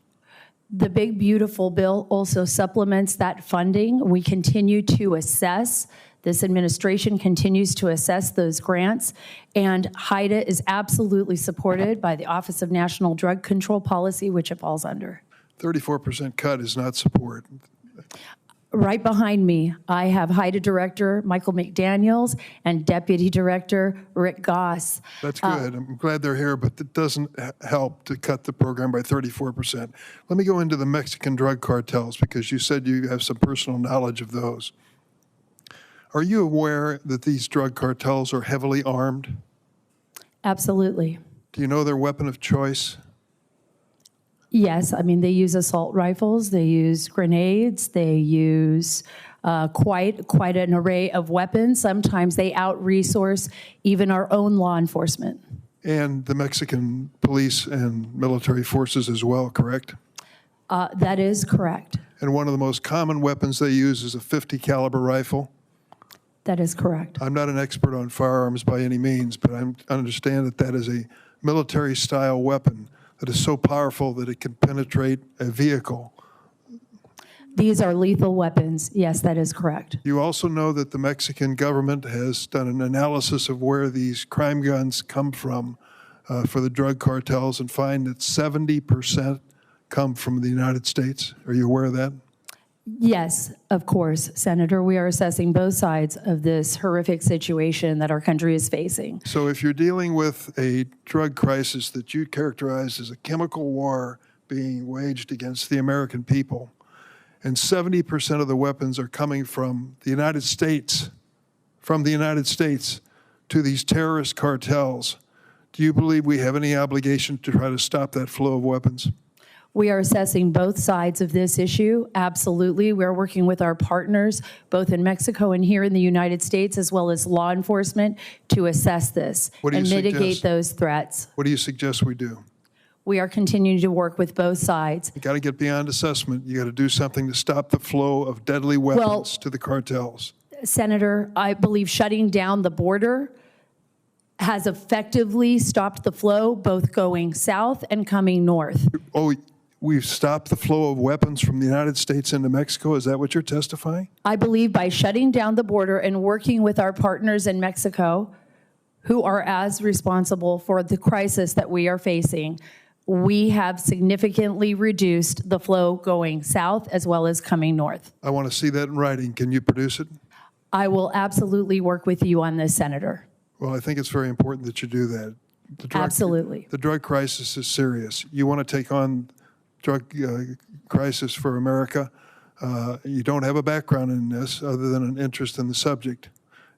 The big, beautiful bill also supplements that funding. We continue to assess. This administration continues to assess those grants, and HIDA is absolutely supported by the Office of National Drug Control Policy, which it falls under.
34% cut is not support.
Right behind me, I have HIDA Director Michael McDaniels and Deputy Director Rick Goss.
That's good. I'm glad they're here, but it doesn't help to cut the program by 34%. Let me go into the Mexican drug cartels because you said you have some personal knowledge of those. Are you aware that these drug cartels are heavily armed?
Absolutely.
Do you know their weapon of choice?
Yes, I mean, they use assault rifles, they use grenades, they use quite an array of weapons. Sometimes they out-resource even our own law enforcement.
And the Mexican police and military forces as well, correct?
That is correct.
And one of the most common weapons they use is a .50 caliber rifle.
That is correct.
I'm not an expert on firearms by any means, but I understand that that is a military-style weapon that is so powerful that it can penetrate a vehicle.
These are lethal weapons. Yes, that is correct.
You also know that the Mexican government has done an analysis of where these crime guns come from for the drug cartels and find that 70% come from the United States. Are you aware of that?
Yes, of course, Senator. We are assessing both sides of this horrific situation that our country is facing.
So if you're dealing with a drug crisis that you characterize as a chemical war being waged against the American people, and 70% of the weapons are coming from the United States, to these terrorist cartels, do you believe we have any obligation to try to stop that flow of weapons?
We are assessing both sides of this issue, absolutely. We're working with our partners, both in Mexico and here in the United States, as well as law enforcement, to assess this and mitigate those threats.
What do you suggest we do?
We are continuing to work with both sides.
You got to get beyond assessment. You got to do something to stop the flow of deadly weapons to the cartels.
Senator, I believe shutting down the border has effectively stopped the flow, both going south and coming north.
Oh, we've stopped the flow of weapons from the United States into Mexico? Is that what you're testifying?
I believe by shutting down the border and working with our partners in Mexico, who are as responsible for the crisis that we are facing, we have significantly reduced the flow going south as well as coming north.
I want to see that in writing. Can you produce it?
I will absolutely work with you on this, Senator.
Well, I think it's very important that you do that.
Absolutely.
The drug crisis is serious. You want to take on drug crisis for America. You don't have a background in this other than an interest in the subject.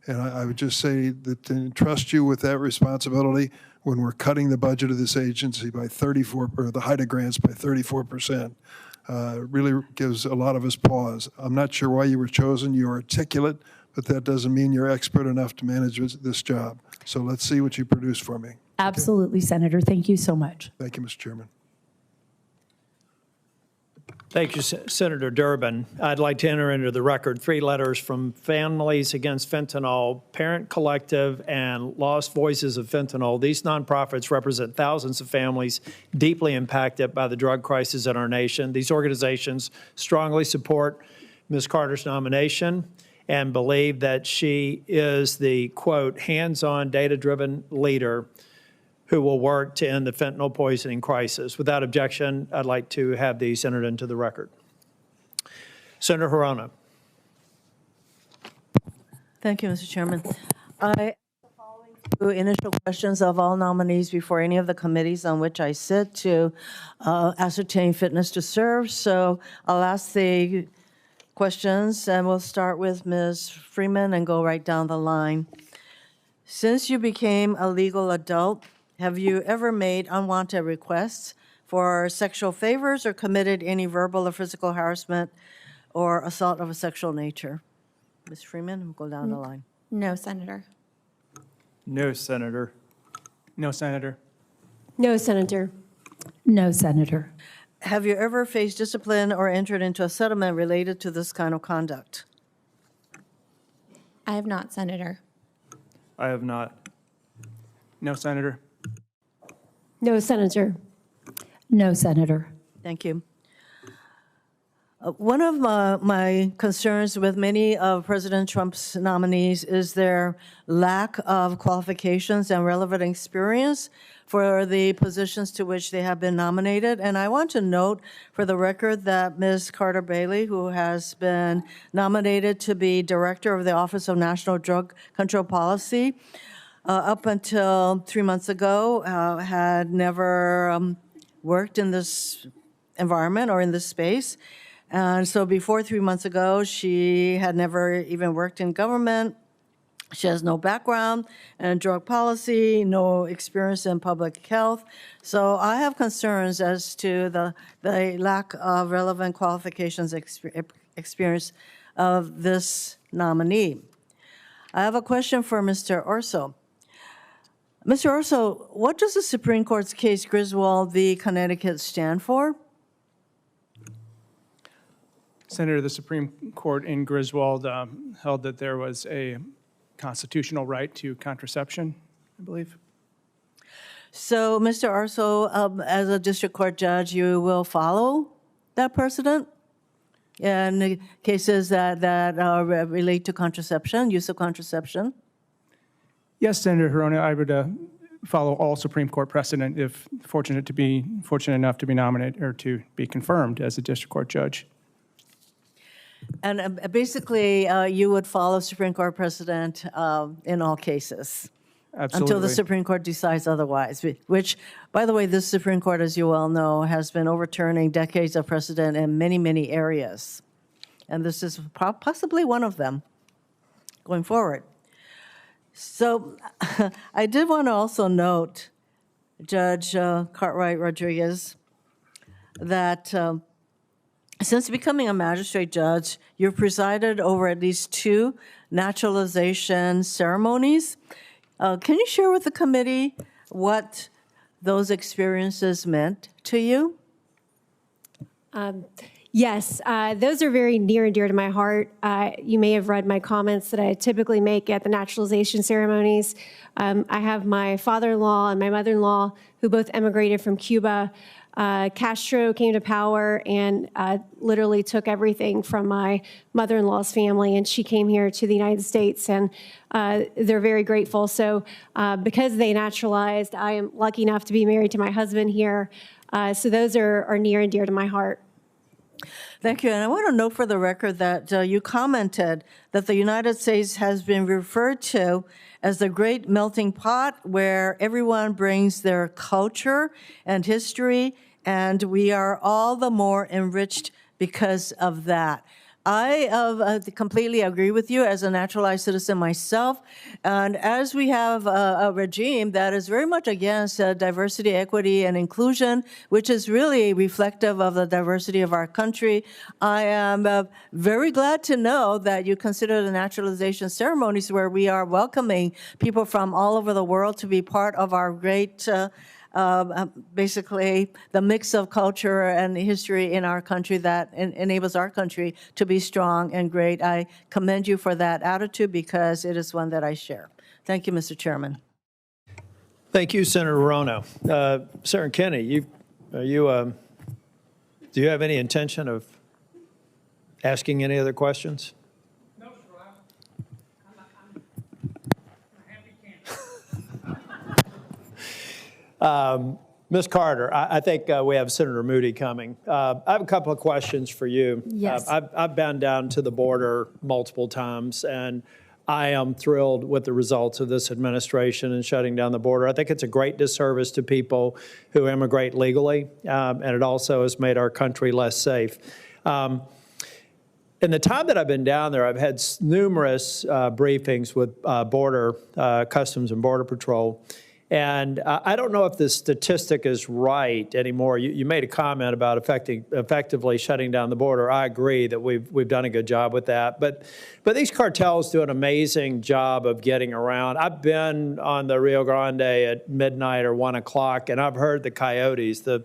And I would just say that to entrust you with that responsibility when we're cutting the budget of this agency by 34, or the HIDA grants by 34%, really gives a lot of us pause. I'm not sure why you were chosen. You're articulate, but that doesn't mean you're expert enough to manage this job. So let's see what you produce for me.
Absolutely, Senator. Thank you so much.
Thank you, Mr. Chairman.
Thank you, Senator Durbin. I'd like to enter into the record 3 letters from Families Against Fentanyl, Parent Collective, and Lost Voices of Fentanyl. These nonprofits represent thousands of families deeply impacted by the drug crisis in our nation. These organizations strongly support Ms. Carter's nomination and believe that she is the, quote, hands-on, data-driven leader who will work to end the fentanyl poisoning crisis. Without objection, I'd like to have these entered into the record. Senator Hirona.
Thank you, Mr. Chairman. I have the following 2 initial questions of all nominees before any of the committees on which I sit to ascertain fitness to serve. So I'll ask the questions, and we'll start with Ms. Freeman and go right down the line. Since you became a legal adult, have you ever made unwanted requests for sexual favors or committed any verbal or physical harassment or assault of a sexual nature? Ms. Freeman, we'll go down the line.
No, Senator.
No, Senator.
No, Senator.
No, Senator.
No, Senator.
Have you ever faced discipline or entered into a settlement related to this kind of conduct?
I have not, Senator.
I have not.
No, Senator.
No, Senator.
No, Senator.
Thank you. One of my concerns with many of President Trump's nominees is their lack of qualifications and relevant experience for the positions to which they have been nominated. And I want to note for the record that Ms. Carter Bailey, who has been nominated to be Director of the Office of National Drug Control Policy, up until 3 months ago, had never worked in this environment or in this space. And so before 3 months ago, she had never even worked in government. She has no background in drug policy, no experience in public health. So I have concerns as to the lack of relevant qualifications experience of this nominee. I have a question for Mr. Urso. Mr. Urso, what does the Supreme Court's case Griswold v. Connecticut stand for?
Senator, the Supreme Court in Griswold held that there was a constitutional right to contraception, I believe.
So, Mr. Urso, as a district court judge, you will follow that precedent in cases that relate to contraception, use of contraception?
Yes, Senator Hirona, I would follow all Supreme Court precedent if fortunate enough to be nominated or to be confirmed as a district court judge.
And basically, you would follow Supreme Court precedent in all cases?
Absolutely.
Until the Supreme Court decides otherwise, which, by the way, this Supreme Court, as you well know, has been overturning decades of precedent in many, many areas. And this is possibly one of them going forward. So I did want to also note, Judge Cartwright-Rodriguez, that since becoming a magistrate judge, you've presided over at least 2 naturalization ceremonies. Can you share with the committee what those experiences meant to you?
Yes, those are very near and dear to my heart. You may have read my comments that I typically make at the naturalization ceremonies. I have my father-in-law and my mother-in-law who both emigrated from Cuba. Castro came to power and literally took everything from my mother-in-law's family, and she came here to the United States, and they're very grateful. So because they naturalized, I am lucky enough to be married to my husband here. So those are near and dear to my heart.
Thank you. And I want to note for the record that you commented that the United States has been referred to as the great melting pot where everyone brings their culture and history, and we are all the more enriched because of that. I completely agree with you as a naturalized citizen myself. And as we have a regime that is very much against diversity, equity, and inclusion, which is really reflective of the diversity of our country, I am very glad to know that you consider the naturalization ceremonies where we are welcoming people from all over the world to be part of our great basically the mix of culture and history in our country that enables our country to be strong and great. I commend you for that attitude because it is one that I share. Thank you, Mr. Chairman.
Thank you, Senator Rono. Senator Kenney, do you have any intention of asking any other questions? Ms. Carter, I think we have Senator Moody coming. I have a couple of questions for you.
Yes.
I've been down to the border multiple times, and I am thrilled with the results of this administration in shutting down the border. I think it's a great disservice to people who immigrate legally, and it also has made our country less safe. In the time that I've been down there, I've had numerous briefings with Customs and Border Patrol. And I don't know if the statistic is right anymore. You made a comment about effectively shutting down the border. I agree that we've done a good job with that. But these cartels do an amazing job of getting around. I've been on the Rio Grande at midnight or 1 o'clock, and I've heard the coyotes, the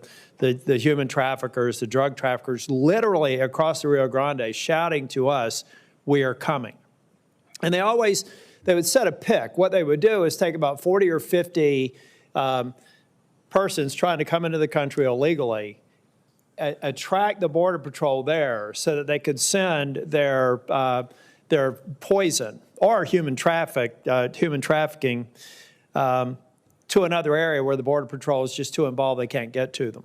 human traffickers, the drug traffickers, literally across the Rio Grande shouting to us, "We are coming." And they would set a pick. What they would do is take about 40 or 50 persons trying to come into the country illegally, attract the Border Patrol there so that they could send their poison or human trafficking to another area where the Border Patrol is just too involved, they can't get to them.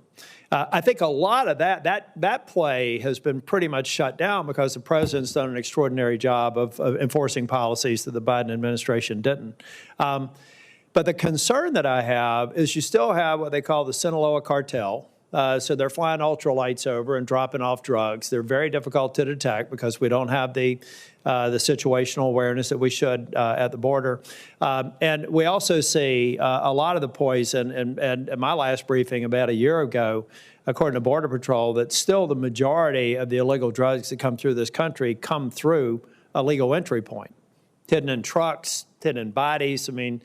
I think a lot of that play has been pretty much shut down because the president's done an extraordinary job of enforcing policies that the Biden administration didn't. But the concern that I have is you still have what they call the Sinaloa cartel, So they're flying ultralights over and dropping off drugs. They're very difficult to detect because we don't have the situational awareness that we should at the border. And we also see a lot of the poison, and in my last briefing about a year ago, according to Border Patrol, that still the majority of the illegal drugs that come through this country come through a legal entry point, hidden in trucks, hidden in bodies. I mean,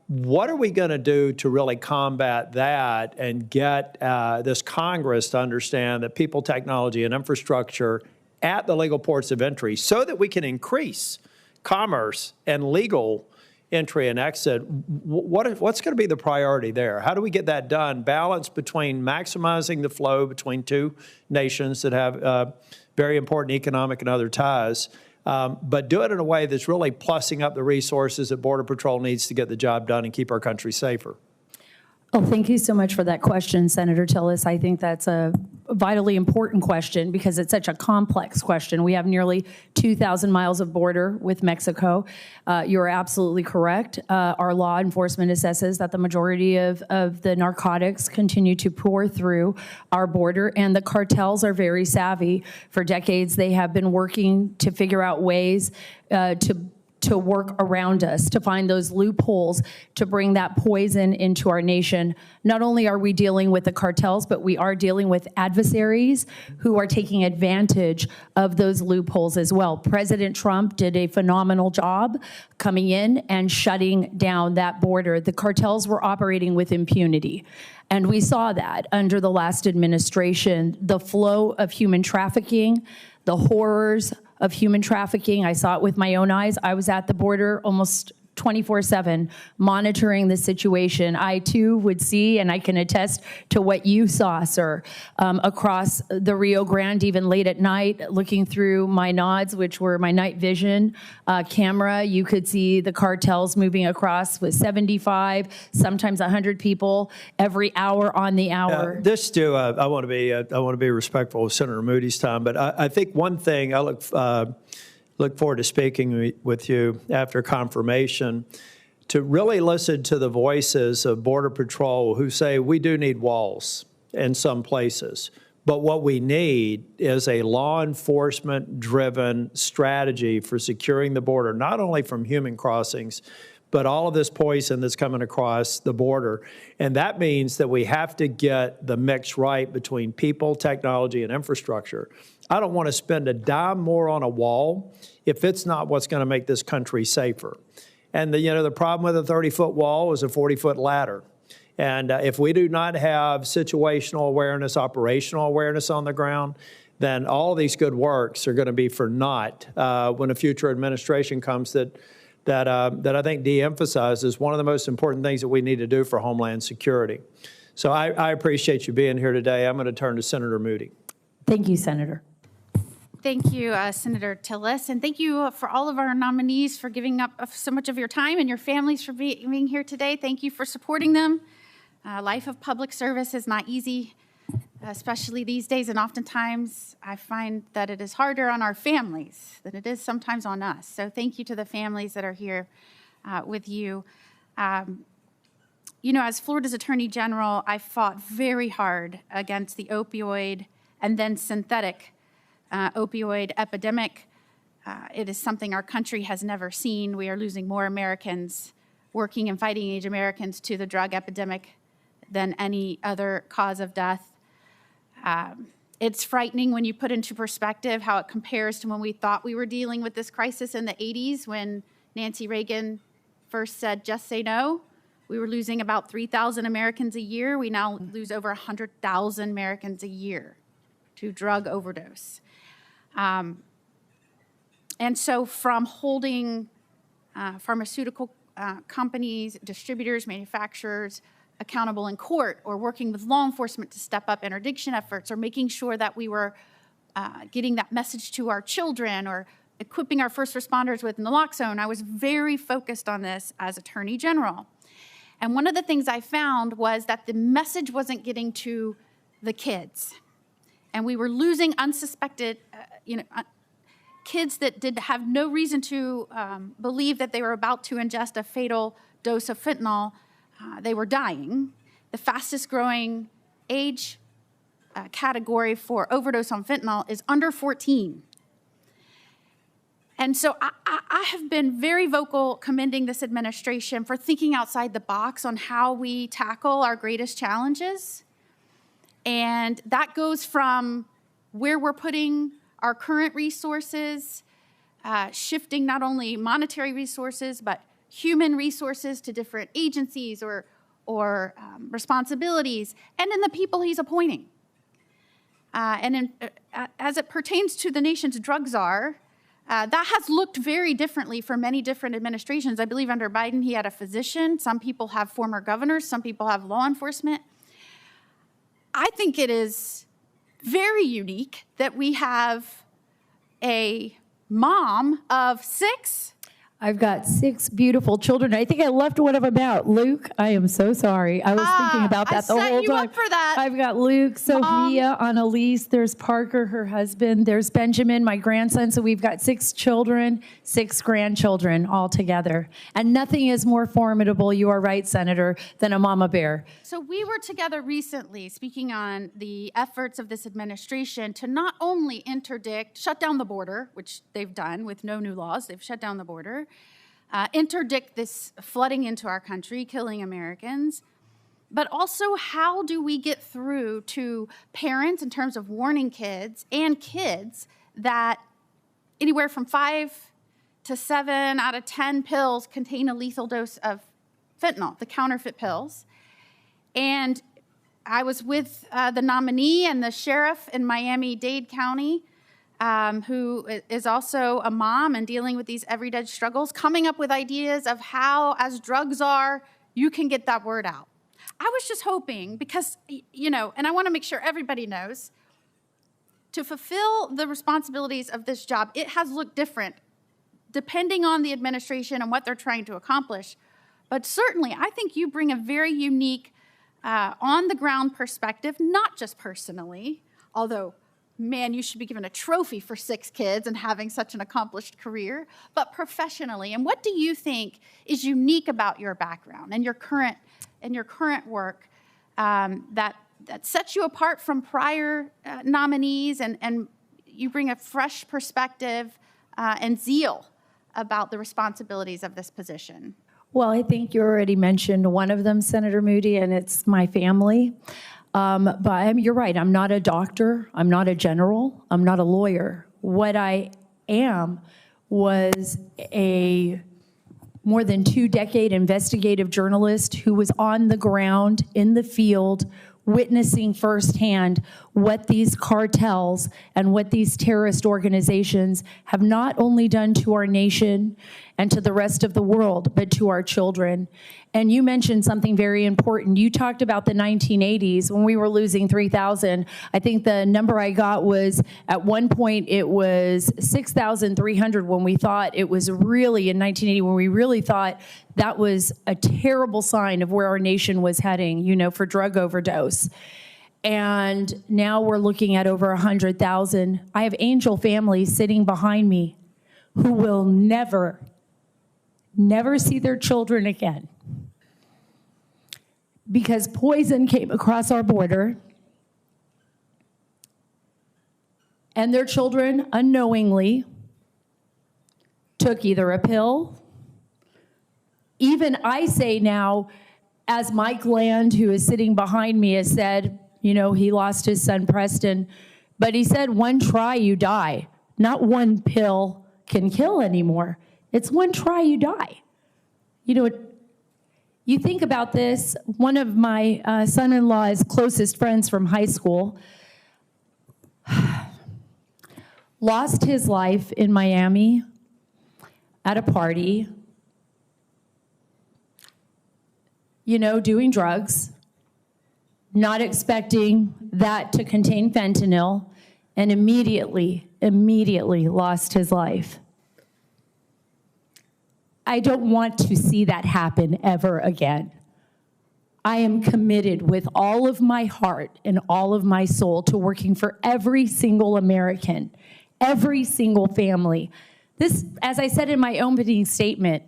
what are we going to do to really combat that and get this Congress to understand that people, technology, and infrastructure at the legal ports of entry so that we can increase commerce and legal entry and exit? What's going to be the priority there? How do we get that done? Balance between maximizing the flow between two nations that have very important economic and other ties, but do it in a way that's really plussing up the resources that Border Patrol needs to get the job done and keep our country safer.
Oh, thank you so much for that question, Senator Tillis. I think that's a vitally important question because it's such a complex question. We have nearly 2,000 miles of border with Mexico. You're absolutely correct. Our law enforcement assesses that the majority of the narcotics continue to pour through our border, and the cartels are very savvy. For decades, they have been working to figure out ways to work around us, to find those loopholes, to bring that poison into our nation. Not only are we dealing with the cartels, but we are dealing with adversaries who are taking advantage of those loopholes as well. President Trump did a phenomenal job coming in and shutting down that border. The cartels were operating with impunity. And we saw that under the last administration, the flow of human trafficking, the horrors of human trafficking. I saw it with my own eyes. I was at the border almost 24/7 monitoring the situation. I too would see, and I can attest to what you saw, sir, across the Rio Grande, even late at night, looking through my nods, which were my night vision camera. You could see the cartels moving across with 75, sometimes 100 people every hour on the hour.
This too, I want to be respectful of Senator Moody's time, but I think one thing I look forward to speaking with you after confirmation, to really listen to the voices of Border Patrol who say we do need walls in some places, but what we need is a law enforcement-driven strategy for securing the border, not only from human crossings, but all of this poison that's coming across the border. And that means that we have to get the mix right between people, technology, and infrastructure. I don't want to spend a dime more on a wall if it's not what's going to make this country safer. And the problem with a 30-foot wall is a 40-foot ladder. And if we do not have situational awareness, operational awareness on the ground, then all these good works are going to be for naught when a future administration comes that I think de-emphasizes one of the most important things that we need to do for Homeland Security. So I appreciate you being here today. I'm going to turn to Senator Moody.
Thank you, Senator.
Thank you, Senator Tillis, and thank you for all of our nominees for giving up so much of your time and your families for being here today. Thank you for supporting them. Life of public service is not easy, especially these days, and oftentimes I find that it is harder on our families than it is sometimes on us. So thank you to the families that are here with you. As Florida's Attorney General, I fought very hard against the opioid and then synthetic opioid epidemic. It is something our country has never seen. We are losing more Americans, working and fighting age Americans, to the drug epidemic than any other cause of death. It's frightening when you put into perspective how it compares to when we thought we were dealing with this crisis in the 80s when Nancy Reagan first said, just say no. We were losing about 3,000 Americans a year. We now lose over 100,000 Americans a year to drug overdose. And so from holding pharmaceutical companies, distributors, manufacturers accountable in court, or working with law enforcement to step up interdiction efforts, or making sure that we were getting that message to our children, or equipping our first responders with naloxone, I was very focused on this as Attorney General. And one of the things I found was that the message wasn't getting to the kids. And we were losing unsuspected, kids that did have no reason to believe that they were about to ingest a fatal dose of fentanyl. They were dying. The fastest growing age category for overdose on fentanyl is under 14. And so I have been very vocal commending this administration for thinking outside the box on how we tackle our greatest challenges. And that goes from where we're putting our current resources, shifting not only monetary resources, but human resources to different agencies or responsibilities, and in the people he's appointing. As it pertains to the nation's drug czar, that has looked very differently for many different administrations. I believe under Biden, he had a physician. Some people have former governors. Some people have law enforcement. I think it is very unique that we have a mom of 6.
I've got 6 beautiful children. I think I left one of them out. Luke, I am so sorry. I was thinking about that the whole time.
I set you up for that.
I've got Luke, Sophia, Annalise, there's Parker, her husband, there's Benjamin, my grandson. So we've got 6 children, 6 grandchildren all together. And nothing is more formidable, you are right, Senator, than a mama bear.
So we were together recently speaking on the efforts of this administration to not only shut down the border, which they've done with no new laws, they've shut down the border, interdict this flooding into our country, killing Americans, but also how do we get through to parents in terms of warning kids and kids that anywhere from 5 to 7 out of 10 pills contain a lethal dose of fentanyl, the counterfeit pills. And I was with the nominee and the sheriff in Miami-Dade County, who is also a mom and dealing with these everyday struggles, coming up with ideas of how, as drug czar, you can get that word out. I was just hoping, because, and I want to make sure everybody knows, to fulfill the responsibilities of this job, it has looked different depending on the administration and what they're trying to accomplish. But certainly, I think you bring a very unique, on-the-ground perspective, not just personally, although, man, you should be given a trophy for 6 kids and having such an accomplished career, but professionally. And what do you think is unique about your background and your current work that sets you apart from prior nominees, and you bring a fresh perspective and zeal about the responsibilities of this position?
Well, I think you already mentioned one of them, Senator Moody, and it's my family. But you're right, I'm not a doctor, I'm not a general, I'm not a lawyer. What I am was a more than 2-decade investigative journalist who was on the ground, in the field, witnessing firsthand what these cartels and what these terrorist organizations have not only done to our nation and to the rest of the world, but to our children. And you mentioned something very important. You talked about the 1980s when we were losing 3,000. I think the number I got was, at one point, it was 6,300 when we thought it was really, in 1980, when we really thought that was a terrible sign of where our nation was heading, for drug overdose. And now we're looking at over 100,000. I have angel families sitting behind me who will never see their children again, because poison came across our border and their children unknowingly took either a pill. Even I say now, as Mike Land, who is sitting behind me, has said, he lost his son Preston, but he said, one try you die. Not one pill can kill anymore. It's one try you die. You think about this, one of my son-in-law's closest friends from high school lost his life in Miami at a party, doing drugs, not expecting that to contain fentanyl, and immediately lost his life. I don't want to see that happen ever again. I am committed with all of my heart and all of my soul to working for every single American, every single family. This, as I said in my opening statement,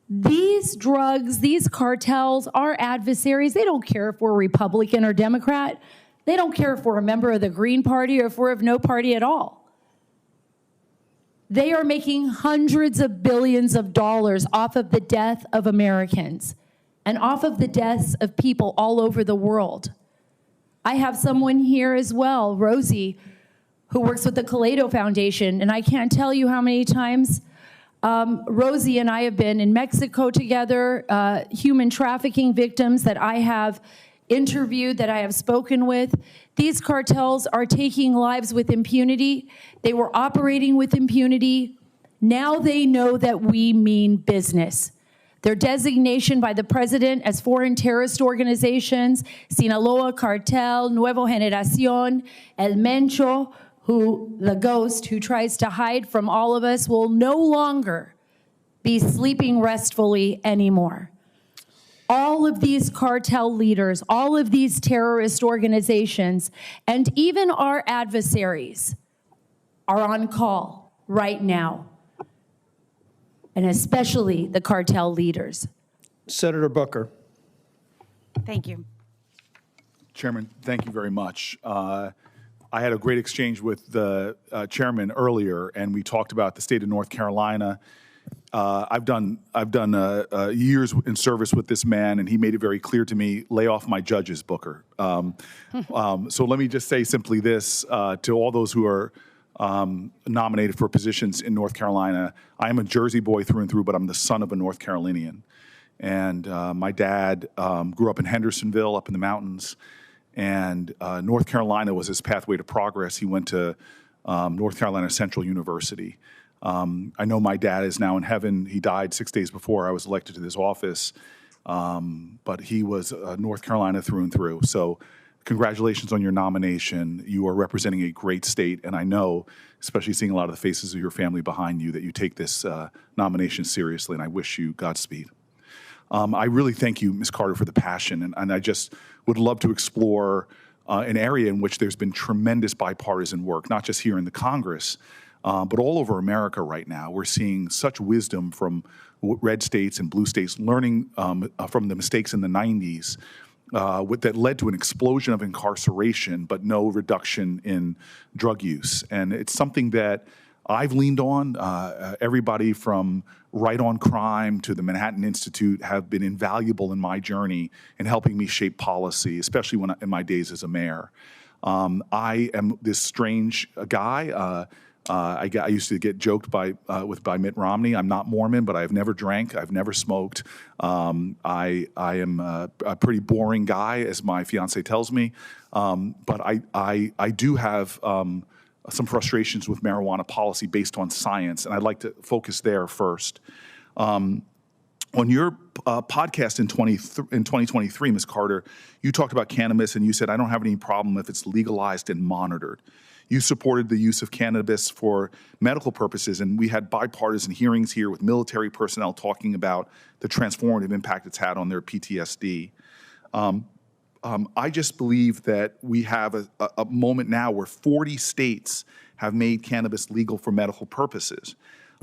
These drugs, these cartels, our adversaries, they don't care if we're Republican or Democrat. They don't care if we're a member of the Green Party or if we're of no party at all. They are making hundreds of billions of dollars off of the death of Americans and off of the deaths of people all over the world. I have someone here as well, Rosie, who works with the Kaleido Foundation, and I can't tell you how many times Rosie and I have been in Mexico together, human trafficking victims that I have interviewed, that I have spoken with. These cartels are taking lives with impunity. They were operating with impunity. Now they know that we mean business. Their designation by the president as foreign terrorist organizations, Sinaloa Cartel, Nuevo Generación, El Mencho, the ghost who tries to hide from all of us, will no longer be sleeping restfully anymore. All of these cartel leaders, all of these terrorist organizations, and even our adversaries are on call right now, and especially the cartel leaders.
Senator Booker.
Thank you.
Chairman, thank you very much. I had a great exchange with the chairman earlier, and we talked about the state of North Carolina. I've done years in service with this man, and he made it very clear to me, lay off my judges, Booker. So let me just say simply this to all those who are nominated for positions in North Carolina. I am a Jersey boy through and through, but I'm the son of a North Carolinian. And my dad grew up in Hendersonville, up in the mountains. And North Carolina was his pathway to progress. He went to North Carolina Central University. I know my dad is now in heaven. He died 6 days before I was elected to this office, but he was North Carolina through and through. So congratulations on your nomination. You are representing a great state, and I know, especially seeing a lot of the faces of your family behind you, that you take this nomination seriously, and I wish you Godspeed. I really thank you, Ms. Carter, for the passion, and I just would love to explore an area in which there's been tremendous bipartisan work, not just here in the Congress, but all over America right now. We're seeing such wisdom from red states and blue states, learning from the mistakes in the 90s that led to an explosion of incarceration, but no reduction in drug use. And it's something that I've leaned on. Everybody from Right on Crime to the Manhattan Institute have been invaluable in my journey in helping me shape policy, especially in my days as a mayor. I am this strange guy. I used to get joked by Mitt Romney. I'm not Mormon, but I've never drank. I've never smoked. I am a pretty boring guy, as my fiance tells me. But I do have some frustrations with marijuana policy based on science, and I'd like to focus there first. On your podcast in 2023, Ms. Carter, you talked about cannabis, and you said, I don't have any problem if it's legalized and monitored. You supported the use of cannabis for medical purposes, and we had bipartisan hearings here with military personnel talking about the transformative impact it's had on their PTSD. I just believe that we have a moment now where 40 states have made cannabis legal for medical purposes.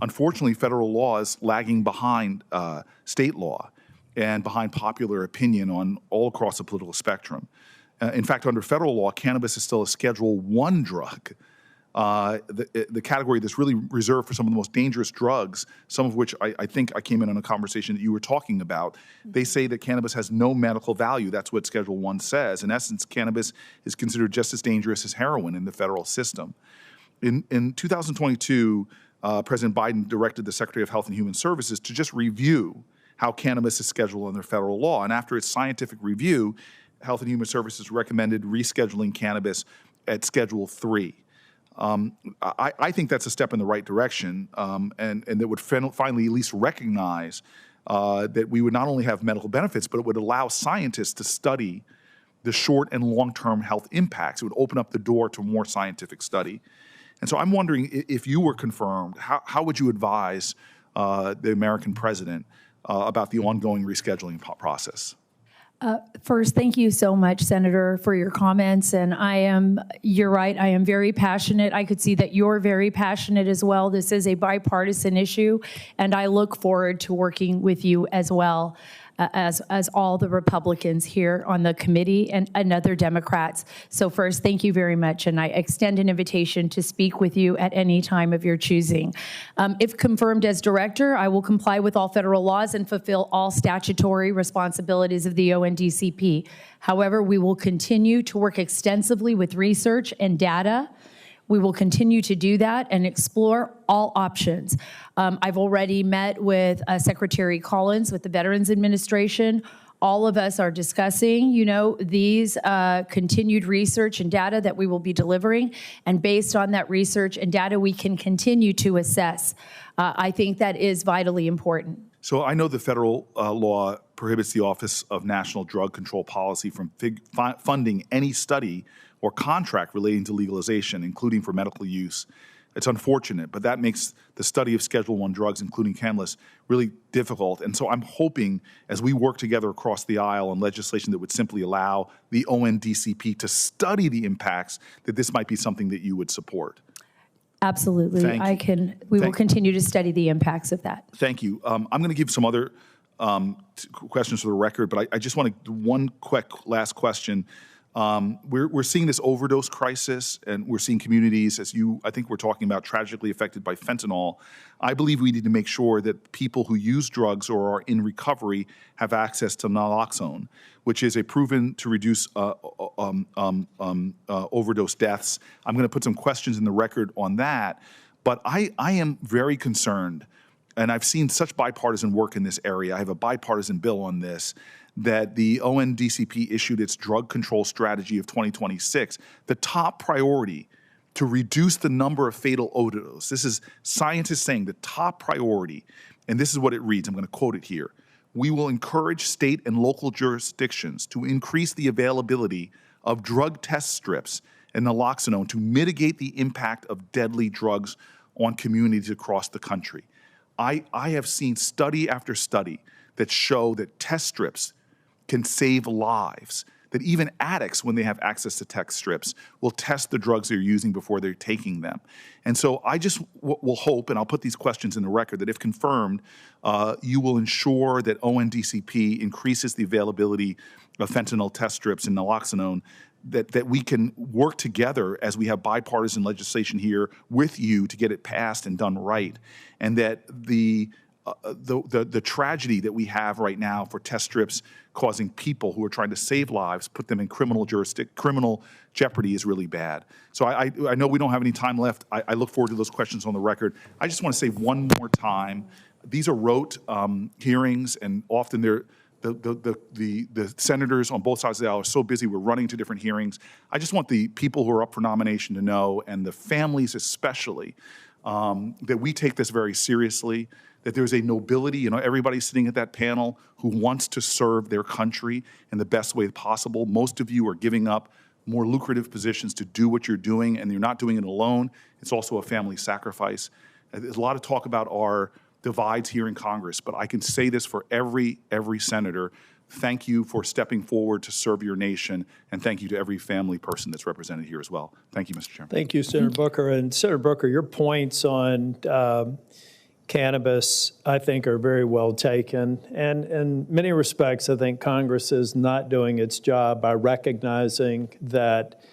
Unfortunately, federal law is lagging behind state law and behind popular opinion on all across the political spectrum. In fact, under federal law, cannabis is still a Schedule I drug, the category that's really reserved for some of the most dangerous drugs, some of which I think I came in on a conversation that you were talking about. They say that cannabis has no medical value. That's what Schedule I says. In essence, cannabis is considered just as dangerous as heroin in the federal system. In 2022, President Biden directed the Secretary of Health and Human Services to just review how cannabis is scheduled under federal law. And after its scientific review, Health and Human Services recommended rescheduling cannabis at Schedule III. I think that's a step in the right direction, and that would finally at least recognize that we would not only have medical benefits, but it would allow scientists to study the short and long-term health impacts. It would open up the door to more scientific study. And so I'm wondering, if you were confirmed, how would you advise the American president about the ongoing rescheduling process?
First, thank you so much, Senator, for your comments. And you're right, I am very passionate. I could see that you're very passionate as well. This is a bipartisan issue, and I look forward to working with you as well. As all the Republicans here on the committee and other Democrats. So first, thank you very much, and I extend an invitation to speak with you at any time of your choosing. If confirmed as director, I will comply with all federal laws and fulfill all statutory responsibilities of the ONDCP. However, we will continue to work extensively with research and data. We will continue to do that and explore all options. I've already met with Secretary Collins with the Veterans Administration. All of us are discussing, these continued research and data that we will be delivering. And based on that research and data, we can continue to assess. I think that is vitally important.
So I know the federal law prohibits the Office of National Drug Control Policy from funding any study or contract relating to legalization, including for medical use. It's unfortunate, but that makes the study of Schedule I drugs, including cannabis, really difficult. And so I'm hoping, as we work together across the aisle on legislation that would simply allow the ONDCP to study the impacts, that this might be something that you would support.
Absolutely. We will continue to study the impacts of that.
Thank you. I'm going to give some other questions for the record, but I just want to do one quick last question. We're seeing this overdose crisis, and we're seeing communities, I think we're talking about, tragically affected by fentanyl. I believe we need to make sure that people who use drugs or are in recovery have access to naloxone, which is a proven to reduce overdose deaths. I'm going to put some questions in the record on that, but I am very concerned, and I've seen such bipartisan work in this area. I have a bipartisan bill on this, that the ONDCP issued its drug control strategy of 2026, the top priority to reduce the number of fatal overdoses. This is scientists saying the top priority, and this is what it reads. I'm going to quote it here. We will encourage state and local jurisdictions to increase the availability of drug test strips and naloxone to mitigate the impact of deadly drugs on communities across the country. I have seen study after study that show that test strips can save lives, that even addicts, when they have access to test strips, will test the drugs they're using before they're taking them. And so I just will hope, and I'll put these questions in the record, that if confirmed, you will ensure that ONDCP increases the availability of fentanyl test strips and naloxone, that we can work together as we have bipartisan legislation here with you to get it passed and done right, and that the tragedy that we have right now for test strips causing people who are trying to save lives, put them in criminal jeopardy is really bad. So I know we don't have any time left. I look forward to those questions on the record. I just want to say one more time, these are rote hearings, and often they're the senators on both sides of the aisle are so busy, we're running to different hearings. I just want the people who are up for nomination to know, and the families especially, that we take this very seriously, that there's a nobility, everybody sitting at that panel who wants to serve their country in the best way possible. Most of you are giving up more lucrative positions to do what you're doing, and you're not doing it alone. It's also a family sacrifice. There's a lot of talk about our divides here in Congress, but I can say this for every senator. Thank you for stepping forward to serve your nation, and thank you to every family person that's represented here as well. Thank you, Mr. Chairman.
Thank you, Senator Booker. And Senator Booker, your points on cannabis, I think, are very well taken. And in many respects, I think Congress is not doing its job by recognizing that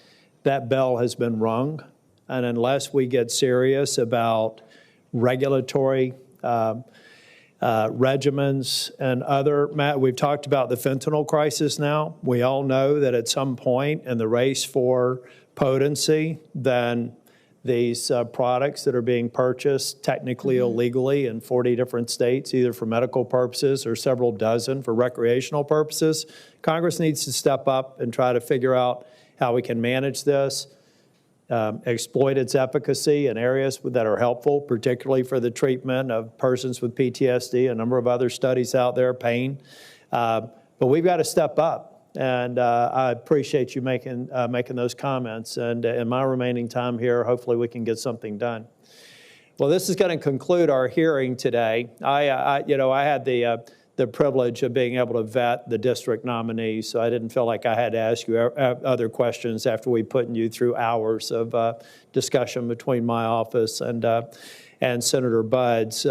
that bell has been rung. And unless we get serious about regulatory regimens and other, we've talked about the fentanyl crisis now. We all know that at some point in the race for potency, then these products that are being purchased technically illegally in 40 different states, either for medical purposes or several dozen for recreational purposes. Congress needs to step up and try to figure out how we can manage this, exploit its efficacy in areas that are helpful, particularly for the treatment of persons with PTSD, a number of other studies out there, pain. But we've got to step up. And I appreciate you making those comments. And in my remaining time here, hopefully we can get something done. Well, this is going to conclude our hearing today. I had the the privilege of being able to vet the district nominees. So I didn't feel like I had to ask you other questions after we put you through hours of discussion between my office and Senator Budd's.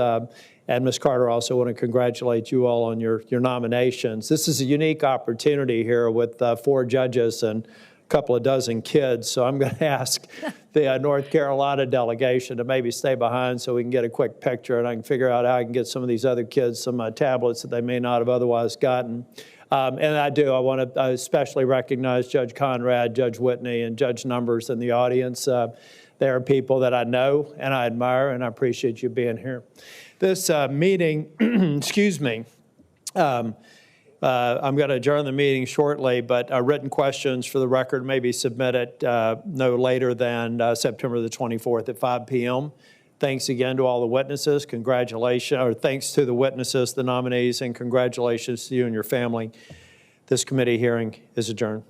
And Ms. Carter, also want to congratulate you all on your nominations. This is a unique opportunity here with 4 judges and a couple of dozen kids. So I'm going to ask the North Carolina delegation to maybe stay behind so we can get a quick picture and I can figure out how I can get some of these other kids some tablets that they may not have otherwise gotten. And I want to especially recognize Judge Conrad, Judge Whitney, and Judge Numbers in the audience. They are people that I know and I admire, and I appreciate you being here. This meeting, excuse me, I'm going to adjourn the meeting shortly, but written questions for the record may be submitted no later than September the 24th at 5 p.m. Thanks again to all the witnesses. Congratulations, or thanks to the witnesses, the nominees, and congratulations to you and your family. This committee hearing is adjourned.